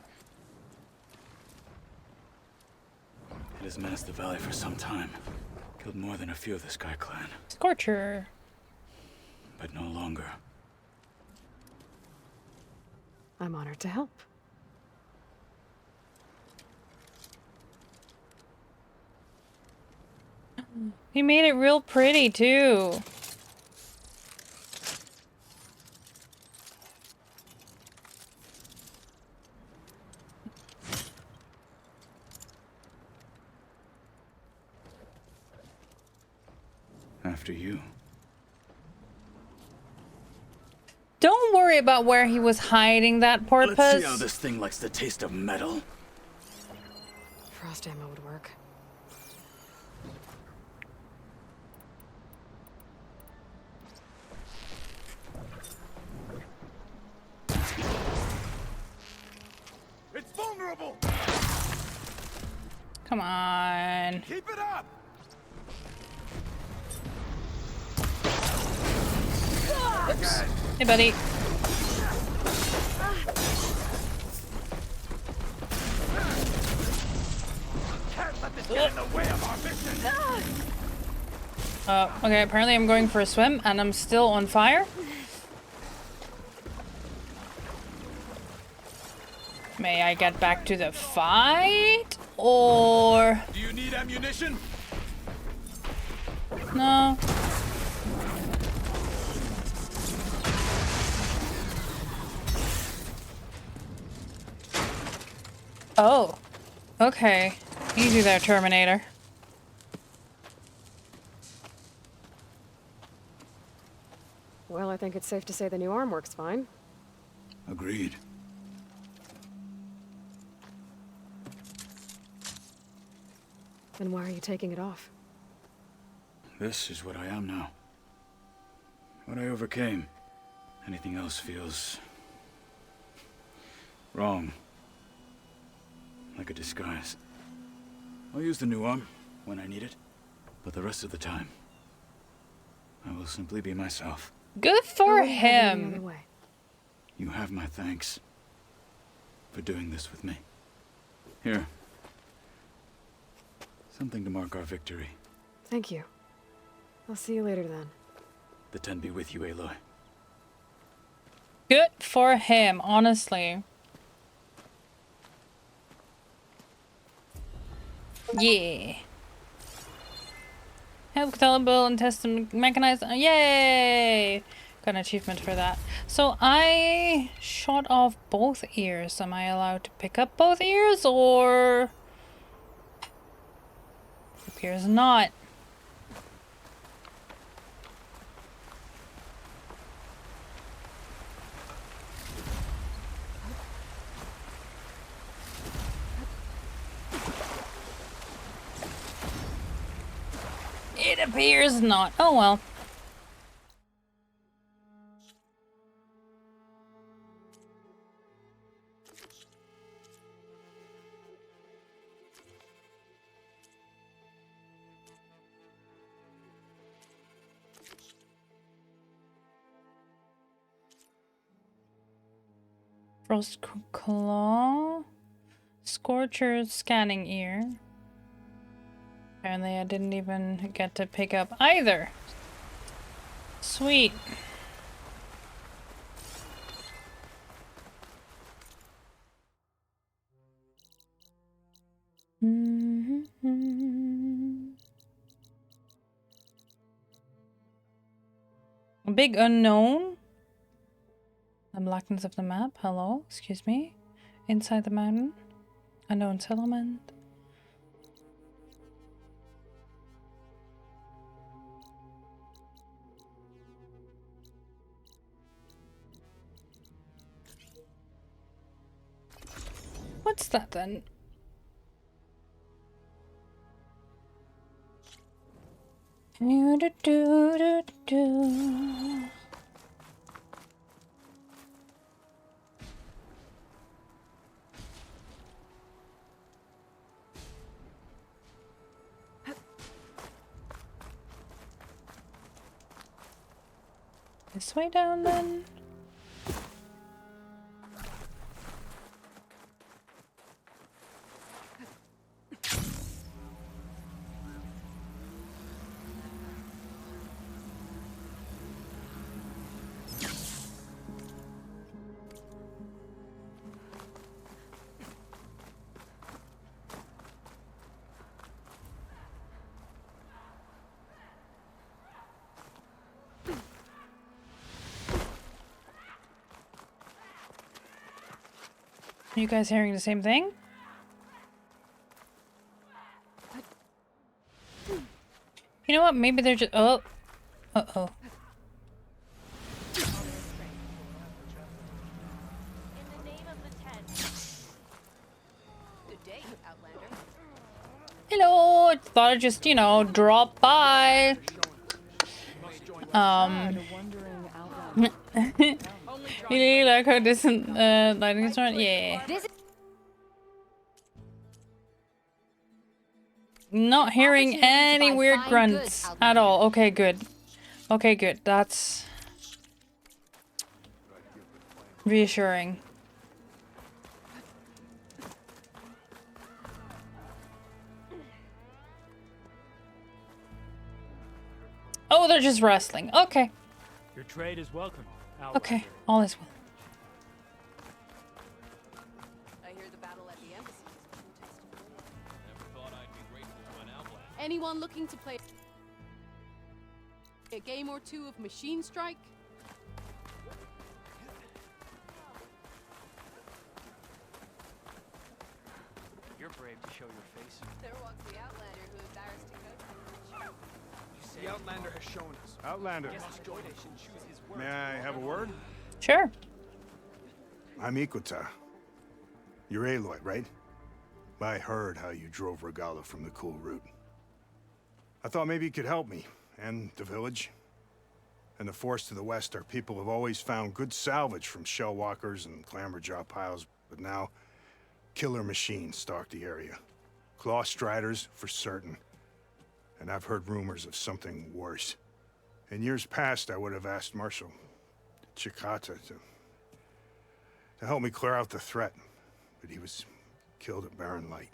S3: It has menaced the valley for some time. Killed more than a few of the Sky Clan.
S1: Scorcher.
S3: But no longer.
S4: I'm honored to help.
S1: He made it real pretty, too.
S3: After you.
S1: Don't worry about where he was hiding that porpoise.
S3: Let's see how this thing likes the taste of metal.
S4: Frost ammo would work.
S3: It's vulnerable!
S1: Come on.
S6: Keep it up!
S1: Oops. Hey, buddy.
S6: Can't let this get in the way of our mission!
S1: Okay, apparently I'm going for a swim and I'm still on fire. May I get back to the fight? Or...
S6: Do you need ammunition?
S1: No. Oh. Okay. Easy there, Terminator.
S4: Well, I think it's safe to say the new arm works fine.
S3: Agreed.
S4: Then why are you taking it off?
S3: This is what I am now. What I overcame. Anything else feels... wrong. Like a disguise. I'll use the new arm when I need it, but the rest of the time, I will simply be myself.
S1: Good for him.
S3: You have my thanks for doing this with me. Here. Something to mark our victory.
S4: Thank you. I'll see you later then.
S3: The 10 be with you, Aloy.
S1: Good for him, honestly. Yeah. Help Calible and test and mechanize. Yay! Got an achievement for that. So I shot off both ears. Am I allowed to pick up both ears or? Appears not. It appears not. Oh well. Frost Claw. Scorcher's scanning ear. Apparently I didn't even get to pick up either. Sweet. A big unknown. The blackness of the map. Hello, excuse me. Inside the mountain. Unknown settlement. What's that then? Do, do, do, do, do. This way down then? Are you guys hearing the same thing? You know what? Maybe they're just... Oh. Uh-oh. Hello! Thought I'd just, you know, drop by. You really like how distant lighting is on? Yeah. Not hearing any weird grunts at all. Okay, good. Okay, good. That's reassuring. Oh, they're just wrestling. Okay.
S13: Your trade is welcome.
S1: Okay, all is well.
S11: I hear the battle at the embassy is contested.
S5: Never thought I'd be grateful to an outlander.
S11: Anyone looking to play a game or two of Machine Strike?
S13: You're brave to show your face.
S11: There walks the outlander who embarrassed to coach.
S8: The Outlander has shown us.
S12: Outlander. May I have a word?
S1: Sure.
S12: I'm Ikuta. You're Aloy, right? I heard how you drove Regala from the cool route. I thought maybe you could help me, and the village. And the forest to the west, our people have always found good salvage from shell walkers and clamberjaw piles, but now killer machines stalk the area. Claw striders, for certain. And I've heard rumors of something worse. In years past, I would have asked Marshal Chikata to help me clear out the threat, but he was killed at Barren Light.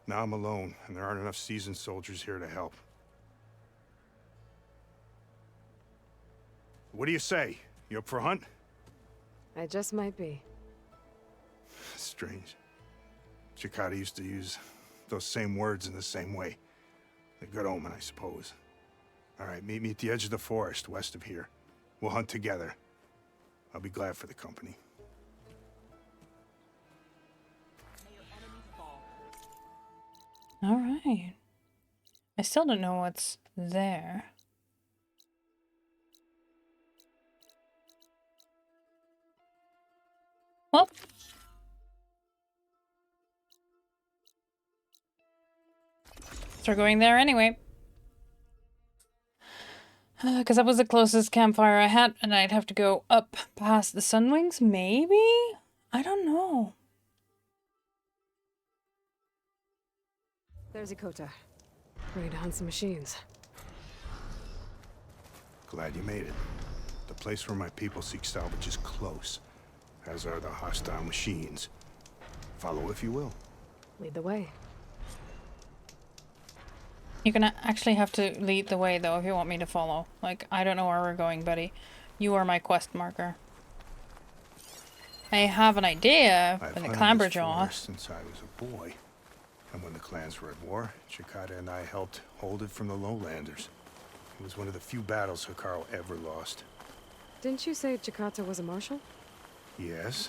S12: Now I'm alone, and there aren't enough seasoned soldiers here to help. What do you say? You up for a hunt?
S4: I just might be.
S12: Strange. Chikata used to use those same words in the same way. A good omen, I suppose. All right, meet me at the edge of the forest, west of here. We'll hunt together. I'll be glad for the company.
S1: All right. I still don't know what's there. Well. Start going there anyway. Because that was the closest campfire I had, and I'd have to go up past the Sunwings, maybe? I don't know.
S4: There's Ikota. Ready to hunt some machines.
S12: Glad you made it. The place where my people seek salvage is close, as are the hostile machines. Follow if you will.
S4: Lead the way.
S1: You're gonna actually have to lead the way, though, if you want me to follow. Like, I don't know where we're going, buddy. You are my quest marker. I have an idea for the Clamberjaw.
S12: Since I was a boy. And when the clans were at war, Chikata and I helped hold it from the lowlanders. It was one of the few battles Hikaru ever lost.
S4: Didn't you say Chikata was a marshal?
S12: Yes.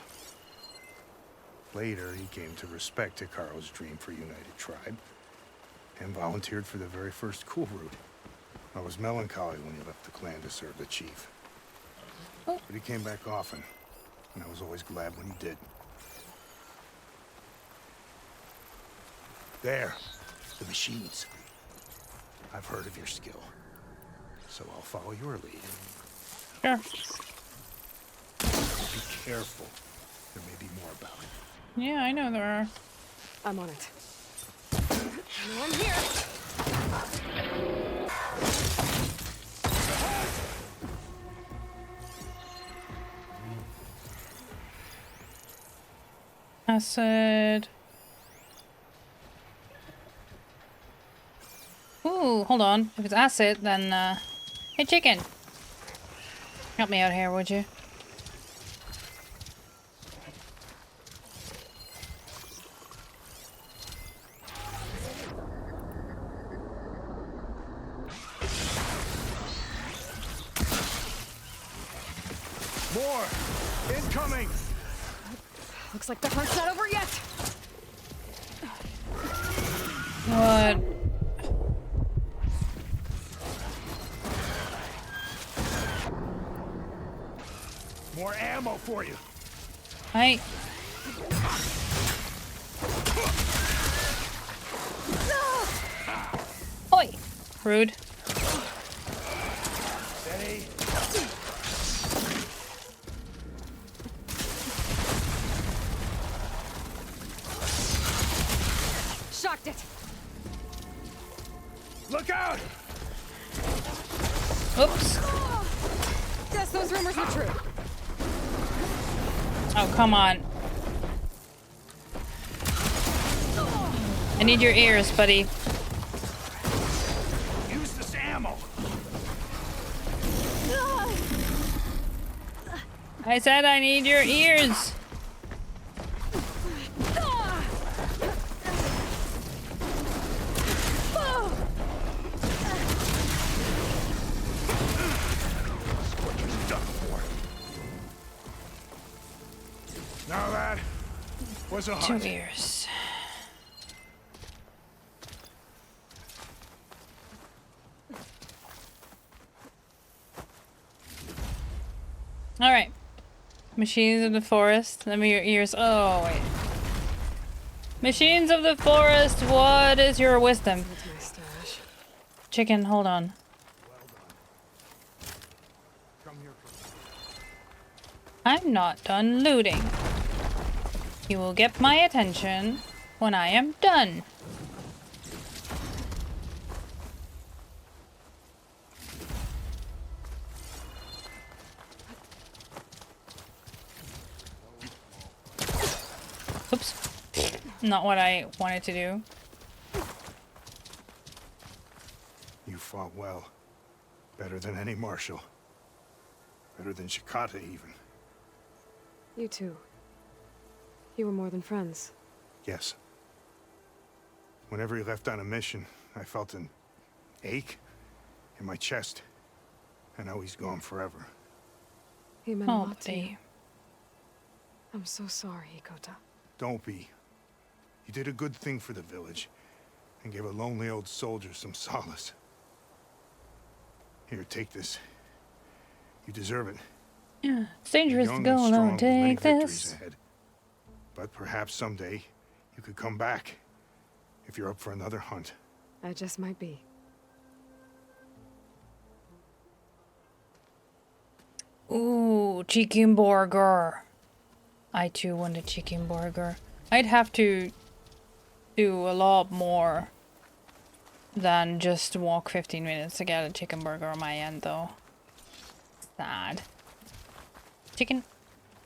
S12: Later, he came to respect Hikaru's dream for a united tribe, and volunteered for the very first cool route. I was melancholy when he left the clan to serve the chief. But he came back often, and I was always glad when he did. There, the machines. I've heard of your skill, so I'll follow your lead.
S1: Sure.
S12: Be careful. There may be more about it.
S1: Yeah, I know there are.
S4: I'm on it.
S11: I'm here.
S1: Acid. Ooh, hold on. If it's acid, then, hey, chicken. Help me out here, would you?
S12: More! Incoming!
S4: Looks like the hunt's not over yet!
S1: What?
S12: More ammo for you!
S1: Hey. Oi! Rude.
S12: Steady.
S4: Shocked it!
S20: Look out!
S1: Oops.
S15: Guess those rumors were true.
S1: Oh, come on. I need your ears, buddy.
S20: Use this ammo.
S1: I said I need your ears.
S20: Now that was a hunt.
S1: 2 ears. All right. Machines of the forest. Let me your ears. Oh, wait. Machines of the forest, what is your wisdom? Chicken, hold on. I'm not done looting. You will get my attention when I am done. Oops. Not what I wanted to do.
S20: You fought well. Better than any marshal. Better than Shikata, even.
S4: You too. You were more than friends.
S20: Yes. Whenever he left on a mission, I felt an ache in my chest. And now he's gone forever.
S4: He meant a
S1: Oh,
S4: lot to you.
S1: buddy.
S4: I'm so sorry, Ikota.
S20: Don't be. You did a good thing for the village, and gave a lonely old soldier some solace. Here, take this. You deserve it.
S1: Yeah, it's dangerous to
S20: Young
S1: go
S20: and strong
S1: alone.
S20: with many
S1: Take
S20: victories
S1: this.
S20: ahead. But perhaps someday you could come back if you're up for another hunt.
S4: I just might be.
S1: Ooh, chicken burger. I too want a chicken burger. I'd have to do a lot more than just walk 15 minutes to get a chicken burger on my end, though. Sad. Chicken.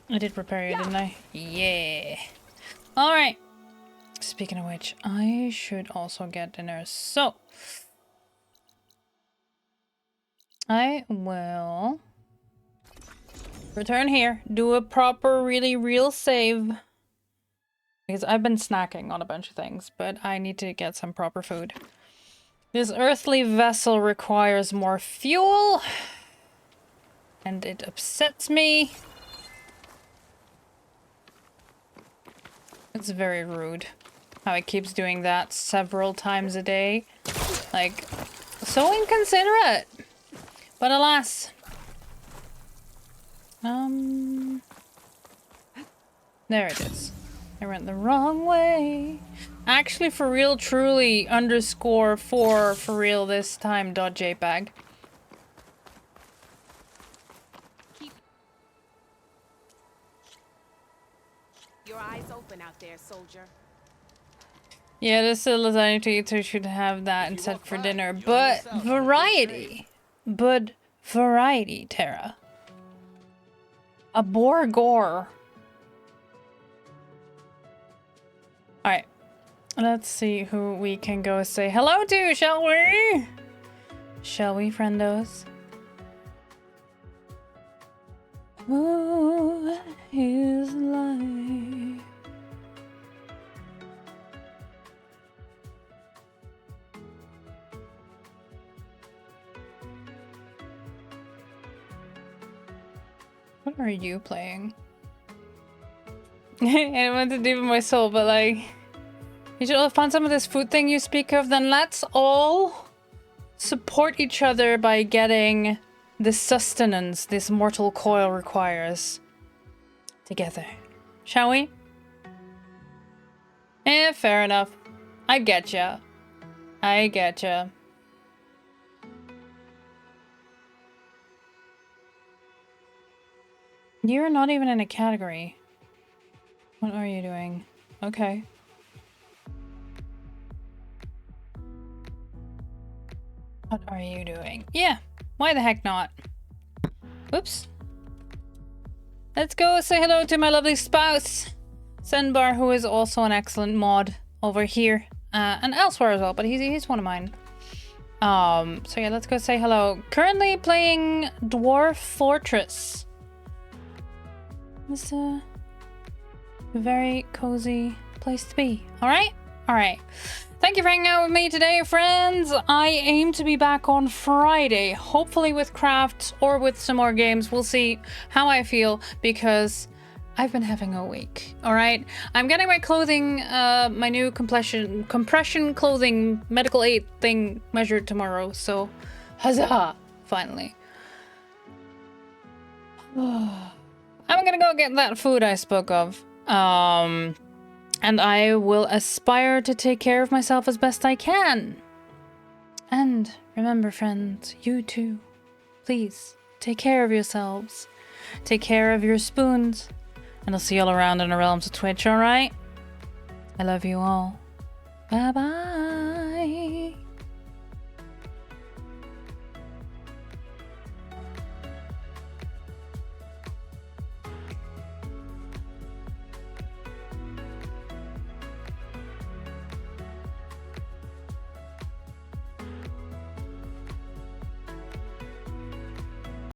S1: I did prepare you, didn't I? Yeah. Alright. Speaking of which, I should also get dinner. So, I will return here, do a proper, really real save. Because I've been snacking on a bunch of things, but I need to get some proper food. This earthly vessel requires more fuel. And it upsets me. It's very rude how it keeps doing that several times a day. Like, so inconsiderate. But alas. There it is. I went the wrong way. Actually, for real, truly, _4 for real this time, .jpg.
S10: Your eyes open out there, soldier.
S1: Yeah, this lasagna eater should have that instead for dinner, but variety. But variety, Tara. A Borgor. Alright. Let's see who we can go say hello to, shall we? Shall we, friendos? Who is life? What are you playing? It went to deep in my soul, but like, you should all find some of this food thing you speak of. Then let's all support each other by getting the sustenance this mortal coil requires together, shall we? Fair enough. I getcha. I getcha. You're not even in a category. What are you doing? Okay. What are you doing? Yeah, why the heck not? Oops. Let's go say hello to my lovely spouse, Senbar, who is also an excellent mod over here and elsewhere as well, but he's one of mine. So yeah, let's go say hello. Currently playing Dwarf Fortress. It's a very cozy place to be. All right? All right. Thank you for hanging out with me today, friends. I aim to be back on Friday, hopefully with crafts or with some more games. We'll see how I feel because I've been having a week. All right. I'm getting my clothing, my new compression clothing medical aid thing measured tomorrow. So, huzzah! Finally. I'm gonna go get that food I spoke of. And I will aspire to take care of myself as best I can. And remember, friends, you too. Please, take care of yourselves. Take care of your spoons. And I'll see you all around in the realms of Twitch, alright? I love you all. Bye-bye.